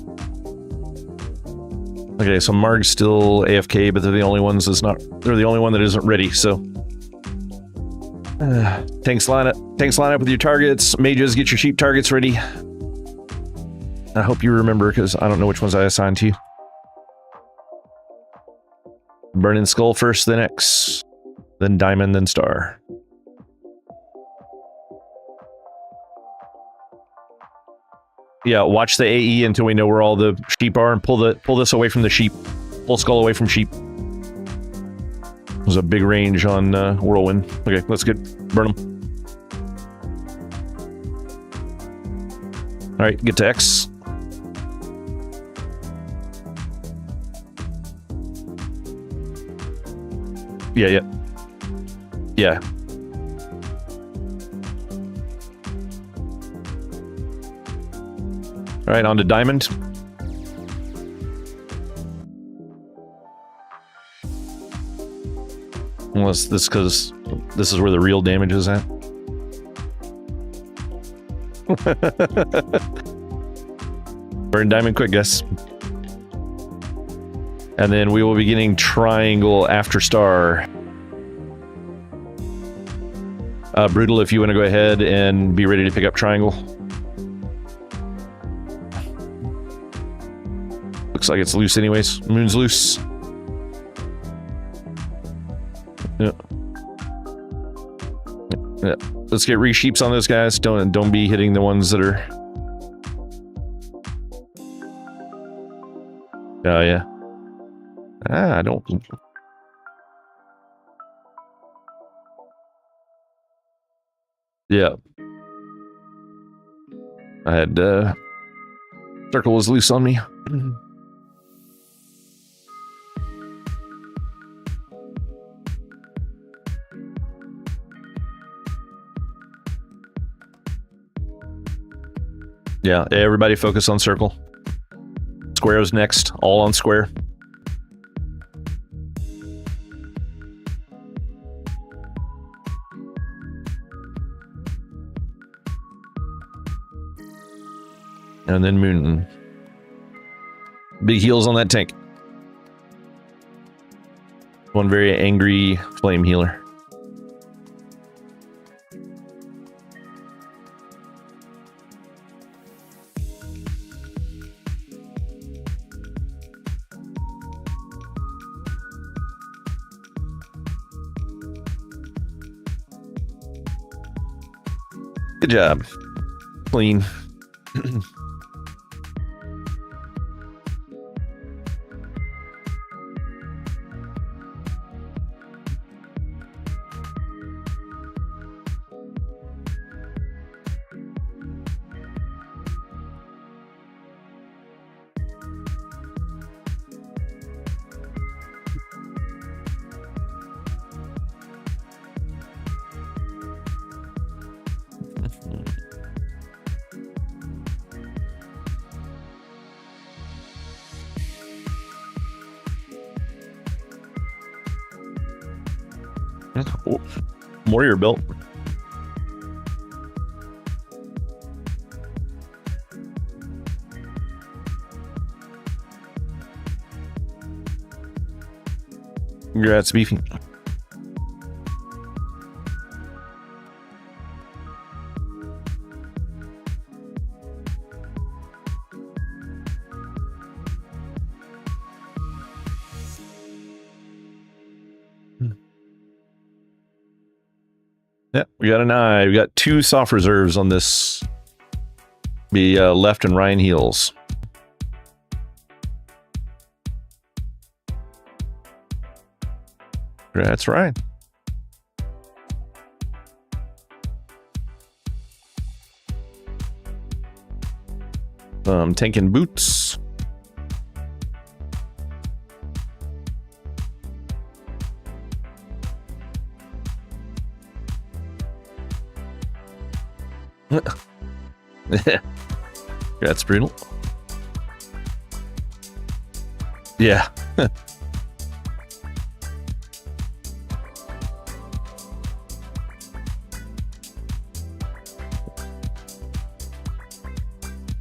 Okay, so Marg's still AFK, but they're the only ones that's not. They're the only one that isn't ready. So, tanks line up. Tanks line up with your targets. Mages, get your sheep targets ready. I hope you remember, because I don't know which ones I assigned to you. Burning Skull first, then X, then Diamond, then Star. Yeah, watch the AE until we know where all the sheep are, and pull this away from the sheep. Pull Skull away from sheep. There's a big range on Whirlwind. Okay, let's burn them. All right, get to X. Yeah. All right, on to Diamond. Unless this, because this is where the real damage is at. Burn Diamond quick, guys. And then we will be getting Triangle after Star. Brutal, if you want to go ahead and be ready to pick up triangle. Looks like it's loose anyways. Moon's loose. Yeah. Yeah. Let's get re-sheeps on those guys. Don't be hitting the ones that are... Oh, yeah. I don't... Yeah. I had, circle was loose on me. Yeah, everybody focus on circle. Square's next, all on square. And then moon. Big heals on that tank. One very angry flame healer. Good job. Clean. Oh, warrior built. Congrats, Beefy. Yeah, we got an eye. We got 2 soft reserves on this. Be left and Ryan heals. That's right. Tanking boots. That's brutal. Yeah.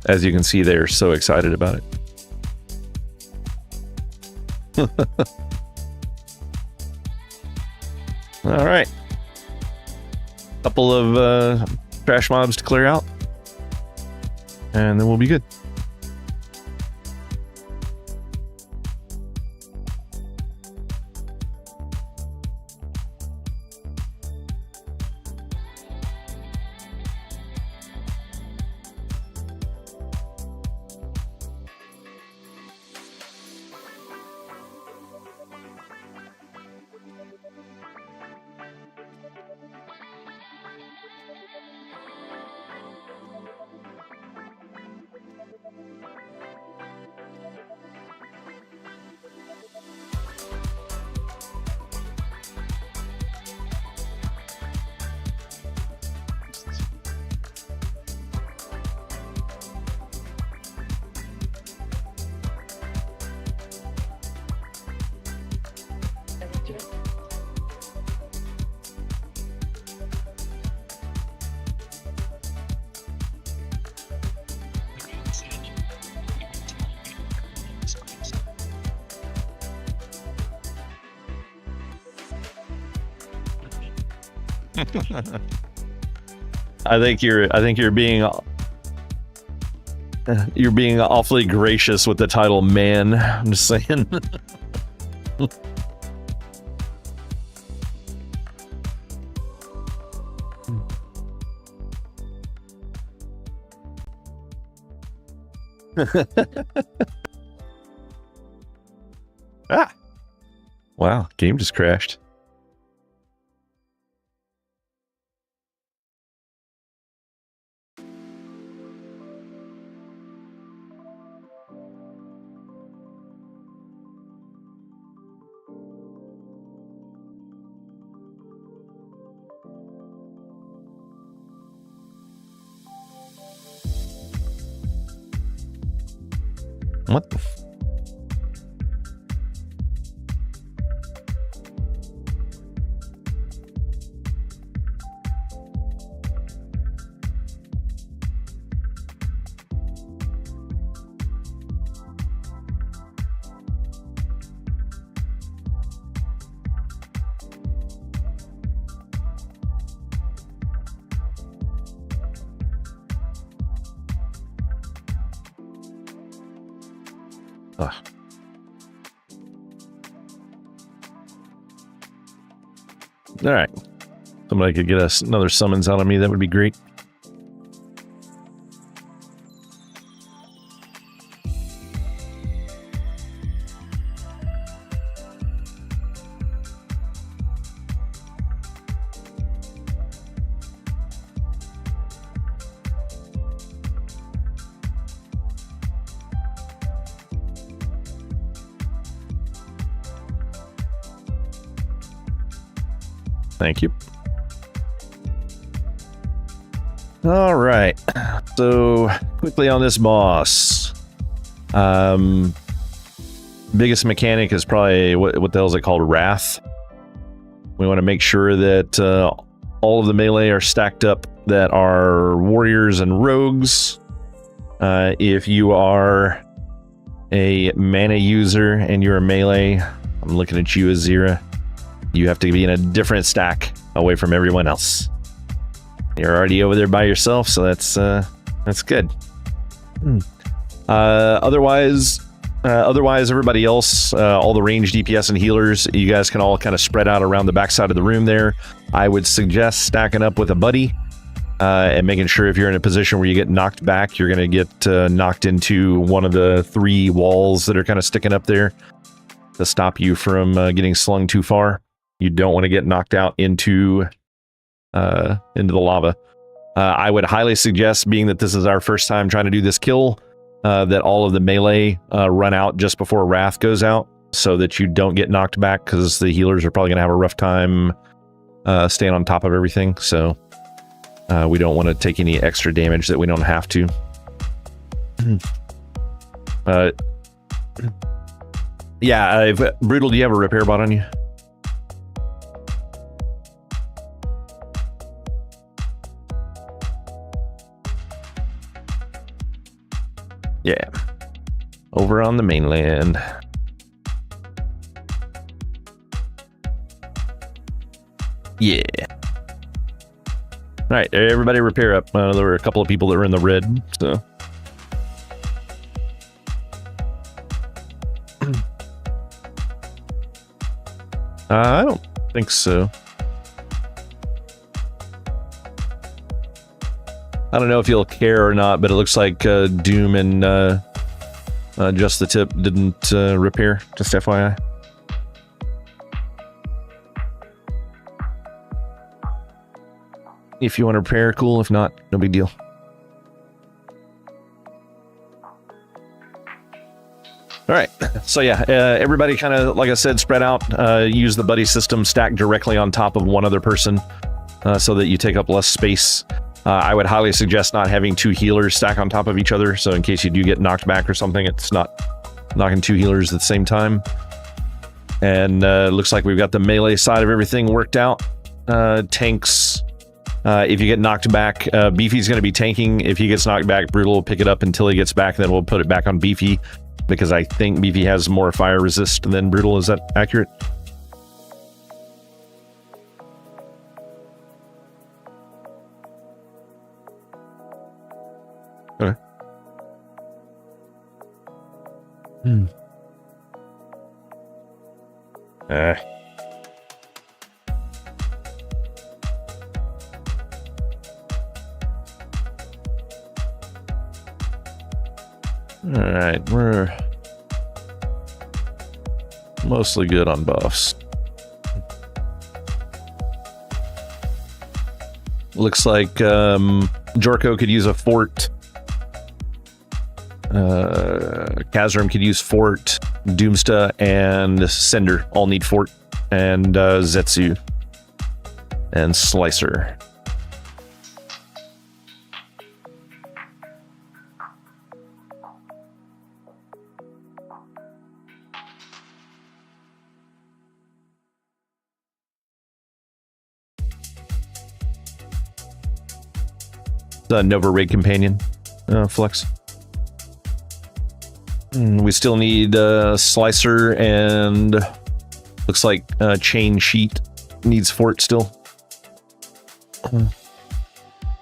As you can see, they're so excited about it. All right. Couple of trash mobs to clear out, and then we'll be good. I think you're being awfully gracious with the title man. I'm just saying. Ah. Wow, game just crashed. What the Ugh. All right. Somebody could get us another summons out of me. That would be great. Thank you. All right. So quickly on this boss. Biggest mechanic is probably what the hell is it called? Wrath. We want to make sure that all of the melee are stacked up that are warriors and rogues. If you are a mana user and you're a melee, I'm looking at you, Azira. You have to be in a different stack away from everyone else. You're already over there by yourself, so that's good. Otherwise, everybody else, all the ranged DPS and healers, you guys can all kind of spread out around the backside of the room there. I would suggest stacking up with a buddy and making sure if you're in a position where you get knocked back, you're going to get knocked into one of the 3 walls that are kind of sticking up there to stop you from getting slung too far. You don't want to get knocked out into the lava. I would highly suggest, being that this is our first time trying to do this kill, that all of the melee run out just before Wrath goes out, so that you don't get knocked back, because the healers are probably going to have a rough time staying on top of everything. So we don't want to take any extra damage that we don't have to. Yeah, Brutal, do you have a repair bot on you? Yeah. Over on the mainland. Yeah. All right, everybody repair up. There were a couple of people that were in the red, so. I don't think so. I don't know if you'll care or not, but it looks like Doom and Just the Tip didn't repair, just FYI. If you want to repair, cool. If not, no big deal. All right, so yeah, everybody kind of, like I said, spread out, use the buddy system, stack directly on top of one other person so that you take up less space. I would highly suggest not having 2 healers stack on top of each other, so in case you do get knocked back or something, it's not knocking 2 healers at the same time. And looks like we've got the melee side of everything worked out. Tanks, if you get knocked back, Beefy's going to be tanking. If he gets knocked back, Brutal will pick it up until he gets back, then we'll put it back on Beefy, because I think Beefy has more fire resist than Brutal. Is that accurate? Alright, we're mostly good on buffs. Looks like Jorko could use a fort. Kazram could use fort. Doomsta and Sender all need fort. And Zetsu and Slicer. The Nova Rig Companion flex. We still need Slicer and looks like Chain Sheet needs fort still.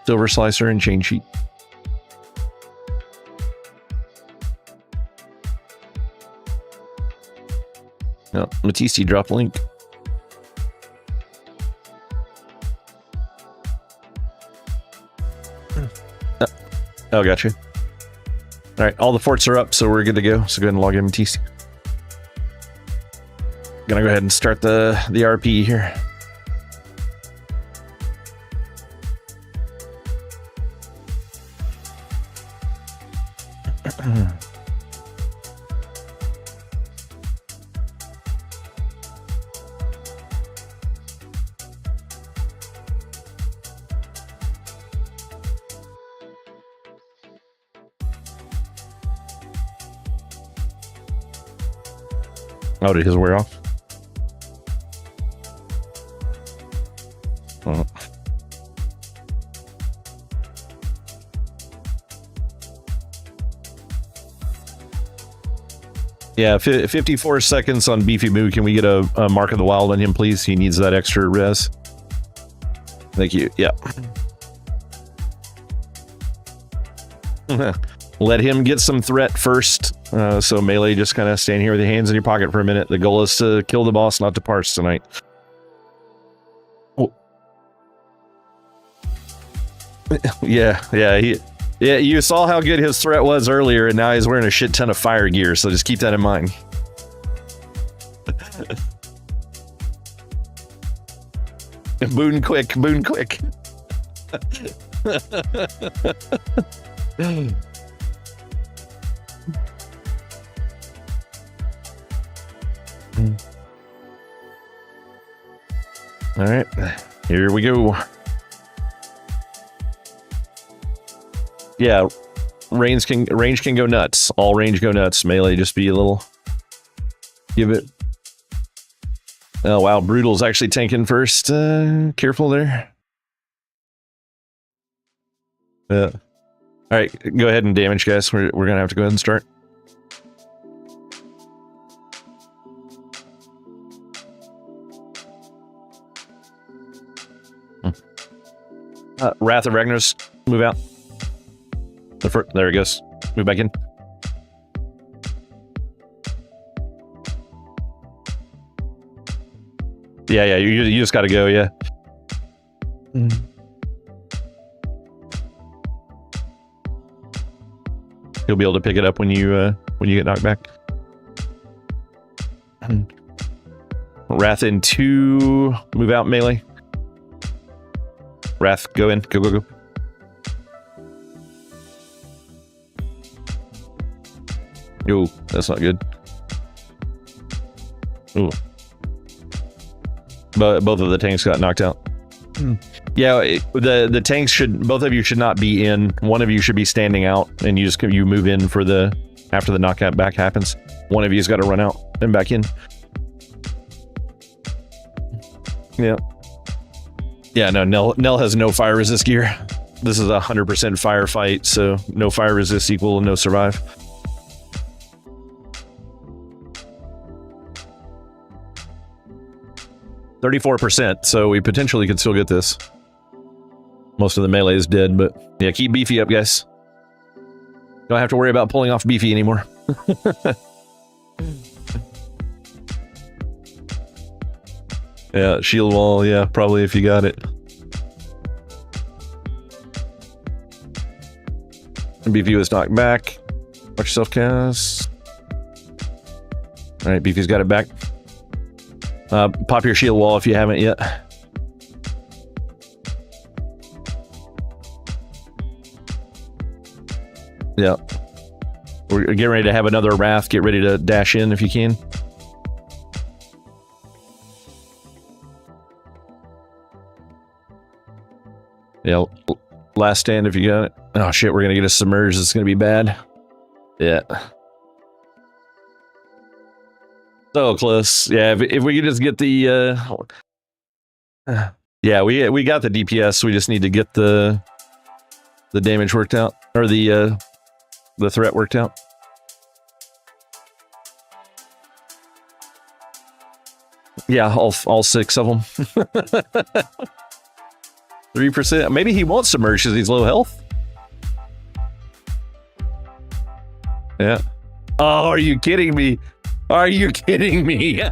Silver Slicer and Chain Sheet. No, Matisse dropped link. Oh, gotcha. All right, all the forts are up, so we're good to go. So go ahead and log in TC. Gonna go ahead and start the RP here. Oh, did his wear off? Oh. Yeah, 54 seconds on Beefy Moo. Can we get a Mark of the Wild on him, please? He needs that extra res. Thank you. Yeah. Let him get some threat first. So Melee just kind of stand here with your hands in your pocket for a minute. The goal is to kill the boss, not to parse tonight. Oh. Yeah. You saw how good his threat was earlier, and now he's wearing a shit ton of fire gear. So just keep that in mind. Boon quick. All right, here we go. Yeah, range can go nuts. All range go nuts. Melee just be a little. Give it. Oh wow, Brutal's actually tanking first. Careful there. All right, go ahead and damage, guys. We're gonna have to go ahead and start. Wrath of Ragnaros, move out. There he goes. Move back in. Yeah, you just gotta go, yeah. He'll be able to pick it up when you get knocked back. Wrath in 2, move out Melee. Wrath, go in. Go. Ooh, that's not good. Ooh. But both of the tanks got knocked out. Yeah, the tanks should, both of you should not be in. One of you should be standing out, and you move in for after the knockout back happens. One of you's got to run out and back in. Yeah. Yeah, no, Nell has no fire resist gear. This is a 100% firefight, so no fire resist equal no survive. %, so we potentially could still get this. Most of the melee is dead, but yeah, keep Beefy up, guys. Don't have to worry about pulling off Beefy anymore. Yeah, shield wall. Yeah, probably if you got it. Beefy was knocked back. Watch yourself cast. All right, Beefy's got it back. Pop your shield wall if you haven't yet. Yeah. We're getting ready to have another Wrath. Get ready to dash in if you can. Yeah, last stand if you got it. Oh shit, we're gonna get us submerged. It's gonna be bad. Yeah. So close. Yeah, if we could just get the yeah, we got the DPS. We just need to get the damage worked out, or the threat worked out. Yeah, all 6 of them. 3%. Maybe he won't submerge because he's low health. Yeah. Oh, are you kidding me? Are you kidding me?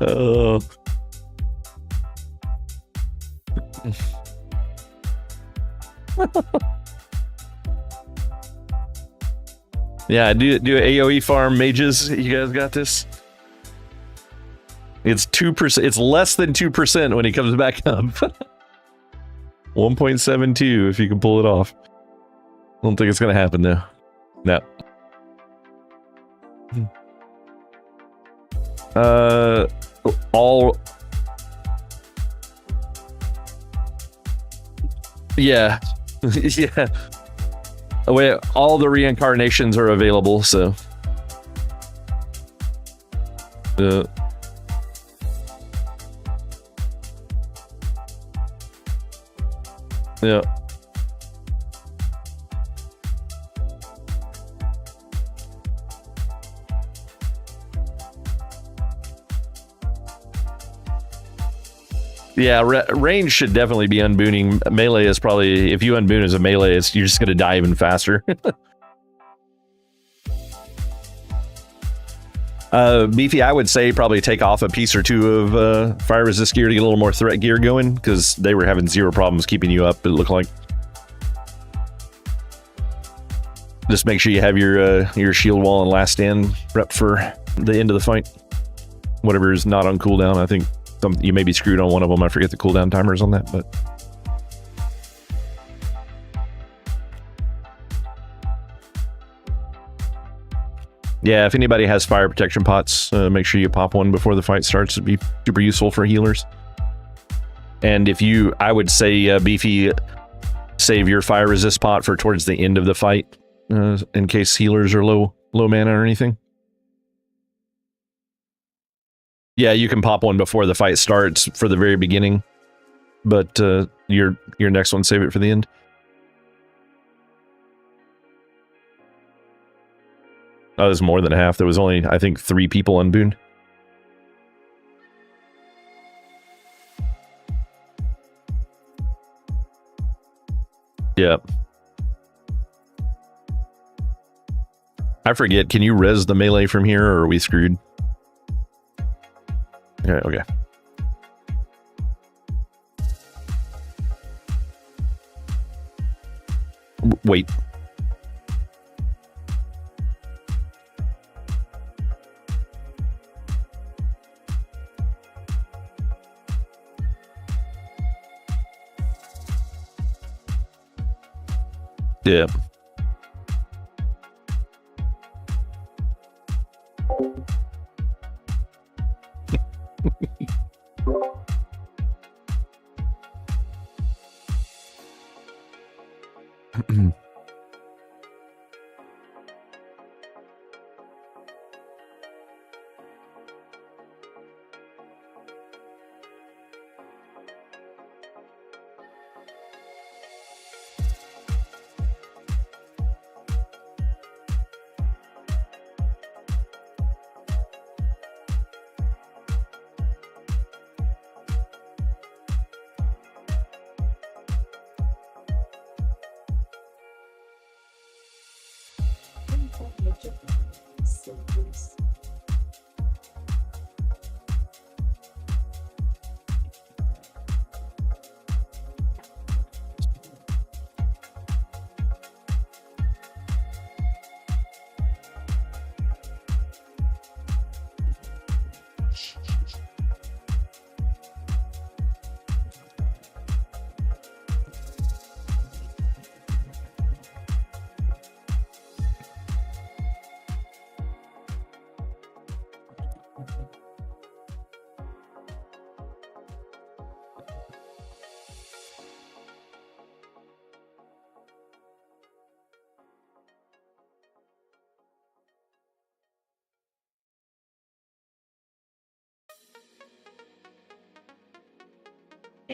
Oh. Yeah, do AoE farm mages. You guys got this? It's 2%. It's less than 2% when he comes back up. 1.72 if you can pull it off. I don't think it's gonna happen though. No. All. Yeah. Yeah. Wait, all the reincarnations are available, so. Yeah. Yeah, range should definitely be unbooning. Melee is probably, if you unboon as a melee, you're just going to die even faster. Beefy, I would say probably take off a piece or two of fire resist gear to get a little more threat gear going, because they were having zero problems keeping you up, it looked like. Just make sure you have your shield wall and last stand prepped for the end of the fight. Whatever is not on cooldown, I think you may be screwed on one of them. I forget the cooldown timers on that, but yeah, if anybody has fire protection pots, make sure you pop one before the fight starts. It'd be super useful for healers. And if you, I would say, Beefy, save your fire resist pot for towards the end of the fight, in case healers are low mana or anything. Yeah, you can pop one before the fight starts for the very beginning, but your next one, save it for the end. Oh, there's more than half. There was only, I think, 3 people unbooned. Yeah. I forget, can you res the melee from here, or are we screwed? Okay. Wait. Yeah.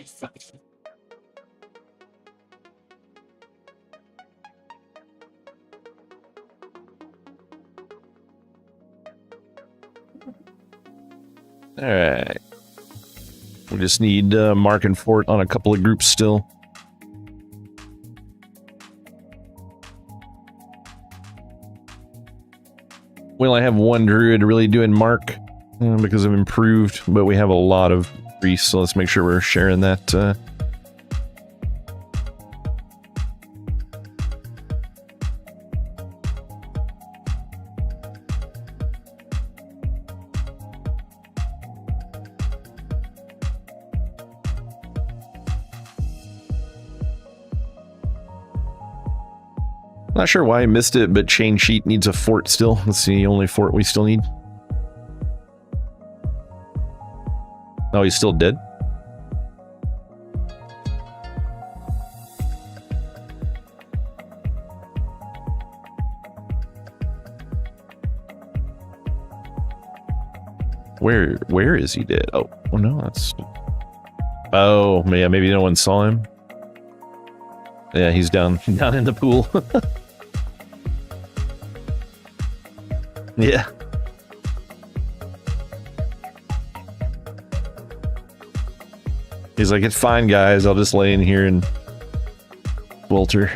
Sillies. All right. We just need Mark and Fort on a couple of groups still. We only have one druid really doing Mark because of improved, but we have a lot of priests, so let's make sure we're sharing that. Not sure why I missed it, but Chain Sheet needs a fort still. That's the only fort we still need. Oh, he's still dead? Where is he dead? Oh no, that's... Oh, yeah, maybe no one saw him. Yeah, he's down in the pool. Yeah. He's like, it's fine, guys. I'll just lay in here and welter.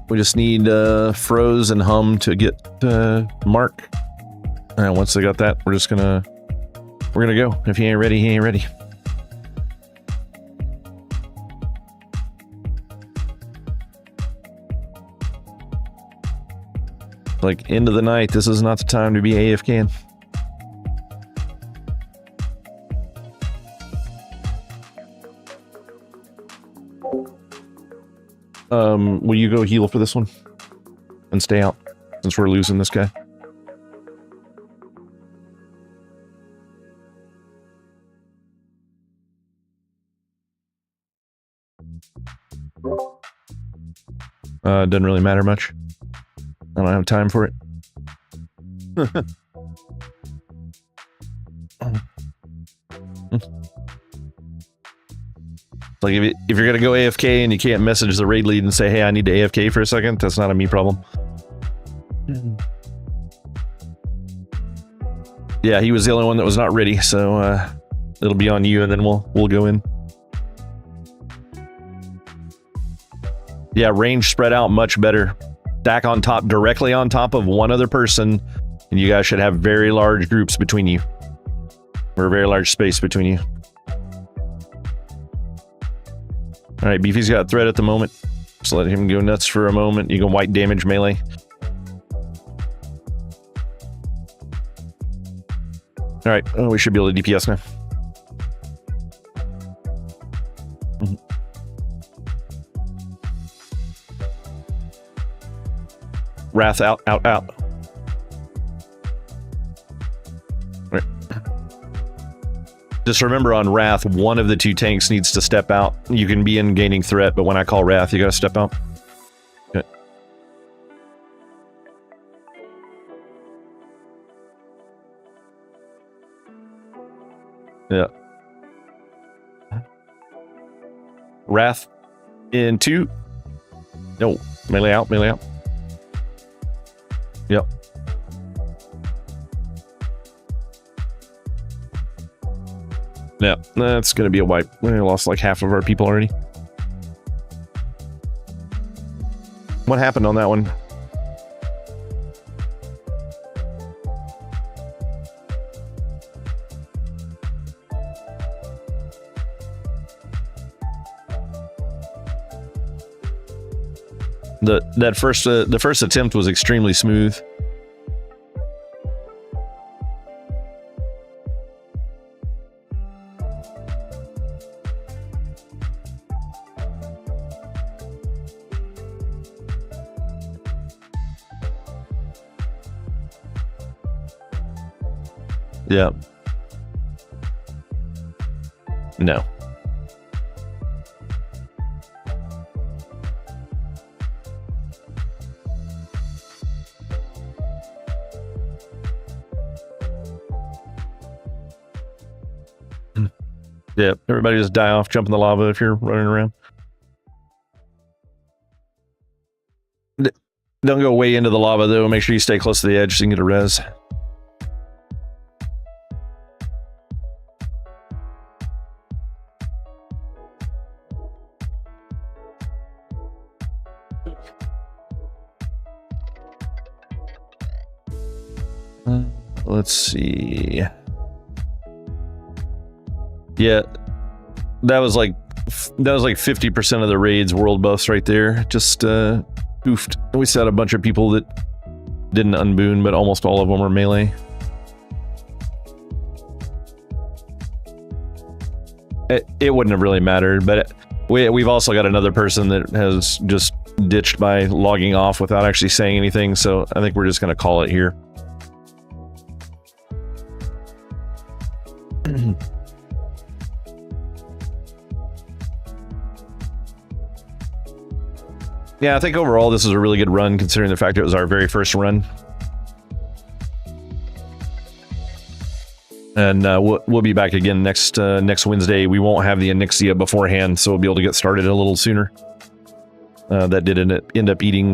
We just need Froze and Hum to get Mark. And once they got that, we're gonna go. If he ain't ready, he ain't ready. Like, end of the night, this is not the time to be AFKing. Will you go heal for this one? And stay out, since we're losing this guy. Doesn't really matter much. I don't have time for it. Like, if you're gonna go AFK and you can't message the raid lead and say, hey, I need to AFK for a second, that's not a me problem. Yeah, he was the only one that was not ready, so it'll be on you, and then we'll go in. Yeah, range spread out much better. Stack on top, directly on top of one other person, and you guys should have very large groups between you. Or a very large space between you. Alright, Beefy's got threat at the moment. Just let him go nuts for a moment. You can white damage melee. Alright, oh, we should be able to DPS now. Wrath out. Right. Just remember on Wrath, one of the two tanks needs to step out. You can be in gaining threat, but when I call Wrath, you gotta step out. Okay. Yeah. Wrath in 2. No, melee out, melee out. Yep. Yeah, that's going to be a wipe. We lost like half of our people already. What happened on that one? The first attempt was extremely smooth. Yeah. No. Yeah, everybody just die off, jump in the lava if you're running around. Don't go way into the lava though. Make sure you stay close to the edge so you can get a res. Let's see. Yeah, that was like 50% of the raids world buffs right there. Just goofed. We saw a bunch of people that didn't unboon, but almost all of them were melee. It wouldn't have really mattered, but we've also got another person that has just ditched by logging off without actually saying anything, so I think we're just going to call it here. Yeah, I think overall this is a really good run considering the fact it was our very first run. And we'll be back again next Wednesday. We won't have the Onyxia beforehand, so we'll be able to get started a little sooner. That did end up eating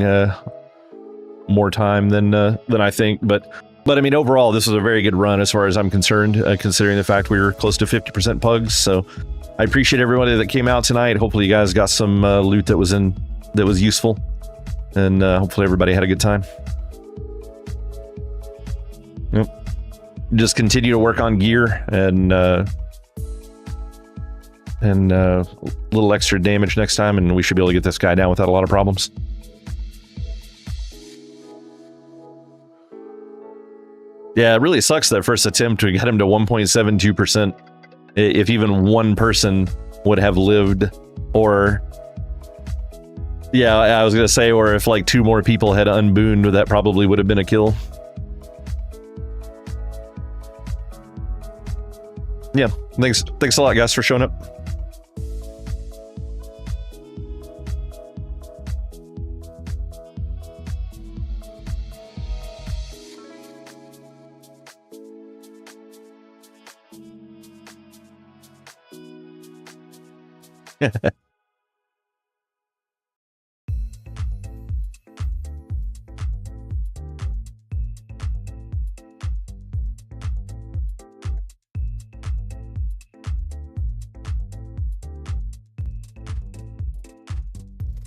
more time than I think, but I mean overall this was a very good run as far as I'm concerned, considering the fact we were close to 50% pugs. So I appreciate everybody that came out tonight. Hopefully you guys got some loot that was useful, and hopefully everybody had a good time. Yep. Just continue to work on gear and a little extra damage next time, and we should be able to get this guy down without a lot of problems. Yeah, it really sucks that first attempt. We got him to 1.72%. If even one person would have lived, or yeah, I was gonna say, or if like 2 more people had unbooned, that probably would have been a kill. Yeah, thanks a lot, guys, for showing up.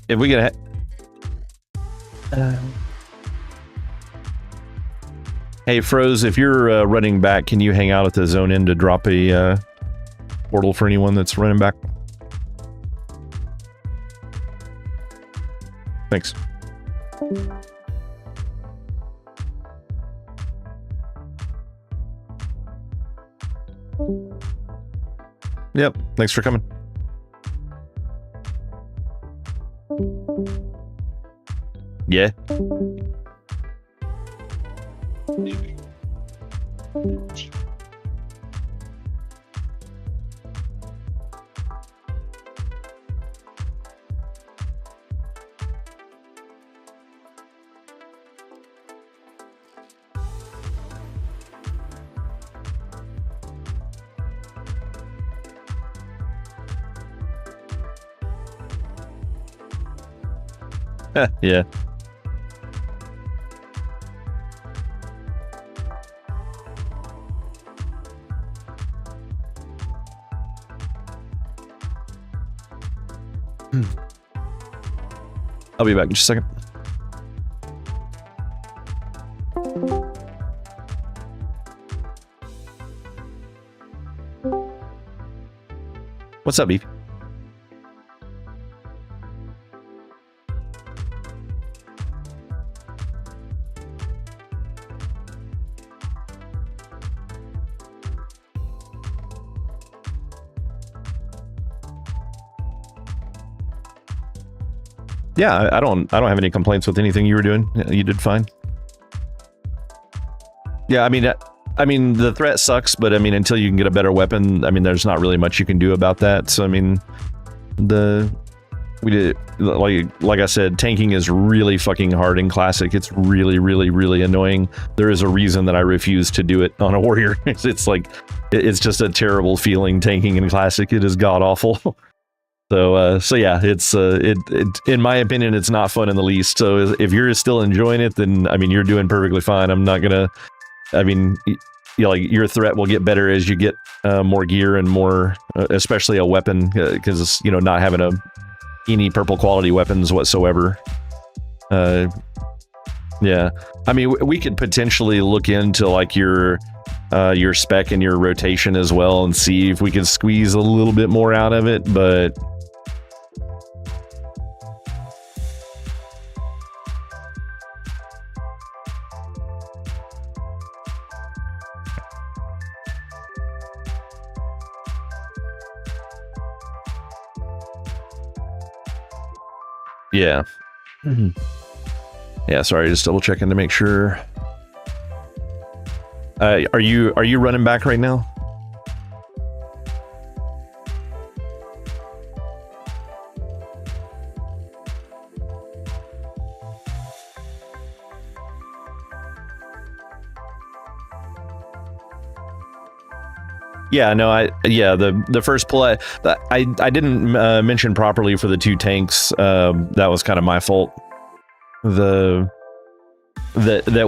If we get hey Froze, if you're running back, can you hang out at the zone end to drop a portal for anyone that's running back? Thanks. Yep, thanks for coming. Yeah. Yeah. I'll be back in just a second. What's up, Beef? Yeah, I don't have any complaints with anything you were doing. You did fine. Yeah, I mean the threat sucks, but I mean until you can get a better weapon, I mean there's not really much you can do about that. So I mean we did like I said, tanking is really fucking hard in Classic. It's really, really, really annoying. There is a reason that I refuse to do it on a warrior. It's like it's just a terrible feeling tanking in Classic. It is god awful. So yeah, it's in my opinion, it's not fun in the least. So if you're still enjoying it, then I mean you're doing perfectly fine. I'm not gonna. I mean, you know, like your threat will get better as you get more gear and more, especially a weapon, because you know not having any purple quality weapons whatsoever. Yeah, I mean we could potentially look into like your spec and your rotation as well and see if we can squeeze a little bit more out of it, but. Yeah. Yeah, sorry, just double checking to make sure. Are you running back right now? Yeah, no, the first play I didn't mention properly for the two tanks. That was kind of my fault. That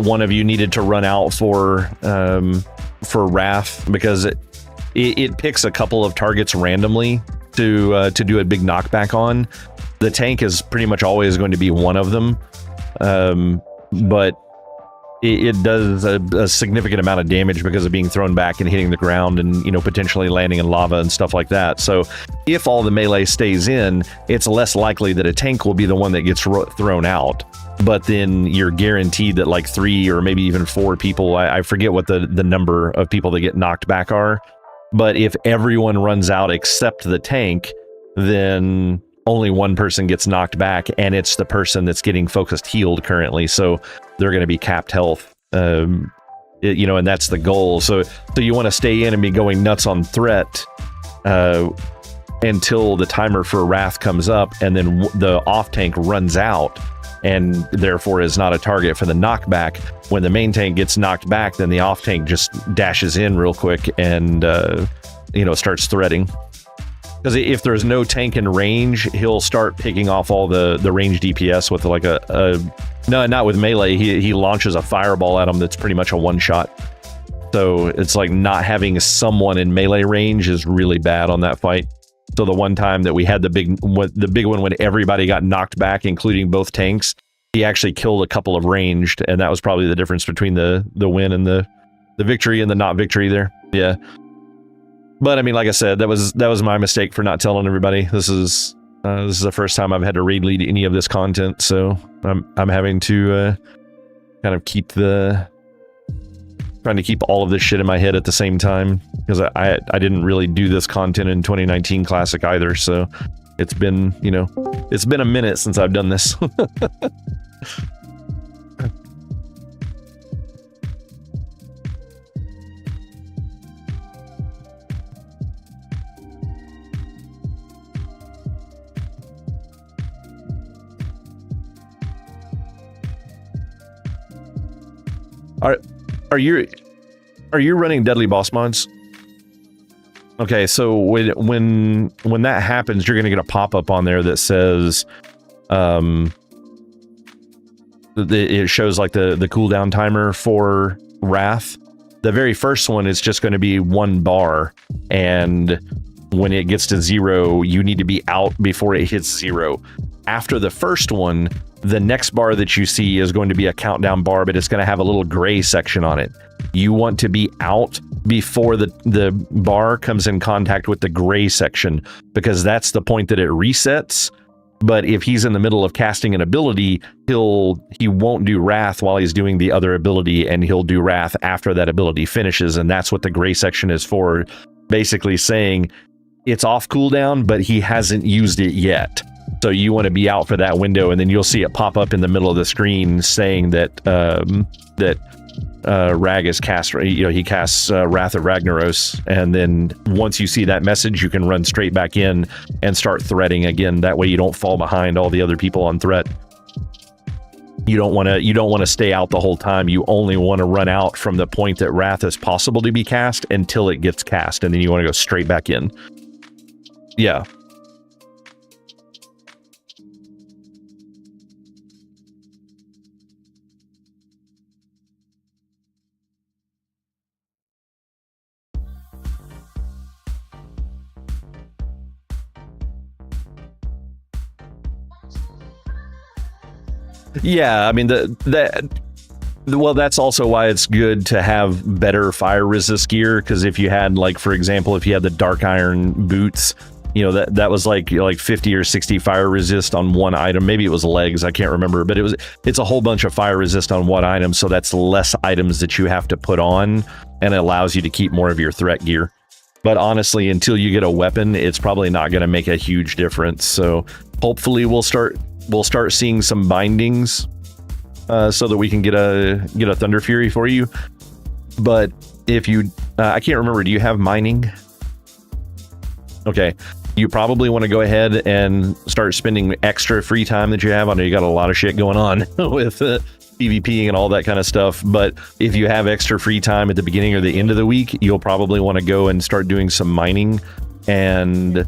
one of you needed to run out for Wrath because it picks a couple of targets randomly to do a big knockback on. The tank is pretty much always going to be one of them, but it does a significant amount of damage because of being thrown back and hitting the ground and, you know, potentially landing in lava and stuff like that. So if all the melee stays in, it's less likely that a tank will be the one that gets thrown out. But then you're guaranteed that like 3 or maybe even 4 people, I forget what the number of people that get knocked back are. But if everyone runs out except the tank, then only one person gets knocked back, and it's the person that's getting focused healed currently. So they're going to be capped health, you know, and that's the goal. So you want to stay in and be going nuts on threat until the timer for Wrath comes up, and then the off tank runs out and therefore is not a target for the knockback. When the main tank gets knocked back, then the off tank just dashes in real quick and you know, starts threading. Because if there's no tank in range, he'll start picking off all the range DPS with like no, not with melee. He launches a fireball at him that's pretty much a one-shot. So it's like not having someone in melee range is really bad on that fight. So the one time that we had the big one when everybody got knocked back, including both tanks, he actually killed a couple of ranged, and that was probably the difference between the win and the victory and the not victory there. Yeah. But I mean, like I said, that was my mistake for not telling everybody. This is the first time I've had to raid lead any of this content, so I'm having to kind of trying to keep all of this shit in my head at the same time, because I didn't really do this content in 2019 Classic either. So it's been, you know, it's been a minute since I've done this. Are you running deadly boss mods? Okay, so when that happens, you're gonna get a pop-up on there that says it shows like the cooldown timer for Wrath. The very first one is just going to be 1 bar, and when it gets to 0, you need to be out before it hits 0. After the first one, the next bar that you see is going to be a countdown bar, but it's going to have a little gray section on it. You want to be out before the bar comes in contact with the gray section, because that's the point that it resets. But if he's in the middle of casting an ability, he won't do Wrath while he's doing the other ability, and he'll do Wrath after that ability finishes, and that's what the gray section is for. Basically saying it's off cooldown, but he hasn't used it yet. So you want to be out for that window, and then you'll see it pop up in the middle of the screen saying that Rag is cast. He casts Wrath of Ragnaros, and then once you see that message, you can run straight back in and start threading again. That way, you don't fall behind all the other people on threat. You don't want to stay out the whole time. You only want to run out from the point that Wrath is possible to be cast until it gets cast, and then you want to go straight back in. Yeah. Yeah, I mean well, that's also why it's good to have better fire resist gear, because if you had, like, for example, if you had the dark iron boots, that was like 50 or 60 fire resist on one item. Maybe it was legs, I can't remember, but it's a whole bunch of fire resist on one item, so that's less items that you have to put on, and it allows you to keep more of your threat gear. But honestly, until you get a weapon, it's probably not going to make a huge difference. So hopefully we'll start seeing some bindings so that we can get a Thunder Fury for you. But if you I can't remember, do you have mining? Okay, you probably want to go ahead and start spending extra free time that you have. I know you got a lot of shit going on with PvP and all that kind of stuff, but if you have extra free time at the beginning or the end of the week, you'll probably want to go and start doing some mining and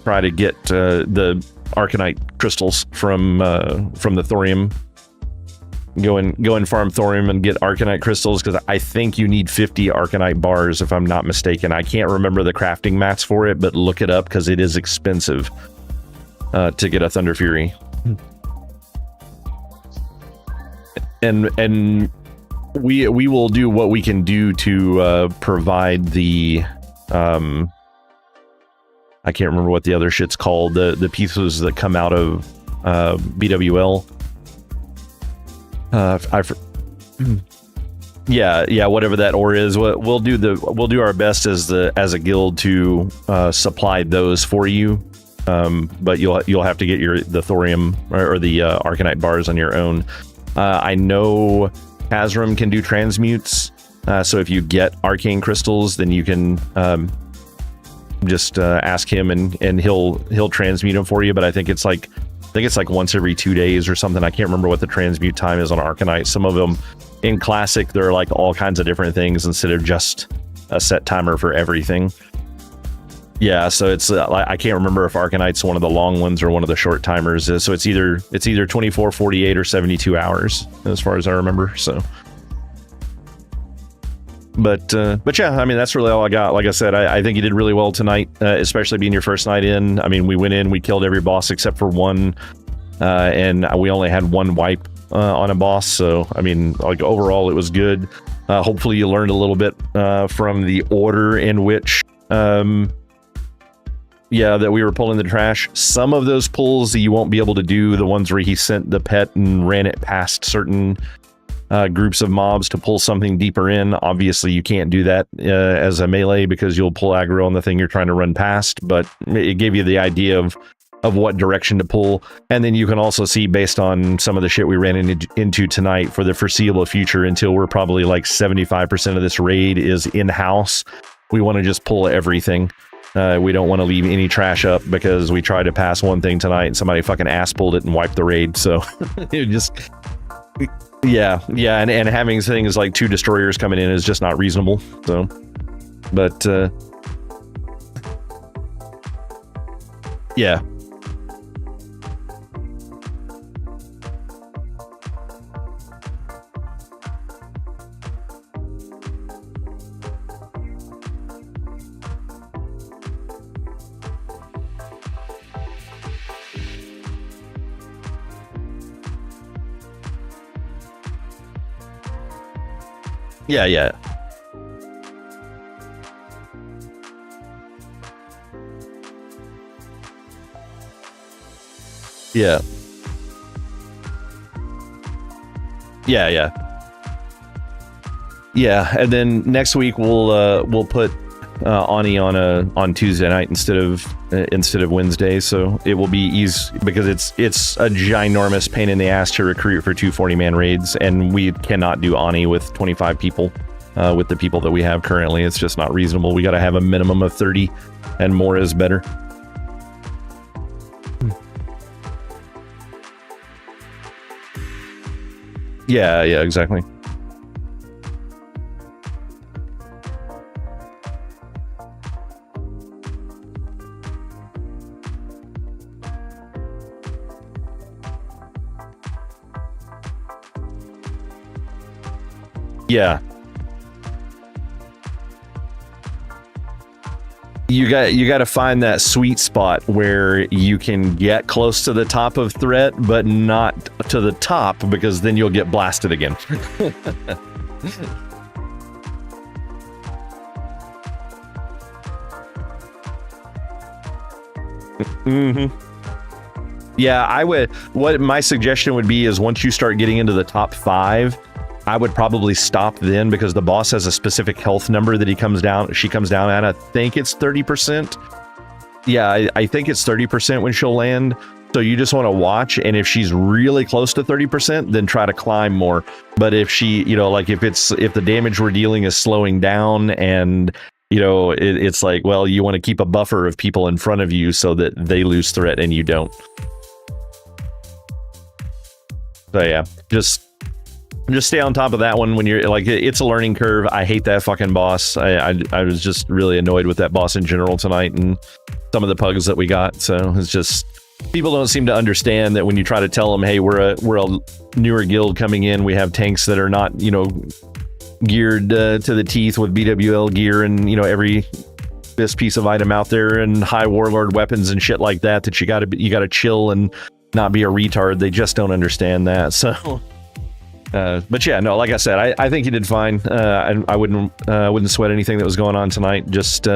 try to get the Arcanite crystals from the thorium. Go and farm thorium and get Arcanite crystals, because I think you need 50 Arcanite bars, if I'm not mistaken. I can't remember the crafting mats for it, but look it up, because it is expensive to get a Thunder Fury. And we will do what we can do to provide the I can't remember what the other shit's called, the pieces that come out of BWL. Yeah, whatever that ore is. We'll do our best as a guild to supply those for you. But you'll have to get the thorium or the Arcanite bars on your own. I know Kazram can do transmutes, so if you get arcane crystals, then you can just ask him and he'll transmute them for you. But I think it's like once every 2 days or something. I can't remember what the transmute time is on Arcanite. Some of them in Classic, they're like all kinds of different things instead of just a set timer for everything. Yeah, so it's I can't remember if Arcanite's one of the long ones or one of the short timers. So it's either 24, 48, or 72 hours, as far as I remember. So, but yeah, I mean, that's really all I got. Like I said, I think you did really well tonight, especially being your first night in. I mean, we went in, we killed every boss except for one, and we only had one wipe on a boss. So, I mean, like overall, it was good. Hopefully, you learned a little bit from the order in which. Yeah, that we were pulling the trash. Some of those pulls you won't be able to do, the ones where he sent the pet and ran it past certain groups of mobs to pull something deeper in. Obviously, you can't do that as a melee, because you'll pull aggro on the thing you're trying to run past, but it gave you the idea of what direction to pull. And then you can also see, based on some of the shit we ran into tonight, for the foreseeable future, until we're probably like 75% of this raid is in-house, we want to just pull everything. We don't want to leave any trash up, because we tried to pass one thing tonight and somebody fucking ass pulled it and wiped the raid. So it just, yeah. And having things like 2 destroyers coming in is just not reasonable. So, but yeah. Yeah, yeah. Yeah. Yeah, yeah. Yeah, and then next week we'll put Ani on Tuesday night instead of Wednesday, so it will be easy because it's a ginormous pain in the ass to recruit for 240-man raids, and we cannot do Ani with 25 people. With the people that we have currently, it's just not reasonable. We got to have a minimum of 30, and more is better. Yeah, yeah, exactly. Yeah. You got to find that sweet spot where you can get close to the top of threat, but not to the top, because then you'll get blasted again. Mm-hmm. Yeah, I would. What my suggestion would be is once you start getting into the top 5, I would probably stop then, because the boss has a specific health number that she comes down at. I think it's 30%. Yeah, I think it's 30% when she'll land. So you just want to watch, and if she's really close to 30%, then try to climb more. But if she, like if the damage we're dealing is slowing down, and it's like, well, you want to keep a buffer of people in front of you so that they lose threat and you don't. So yeah, just stay on top of that one when you're like, it's a learning curve. I hate that fucking boss. I was just really annoyed with that boss in general tonight, and some of the pugs that we got. So it's just, people don't seem to understand that when you try to tell them, hey, we're a newer guild coming in, we have tanks that are not geared to the teeth with BWL gear and every this piece of item out there, and high warlord weapons and shit like that you gotta chill and not be a retard. They just don't understand that. So but yeah, no, like I said, I think he did fine. I wouldn't sweat anything that was going on tonight. Just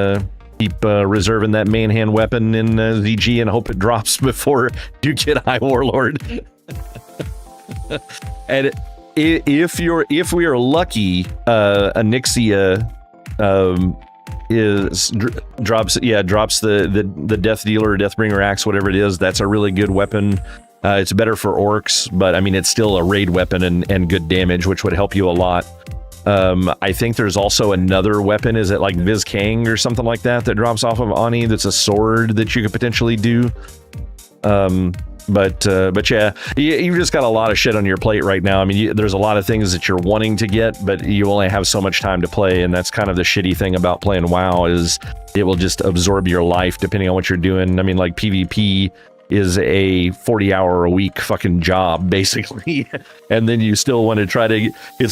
keep reserving that main hand weapon in ZG and hope it drops before you get High Warlord. And if we are lucky, Anixia drops the Death Dealer or Deathbringer axe, whatever it is. That's a really good weapon. It's better for orcs, but I mean, it's still a raid weapon and good damage, which would help you a lot. I think there's also another weapon. Is it like Viz Kang or something like that drops off of Ani? That's a sword that you could potentially do. But yeah, you've just got a lot of shit on your plate right now. I mean, there's a lot of things that you're wanting to get, but you only have so much time to play, and that's kind of the shitty thing about playing WoW, is it will just absorb your life depending on what you're doing. I mean, like PvP is a 40-hour-a-week fucking job, basically. And then you still want to try to, you're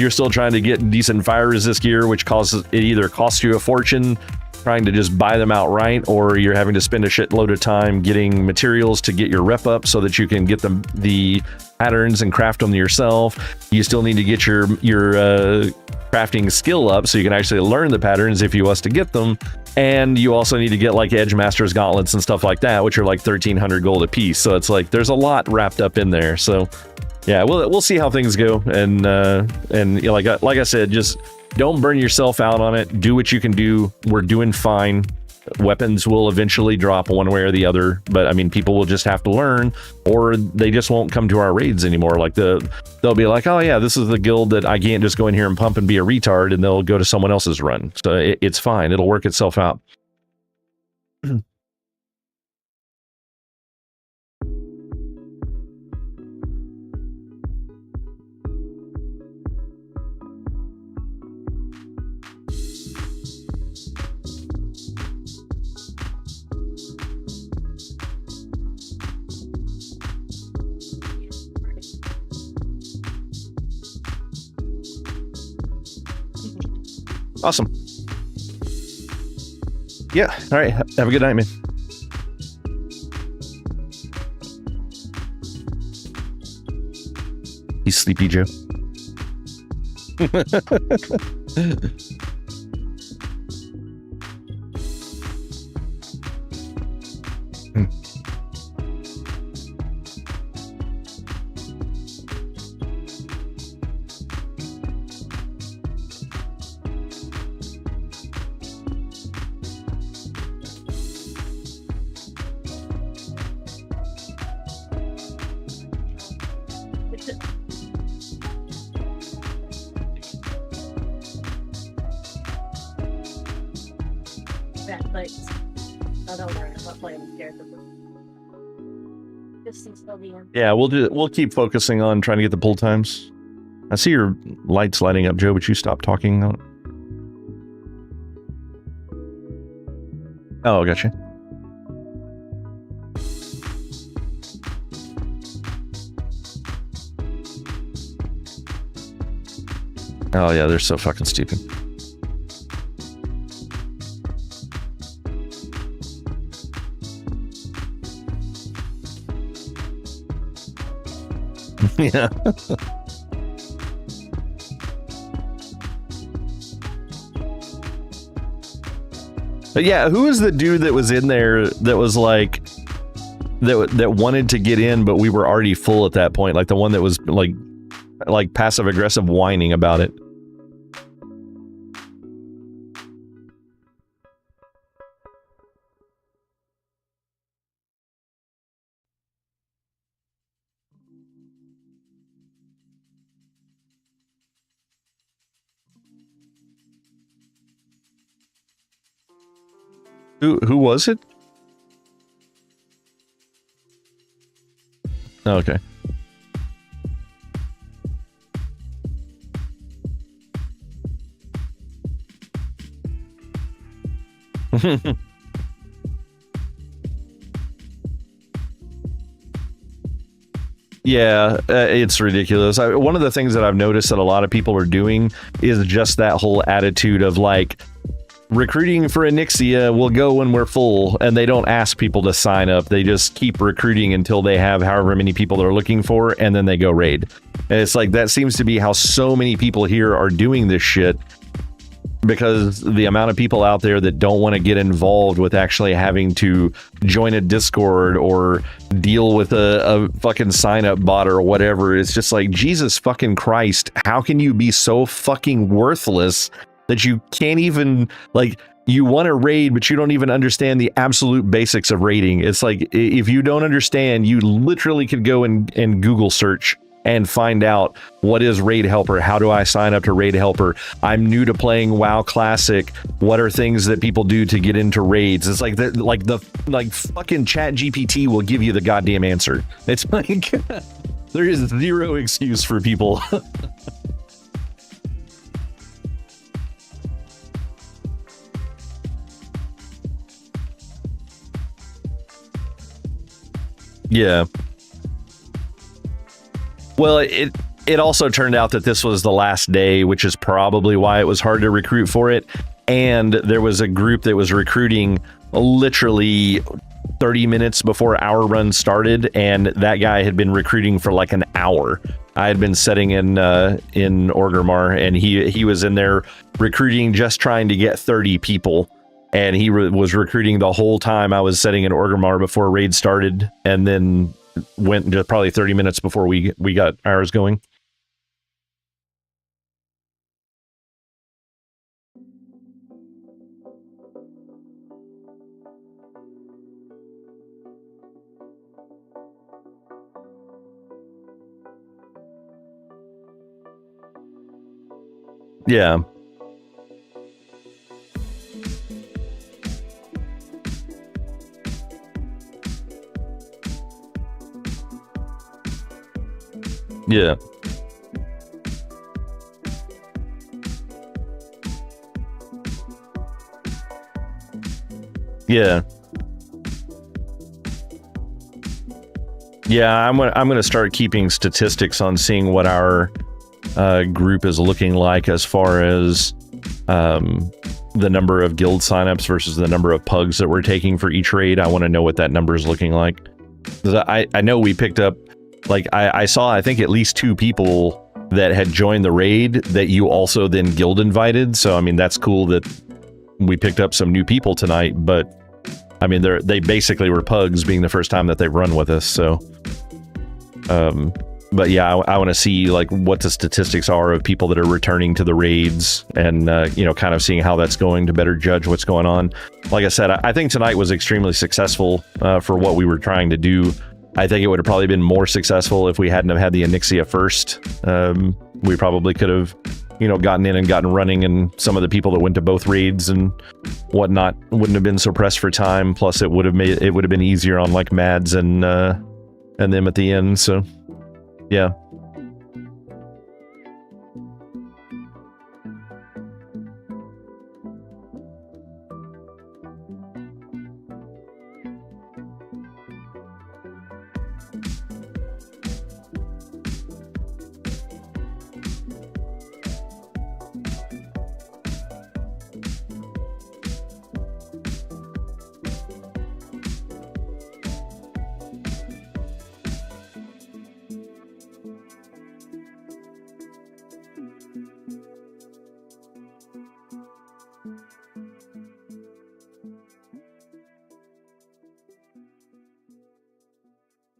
still trying to get decent fire resist gear, which either costs you a fortune trying to just buy them outright, or you're having to spend a shitload of time getting materials to get your rep up so that you can get the patterns and craft them yourself. You still need to get your crafting skill up so you can actually learn the patterns if you was to get them. And you also need to get like Edge Master's gauntlets and stuff like that, which are like 1,300 gold a piece. So it's like there's a lot wrapped up in there. So yeah, we'll see how things go. And like I said, just don't burn yourself out on it. Do what you can do. We're doing fine. Weapons will eventually drop one way or the other, but I mean, people will just have to learn, or they just won't come to our raids anymore. Like they'll be like, oh yeah, this is the guild that I can't just go in here and pump and be a retard, and they'll go to someone else's run. So it's fine. It'll work itself out. Awesome. Yeah. All right. Have a good night, man. He's sleepy, Joe. That lights. I don't worry, I'm not playing with character. Just until the end. Yeah, we'll keep focusing on trying to get the pull times. I see your lights lighting up, Joe, but you stop talking on it. Oh, gotcha. Oh yeah, they're so fucking stupid. Yeah. But yeah, who was the dude that was in there that was like that wanted to get in, but we were already full at that point? Like the one that was like passive aggressive whining about it. Who was it? Oh, okay. Yeah, it's ridiculous. One of the things that I've noticed that a lot of people are doing is just that whole attitude of like, recruiting for Anixia will go when we're full, and they don't ask people to sign up. They just keep recruiting until they have however many people they're looking for, and then they go raid. And it's like, that seems to be how so many people here are doing this shit, because the amount of people out there that don't want to get involved with actually having to join a Discord or deal with a fucking sign up bot or whatever. It's just like, Jesus fucking Christ, how can you be so fucking worthless that you can't even, like, you want to raid, but you don't even understand the absolute basics of raiding. It's like, if you don't understand, you literally could go and Google search and find out what is Raid Helper. How do I sign up to Raid Helper? I'm new to playing WoW Classic. What are things that people do to get into raids? It's like the fucking Chat GPT will give you the goddamn answer. It's like there is zero excuse for people. Yeah. Well, it also turned out that this was the last day, which is probably why it was hard to recruit for it. And there was a group that was recruiting literally 30 minutes before our run started, and that guy had been recruiting for like an hour. I had been sitting in Orgrimmar, and he was in there recruiting, just trying to get 30 people. And he was recruiting the whole time I was sitting in Orgrimmar before raid started, and then went just probably 30 minutes before we got ours going. Yeah. Yeah. Yeah. Yeah, I'm gonna start keeping statistics on seeing what our group is looking like as far as the number of guild signups versus the number of pugs that we're taking for each raid. I want to know what that number is looking like. I know we picked up, like, I saw, I think, at least 2 people that had joined the raid that you also then guild invited. So I mean, that's cool that we picked up some new people tonight, but I mean, they basically were pugs, being the first time that they've run with us. So but yeah, I want to see like what the statistics are of people that are returning to the raids, and you know, kind of seeing how that's going to better judge what's going on. Like I said, I think tonight was extremely successful for what we were trying to do. I think it would have probably been more successful if we hadn't have had the Onyxia first. We probably could have, you know, gotten in and gotten running, and some of the people that went to both raids and whatnot wouldn't have been so pressed for time. Plus, it would have been easier on like Mads and them at the end. So. Yeah.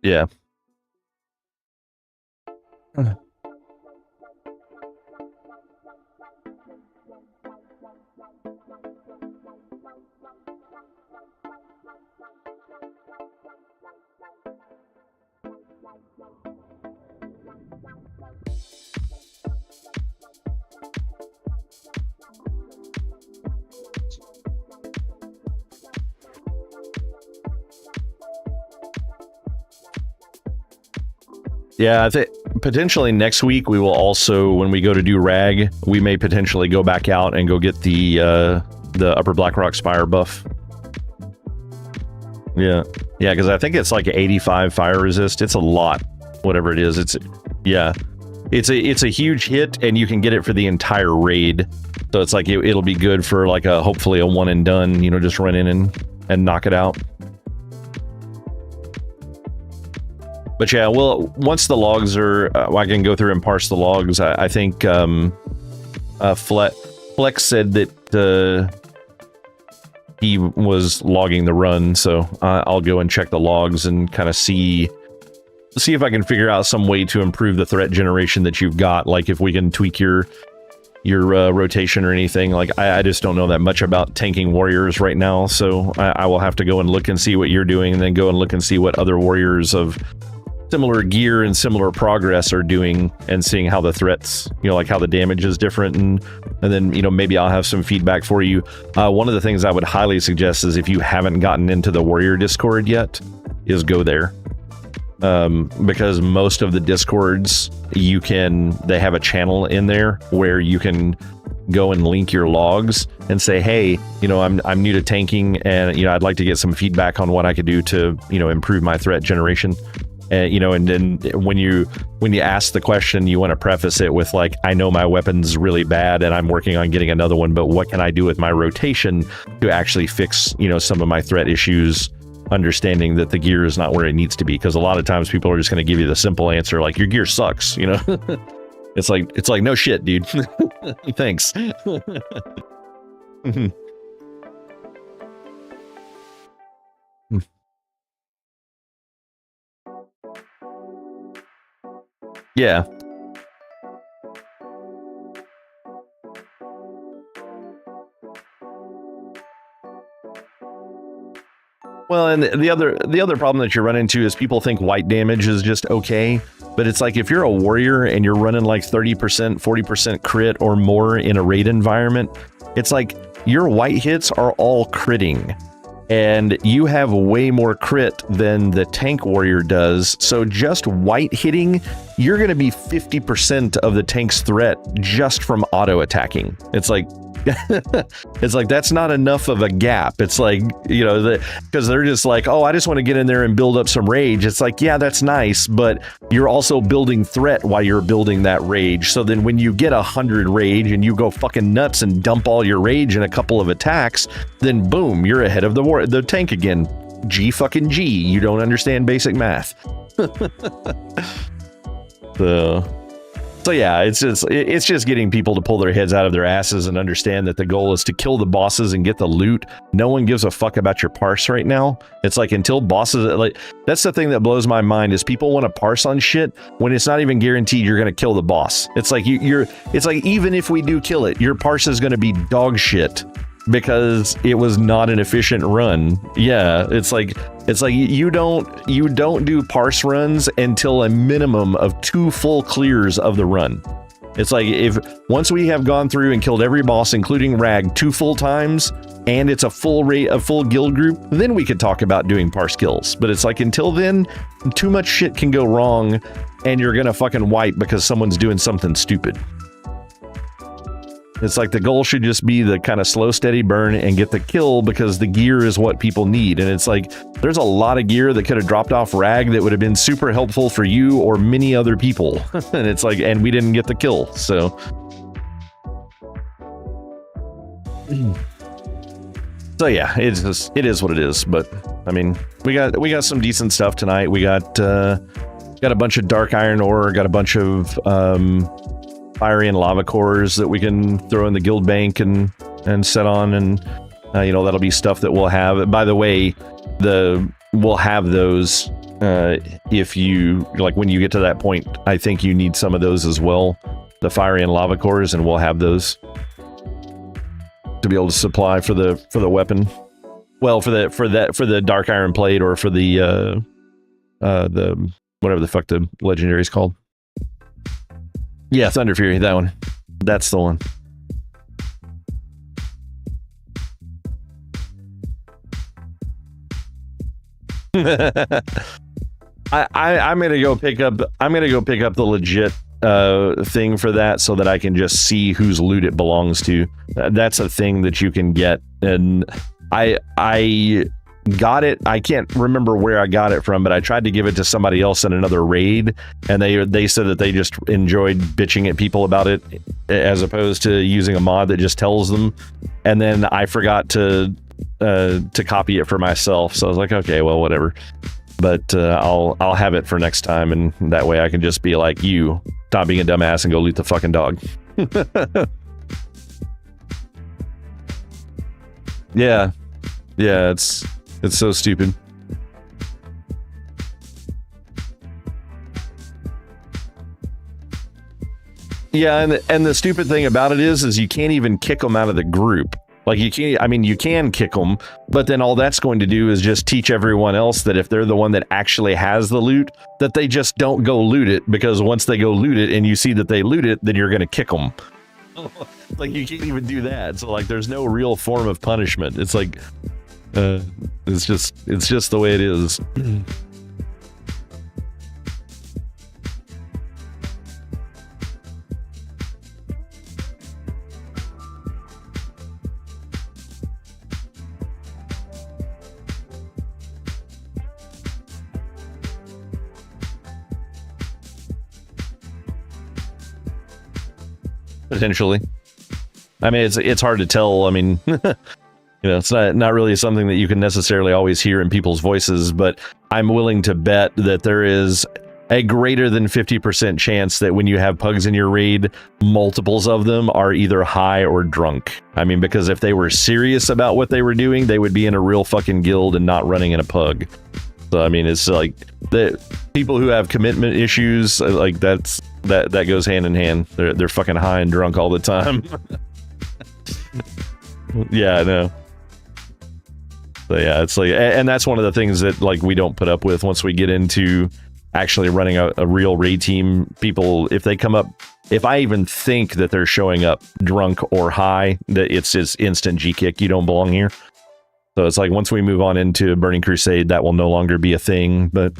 Yeah. Yeah, I think potentially next week we will also, when we go to do Rag, we may potentially go back out and go get the Upper Blackrock Spire buff. Yeah, because I think it's like 85 fire resist. It's a lot, whatever it is. It's a huge hit, and you can get it for the entire raid. So it's like it'll be good for like hopefully a one and done. You know, just run in and knock it out. But yeah, well, once the logs are, I can go through and parse the logs. I think Flex said that he was logging the run, so I'll go and check the logs and kind of see if I can figure out some way to improve the threat generation that you've got. Like if we can tweak your rotation or anything. Like I just don't know that much about tanking warriors right now, so I will have to go and look and see what you're doing, and then go and look and see what other warriors of similar gear and similar progress are doing, and seeing how the threats, you know, like how the damage is different, and then, you know, maybe I'll have some feedback for you. One of the things I would highly suggest is, if you haven't gotten into the warrior Discord yet, is go there. Because most of the Discords, they have a channel in there where you can go and link your logs and say, hey, you know, I'm new to tanking, and, you know, I'd like to get some feedback on what I could do to, you know, improve my threat generation. You know, and then when you ask the question, you want to preface it with like, I know my weapon's really bad and I'm working on getting another one, but what can I do with my rotation to actually fix, you know, some of my threat issues, understanding that the gear is not where it needs to be. Because a lot of times people are just going to give you the simple answer, like, your gear sucks, you know. it's like no shit, dude. Thanks. Yeah. Well, and the other problem that you run into is people think white damage is just okay, but it's like, if you're a warrior and you're running like 30%, 40% crit or more in a raid environment, it's like your white hits are all critting. And you have way more crit than the tank warrior does. So just white hitting, you're going to be 50% of the tank's threat just from auto attacking. It's like, it's like, that's not enough of a gap. It's like, you know, because they're just like, oh, I just want to get in there and build up some rage. It's like, yeah, that's nice, but you're also building threat while you're building that rage. So then when you get 100 rage and you go fucking nuts and dump all your rage in a couple of attacks, then boom, you're ahead of the tank again. G fucking G. You don't understand basic math. So So yeah, it's just getting people to pull their heads out of their asses and understand that the goal is to kill the bosses and get the loot. No one gives a fuck about your parse right now. It's like until bosses, like, that's the thing that blows my mind is people want to parse on shit when it's not even guaranteed you're going to kill the boss. It's like it's like even if we do kill it, your parse is going to be dog shit because it was not an efficient run. Yeah, it's like you don't do parse runs until a minimum of 2 full clears of the run. It's like if once we have gone through and killed every boss, including Rag, 2 full times, and it's a full guild group, then we could talk about doing parse kills. But it's like until then, too much shit can go wrong, and you're gonna fucking wipe because someone's doing something stupid. It's like the goal should just be the kind of slow, steady burn and get the kill because the gear is what people need. And it's like, there's a lot of gear that could have dropped off Rag that would have been super helpful for you or many other people. And it's like, and we didn't get the kill. So. So yeah, it is what it is. But I mean, we got some decent stuff tonight. We got a bunch of dark iron ore, got a bunch of, fiery and lava cores that we can throw in the guild bank and set on, and that'll be stuff that we'll have. By the way, we'll have those if you like when you get to that point. I think you need some of those as well, the fiery and lava cores, and we'll have those to be able to supply for the weapon. Well, for the dark iron plate, or for the whatever the fuck the legendary is called. Yeah, Thunder Fury, that one. That's the one. I'm gonna go pick up the legit thing for that so that I can just see whose loot it belongs to. That's a thing that you can get, and I got it. I can't remember where I got it from, but I tried to give it to somebody else in another raid, and they said that they just enjoyed bitching at people about it as opposed to using a mod that just tells them. And then I forgot to copy it for myself, so I was like, okay, well, whatever. But I'll have it for next time, and that way I can just be like, you stop being a dumbass and go loot the fucking dog. Yeah, it's so stupid. Yeah, and the stupid thing about it is you can't even kick them out of the group. Like you can't. I mean, you can kick them, but then all that's going to do is just teach everyone else that if they're the one that actually has the loot, that they just don't go loot it, because once they go loot it and you see that they loot it, then you're going to kick them. Like you can't even do that. So like, there's no real form of punishment. It's like. It's just the way it is. Potentially. I mean, it's hard to tell. I mean, it's not really something that you can necessarily always hear in people's voices, but I'm willing to bet that there is a greater than 50% chance that when you have pugs in your raid, multiples of them are either high or drunk. I mean, because if they were serious about what they were doing, they would be in a real fucking guild and not running in a pug. So, I mean, it's like the people who have commitment issues, like that goes hand in hand. They're fucking high and drunk all the time. Yeah, I know. So yeah, it's like, and that's one of the things that like we don't put up with once we get into actually running a real raid team. People, if they come up, if I even think that they're showing up drunk or high, that it's just instant G kick. You don't belong here. So it's like once we move on into Burning Crusade, that will no longer be a thing. But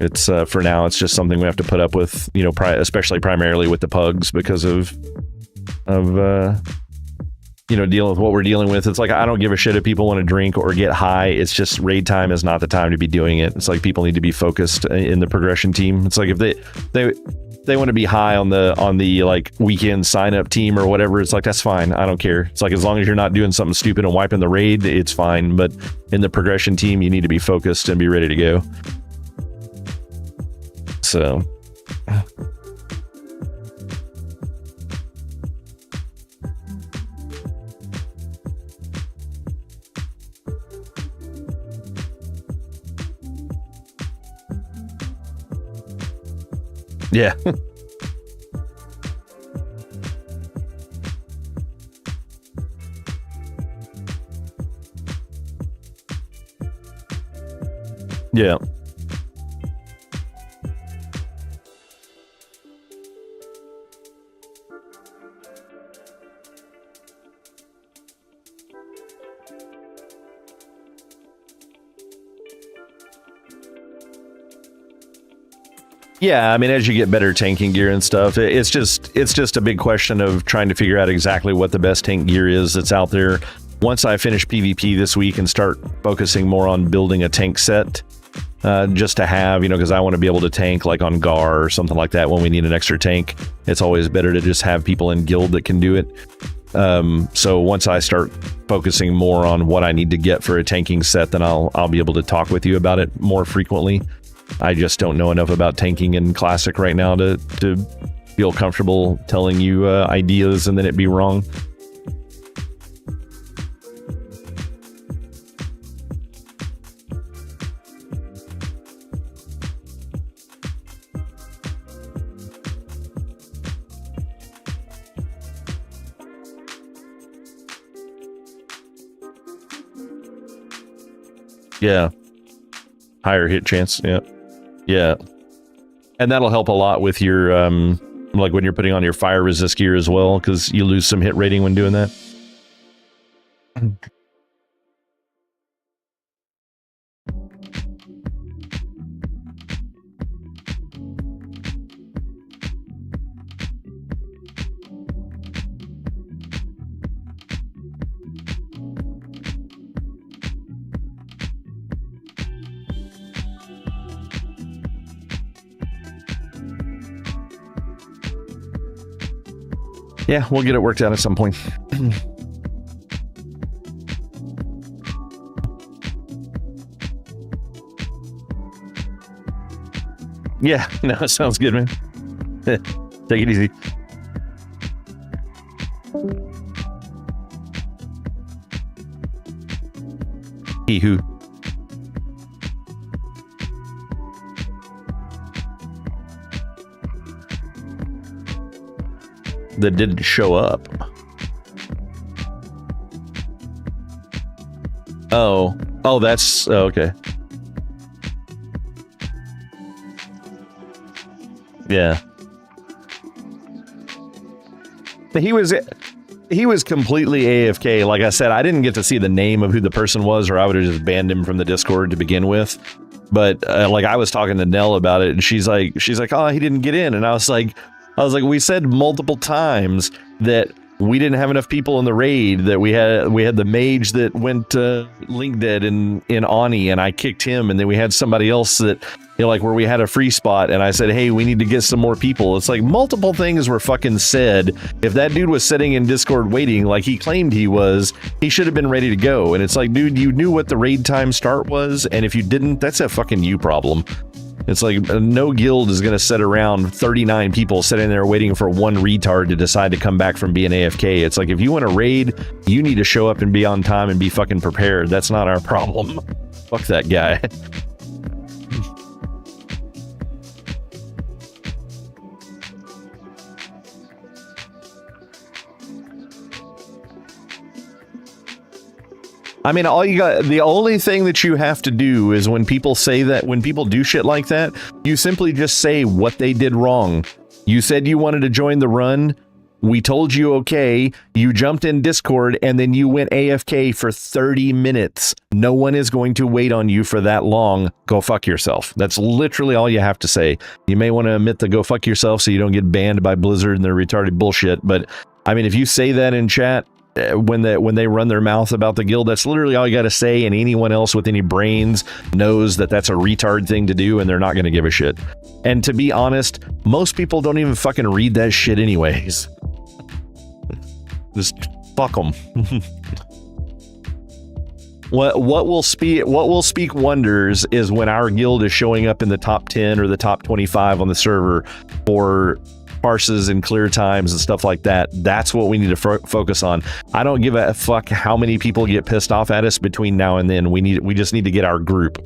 it's for now, it's just something we have to put up with. Especially primarily with the pugs because of dealing with what we're dealing with. It's like, I don't give a shit if people want to drink or get high. It's just raid time is not the time to be doing it. It's like people need to be focused in the progression team. It's like if they want to be high on the like weekend sign up team or whatever, it's like, that's fine. I don't care. It's like, as long as you're not doing something stupid and wiping the raid, it's fine. But in the progression team, you need to be focused and be ready to go. So Yeah. Yeah. Yeah, I mean, as you get better tanking gear and stuff, it's just a big question of trying to figure out exactly what the best tank gear is that's out there. Once I finish PvP this week and start focusing more on building a tank set, just to have, because I want to be able to tank like on Gar or something like that when we need an extra tank. It's always better to just have people in guild that can do it. So once I start focusing more on what I need to get for a tanking set, then I'll be able to talk with you about it more frequently. I just don't know enough about tanking in Classic right now to feel comfortable telling you ideas and then it be wrong. Yeah. Higher hit chance. Yeah. Yeah. And that'll help a lot with your, like when you're putting on your fire resist gear as well, because you lose some hit rating when doing that. Yeah, we'll get it worked out at some point. Yeah, no, it sounds good, man. Take it easy. He who? That didn't show up. Oh, that's okay. Yeah. He was completely AFK. Like I said, I didn't get to see the name of who the person was, or I would have just banned him from the Discord to begin with. But like I was talking to Nell about it, and she's like, oh, he didn't get in, and I was like, we said multiple times that we didn't have enough people in the raid, that we had the mage that went link dead in Ani, and I kicked him, and then we had somebody else that, like where we had a free spot, and I said, hey, we need to get some more people. It's like multiple things were fucking said. If that dude was sitting in Discord waiting like he claimed he was, he should have been ready to go. And it's like, dude, you knew what the raid time start was, and if you didn't, that's a fucking you problem. It's like no guild is going to sit around 39 people sitting there waiting for one retard to decide to come back from being AFK. It's like, if you want to raid, you need to show up and be on time and be fucking prepared. That's not our problem. Fuck that guy. I mean, the only thing that you have to do is when people do shit like that, you simply just say what they did wrong. You said you wanted to join the run. We told you okay. You jumped in Discord and then you went AFK for 30 minutes. No one is going to wait on you for that long. Go fuck yourself. That's literally all you have to say. You may want to admit the go fuck yourself so you don't get banned by Blizzard and their retarded bullshit. But I mean, if you say that in chat, when they run their mouth about the guild, that's literally all you got to say, and anyone else with any brains knows that that's a retard thing to do, and they're not going to give a shit. And to be honest, most people don't even fucking read that shit anyways. Just fuck them. What will speak wonders is when our guild is showing up in the top 10 or the top 25 on the server for parses and clear times and stuff like that. That's what we need to focus on. I don't give a fuck how many people get pissed off at us between now and then. We just need to get our group.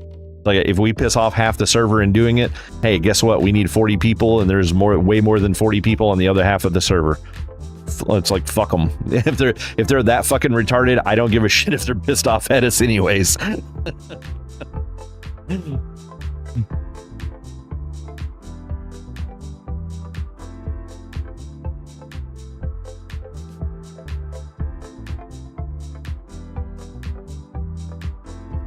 Like if we piss off half the server in doing it, hey, guess what? We need 40 people, and there's way more than 40 people on the other half of the server. It's like, fuck them. If they're that fucking retarded, I don't give a shit if they're pissed off at us anyways.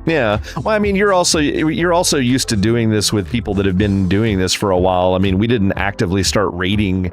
Yeah, well, I mean, you're also used to doing this with people that have been doing this for a while. I mean, we didn't actively start raiding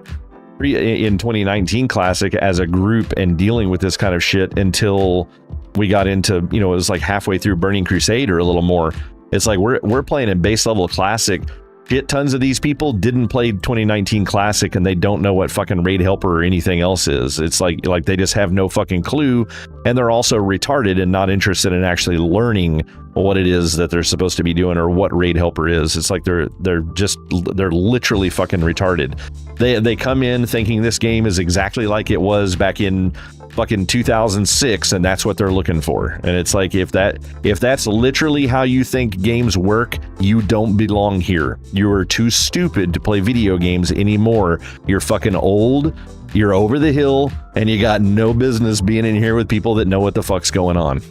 in 2019 Classic as a group and dealing with this kind of shit until we got into, you know, it was like halfway through Burning Crusade or a little more. It's like we're playing in base level Classic. Shit tons of these people didn't play 2019 Classic, and they don't know what fucking Raid Helper or anything else is. It's like they just have no fucking clue, and they're also retarded and not interested in actually learning what it is that they're supposed to be doing or what Raid Helper is. It's like they're literally fucking retarded. They come in thinking this game is exactly like it was back in fucking 2006, and that's what they're looking for. And it's like, if that's literally how you think games work, you don't belong here. You are too stupid to play video games anymore. You're fucking old, you're over the hill, and you got no business being in here with people that know what the fuck's going on.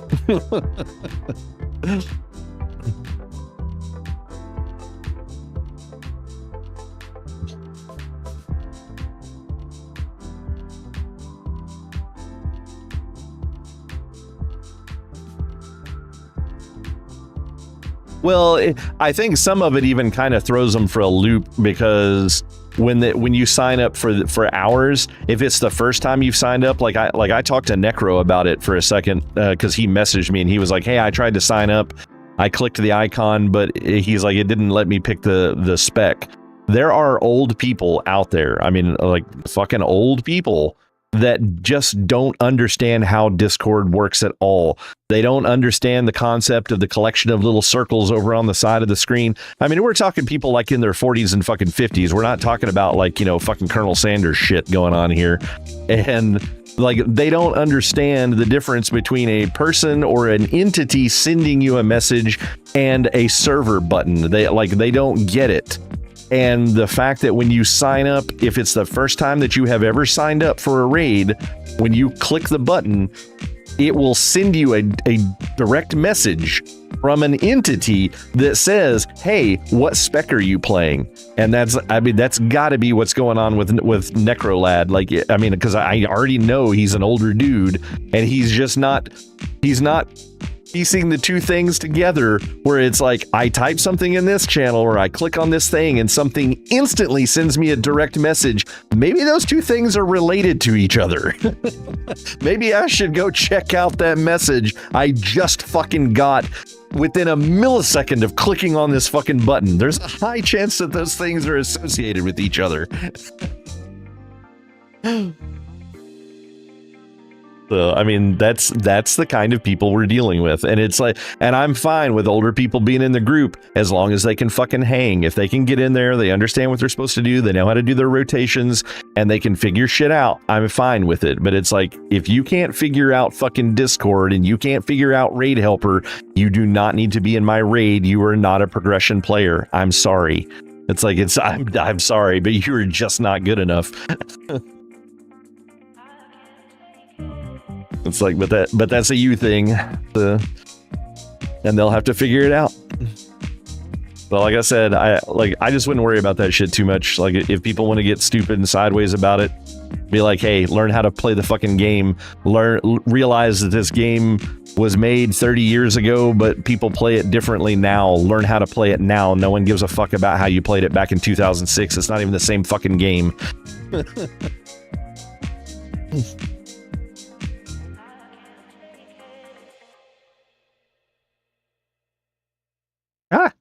Well, I think some of it even kind of throws them for a loop, because when you sign up for hours, if it's the first time you've signed up, like I talked to Necro about it for a second, because he messaged me and he was like, hey, I tried to sign up, I clicked the icon, but he's like, it didn't let me pick the spec. There are old people out there, I mean, like fucking old people, that just don't understand how Discord works at all. They don't understand the concept of the collection of little circles over on the side of the screen. I mean, we're talking people like in their 40s and fucking 50s. We're not talking about like, you know, fucking Colonel Sanders shit going on here. And like, they don't understand the difference between a person or an entity sending you a message and a server button. They don't get it. And the fact that when you sign up, if it's the first time that you have ever signed up for a raid, when you click the button, it will send you a direct message from an entity that says, hey, what spec are you playing? And that's got to be what's going on with Necrolad. Like, I mean, because I already know he's an older dude, and he's not piecing the two things together, where it's like, I type something in this channel or I click on this thing and something instantly sends me a direct message. Maybe those two things are related to each other. Maybe I should go check out that message I just fucking got within a millisecond of clicking on this fucking button. There's a high chance that those things are associated with each other. So, I mean, that's the kind of people we're dealing with. And it's like, and I'm fine with older people being in the group as long as they can fucking hang. If they can get in there, they understand what they're supposed to do, they know how to do their rotations, and they can figure shit out, I'm fine with it. But it's like, if you can't figure out fucking Discord and you can't figure out Raid Helper, you do not need to be in my raid. You are not a progression player. I'm sorry. It's like, I'm sorry, but you're just not good enough. It's like, but that's a you thing, and they'll have to figure it out. But like I said, I just wouldn't worry about that shit too much. Like, if people want to get stupid and sideways about it, be like, hey, learn how to play the fucking game. Realize that this game was made 30 years ago, but people play it differently now. Learn how to play it now. No one gives a fuck about how you played it back in 2006. It's not even the same fucking game. Ah.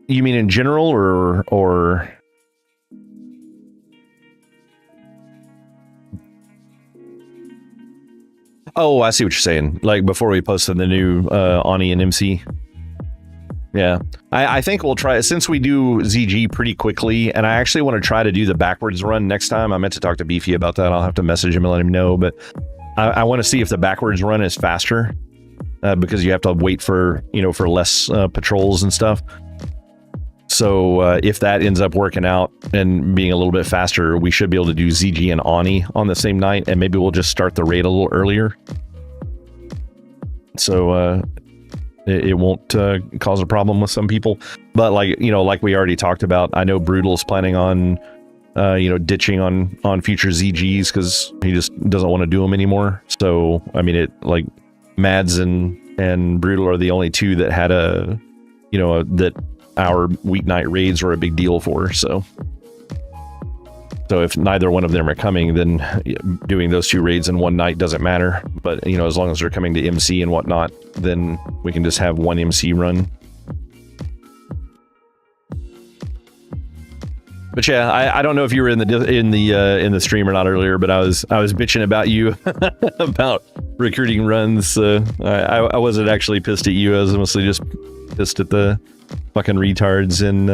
You mean in general, or? Oh, I see what you're saying. Like before we posted the new Ani and MC. Yeah, I think we'll try, since we do ZG pretty quickly, and I actually want to try to do the backwards run next time. I meant to talk to Beefy about that. I'll have to message him and let him know, but I want to see if the backwards run is faster, because you have to wait for, for less patrols and stuff. So if that ends up working out and being a little bit faster, we should be able to do ZG and Ani on the same night, and maybe we'll just start the raid a little earlier. So it won't cause a problem with some people. But like we already talked about, I know Brutal's planning on ditching on future ZGs because he just doesn't want to do them anymore. So I mean, Mads and Brutal are the only two that had that our weeknight raids were a big deal for. So if neither one of them are coming, then doing those two raids in one night doesn't matter. But as long as they're coming to MC and whatnot, then we can just have one MC run. But yeah, I don't know if you were in the stream or not earlier, but I was bitching about you about recruiting runs. I wasn't actually pissed at you. I was mostly just pissed at the fucking retards and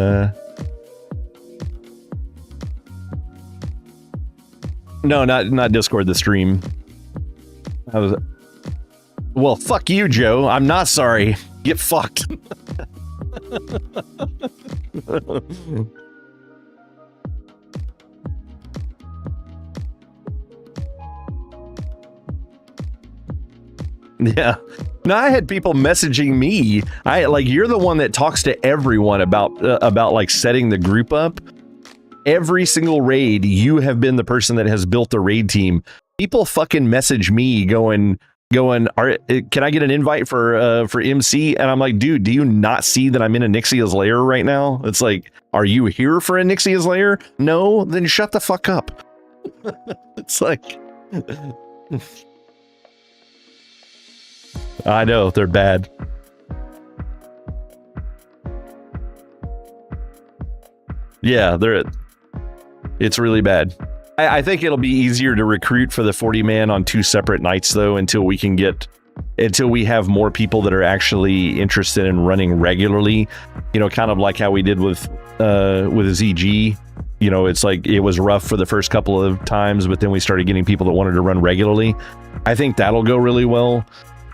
no, not Discord, the stream. Well, fuck you, Joe. I'm not sorry. Get fucked. Yeah. No, I had people messaging me. You're the one that talks to everyone about like setting the group up. Every single raid, you have been the person that has built the raid team. People fucking message me going, can I get an invite for MC? And I'm like, dude, do you not see that I'm in a Nixia's lair right now? It's like, are you here for a Nixia's lair? No, then shut the fuck up. It's like, I know they're bad. Yeah, it's really bad. I think it'll be easier to recruit for the 40 man on 2 separate nights though, until we have more people that are actually interested in running regularly. Kind of like how we did with ZG. It's like it was rough for the first couple of times, but then we started getting people that wanted to run regularly. I think that'll go really well.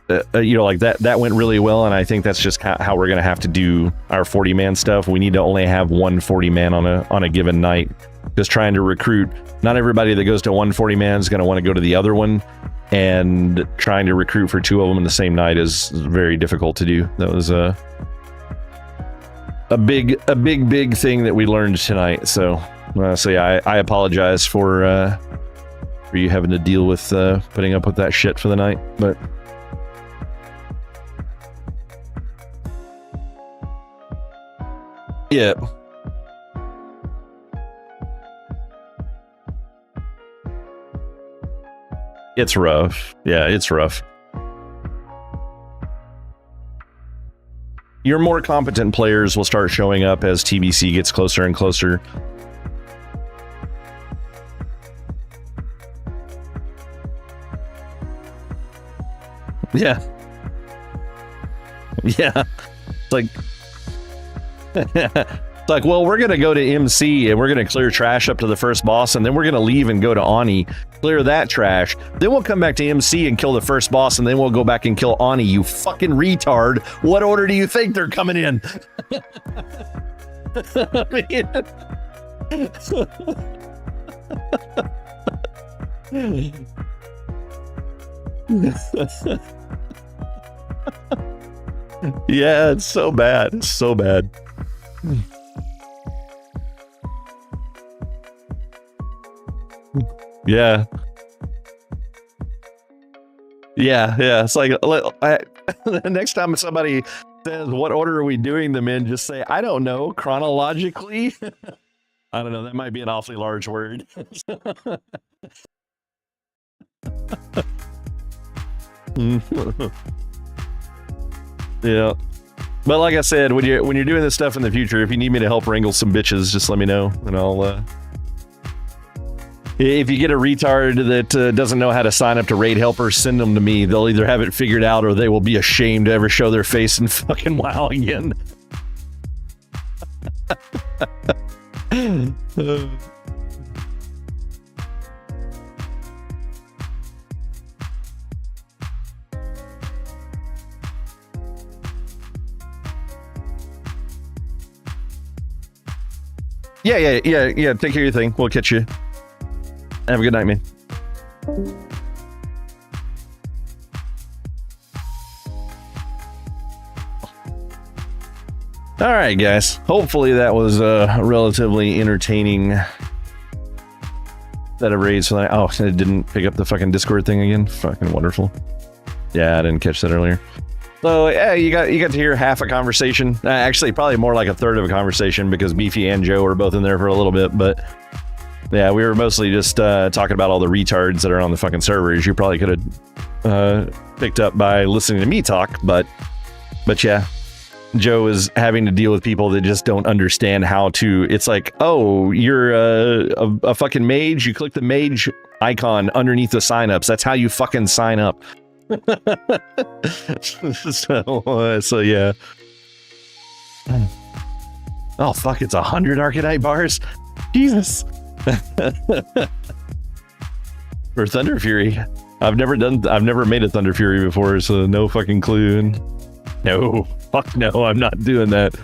That went really well, and I think that's just how we're gonna have to do our 40 man stuff. We need to only have one 40 man on a given night. Just trying to recruit. Not everybody that goes to one 40 man is gonna want to go to the other one, and trying to recruit for 2 of them in the same night is very difficult to do. That was a big thing that we learned tonight. So yeah, I apologize for you having to deal with putting up with that shit for the night, but. Yeah. It's rough. Yeah, it's rough. Your more competent players will start showing up as TBC gets closer and closer. Yeah. Yeah. It's like it's like, well, we're gonna go to MC and we're gonna clear trash up to the first boss, and then we're gonna leave and go to Ani, clear that trash, then we'll come back to MC and kill the first boss, and then we'll go back and kill Ani. You fucking retard. What order do you think they're coming in? Yeah, it's so bad. It's so bad. Yeah. It's like next time somebody says, what order are we doing them in, just say, I don't know, chronologically. I don't know, that might be an awfully large word. Yeah. But like I said, when you're doing this stuff in the future, if you need me to help wrangle some bitches, just let me know, and I'll if you get a retard that doesn't know how to sign up to raid helpers, send them to me. They'll either have it figured out or they will be ashamed to ever show their face in fucking WoW again. Yeah. Take care of your thing. We'll catch you. Have a good night, man. All right, guys. Hopefully that was a relatively entertaining set of raids for that. Oh, it didn't pick up the fucking Discord thing again. Fucking wonderful. Yeah, I didn't catch that earlier. So yeah, you got to hear half a conversation. Actually, probably more like a third of a conversation because Beefy and Joe were both in there for a little bit. But yeah, we were mostly just talking about all the retards that are on the fucking servers. You probably could have picked up by listening to me talk, but yeah. Joe is having to deal with people that just don't understand how to. It's like, oh, you're a fucking mage. You click the mage icon underneath the signups. That's how you fucking sign up. so yeah. Oh fuck! It's 100 Arcanite bars. Jesus. For Thunder Fury, I've never made a Thunder Fury before, so no fucking clue. No. Fuck no, I'm not doing that.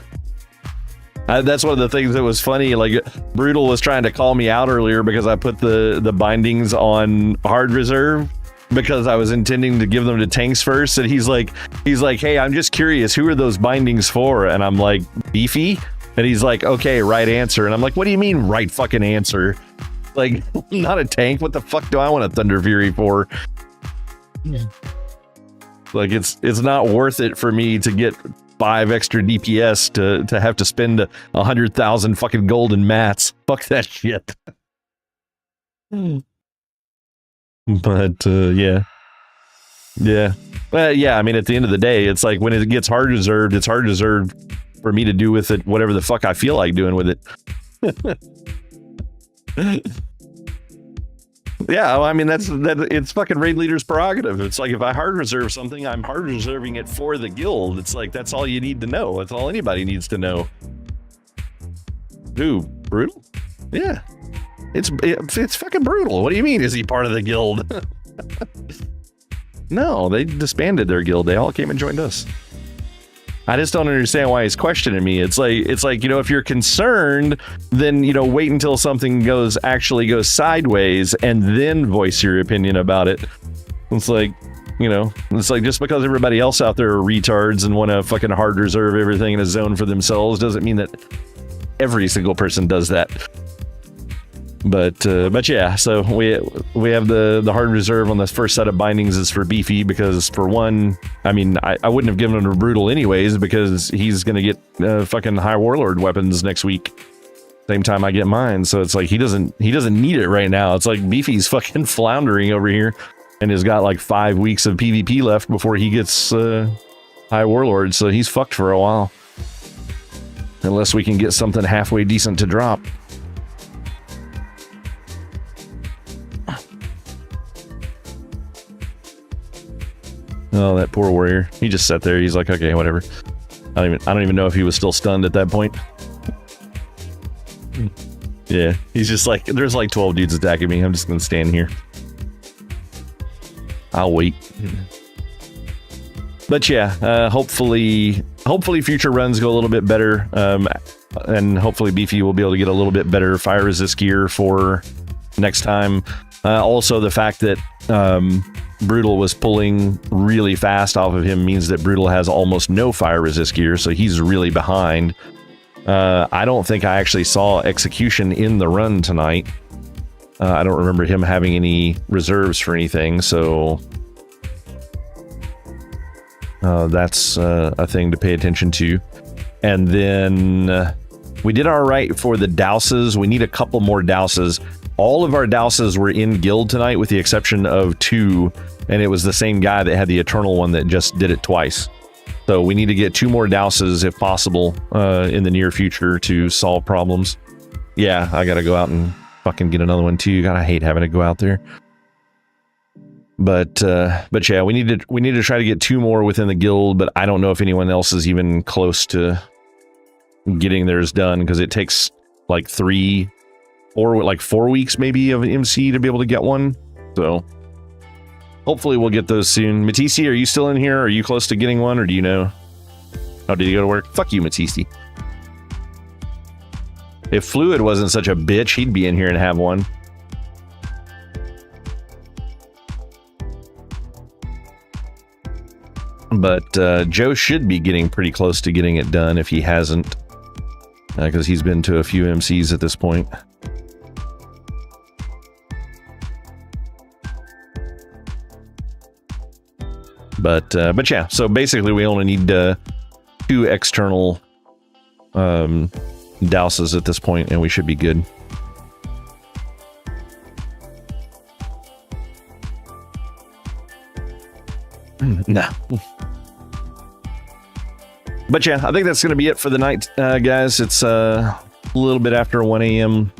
That's one of the things that was funny. Like, Brutal was trying to call me out earlier because I put the bindings on hard reserve because I was intending to give them to tanks first. And he's like, hey, I'm just curious, who are those bindings for? And I'm like, Beefy? And he's like, okay, right answer. And I'm like, what do you mean right fucking answer? Like, not a tank. What the fuck do I want a Thunder Fury for? Yeah. Like, it's not worth it for me to get 5 extra DPS to have to spend 100,000 fucking golden mats. Fuck that shit. But yeah. Well, yeah. I mean, at the end of the day, it's like when it gets hard reserved, it's hard reserved for me to do with it whatever the fuck I feel like doing with it. Yeah, well, I mean it's fucking raid leader's prerogative. It's like if I hard reserve something, I'm hard reserving it for the guild. It's like that's all you need to know. That's all anybody needs to know. Who? Brutal? Yeah. It's fucking Brutal. What do you mean? Is he part of the guild? No, they disbanded their guild. They all came and joined us. I just don't understand why he's questioning me. It's like, you know, if you're concerned, then, you know, wait until something actually goes sideways and then voice your opinion about it. It's like, you know, it's like just because everybody else out there are retards and want to fucking hard reserve everything in a zone for themselves doesn't mean that every single person does that. But yeah, so we have the hard reserve on the first set of bindings is for Beefy because for one, I mean, I wouldn't have given him to Brutal anyways because he's gonna get fucking High Warlord weapons next week, same time I get mine. So it's like he doesn't need it right now. It's like Beefy's fucking floundering over here and has got like 5 weeks of PvP left before he gets High Warlord, so he's fucked for a while unless we can get something halfway decent to drop. Oh, that poor warrior. He just sat there. He's like, okay, whatever. I don't even know if he was still stunned at that point. Yeah, he's just like, there's like 12 dudes attacking me. I'm just gonna stand here. I'll wait. But yeah, hopefully future runs go a little bit better. And hopefully Beefy will be able to get a little bit better fire resist gear for next time. Also, the fact that Brutal was pulling really fast off of him means that Brutal has almost no fire resist gear, so he's really behind. I don't think I actually saw Execution in the run tonight. I don't remember him having any reserves for anything, so that's a thing to pay attention to. And then we did all right for the douses. We need a couple more douses. All of our douses were in guild tonight with the exception of 2, and it was the same guy that had the Eternal one that just did it twice. So we need to get 2 more douses if possible in the near future to solve problems. Yeah, I gotta go out and fucking get another one too. God, I hate having to go out there. But yeah, we need to try to get 2 more within the guild, but I don't know if anyone else is even close to getting theirs done because it takes like 4 weeks maybe of MC to be able to get one. So hopefully we'll get those soon. Matisse, are you still in here? Are you close to getting one, or do you know? Oh, did you go to work? Fuck you, Matisse. If Fluid wasn't such a bitch, he'd be in here and have one. But Joe should be getting pretty close to getting it done if he hasn't, because he's been to a few MCs at this point. But yeah, so basically we only need 2 external douses at this point, and we should be good. No. But yeah, I think that's going to be it for the night, guys. It's a little bit after 1 a.m.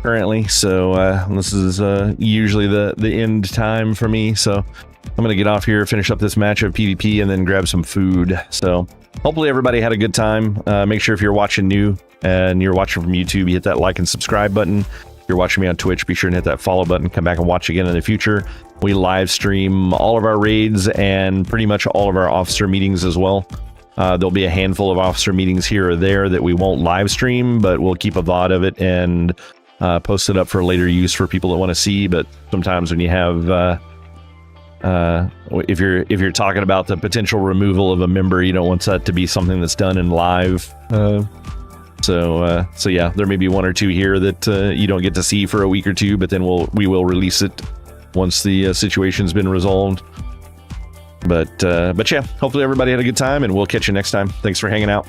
currently, so this is usually the end time for me. So I'm going to get off here, finish up this match of PvP, and then grab some food. So hopefully everybody had a good time. Make sure if you're watching new and you're watching from YouTube, you hit that like and subscribe button. If you're watching me on Twitch, be sure and hit that follow button. Come back and watch again in the future. We live stream all of our raids and pretty much all of our officer meetings as well. There'll be a handful of officer meetings here or there that we won't live stream, but we'll keep a VOD of it and post it up for later use for people that want to see. But sometimes when you have if you're talking about the potential removal of a member, you don't want that to be something that's done in live. So yeah, there may be 1 or 2 here that you don't get to see for a week or 2, but then we will release it once the situation's been resolved. But yeah, hopefully everybody had a good time, and we'll catch you next time. Thanks for hanging out.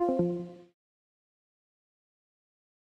Thank you.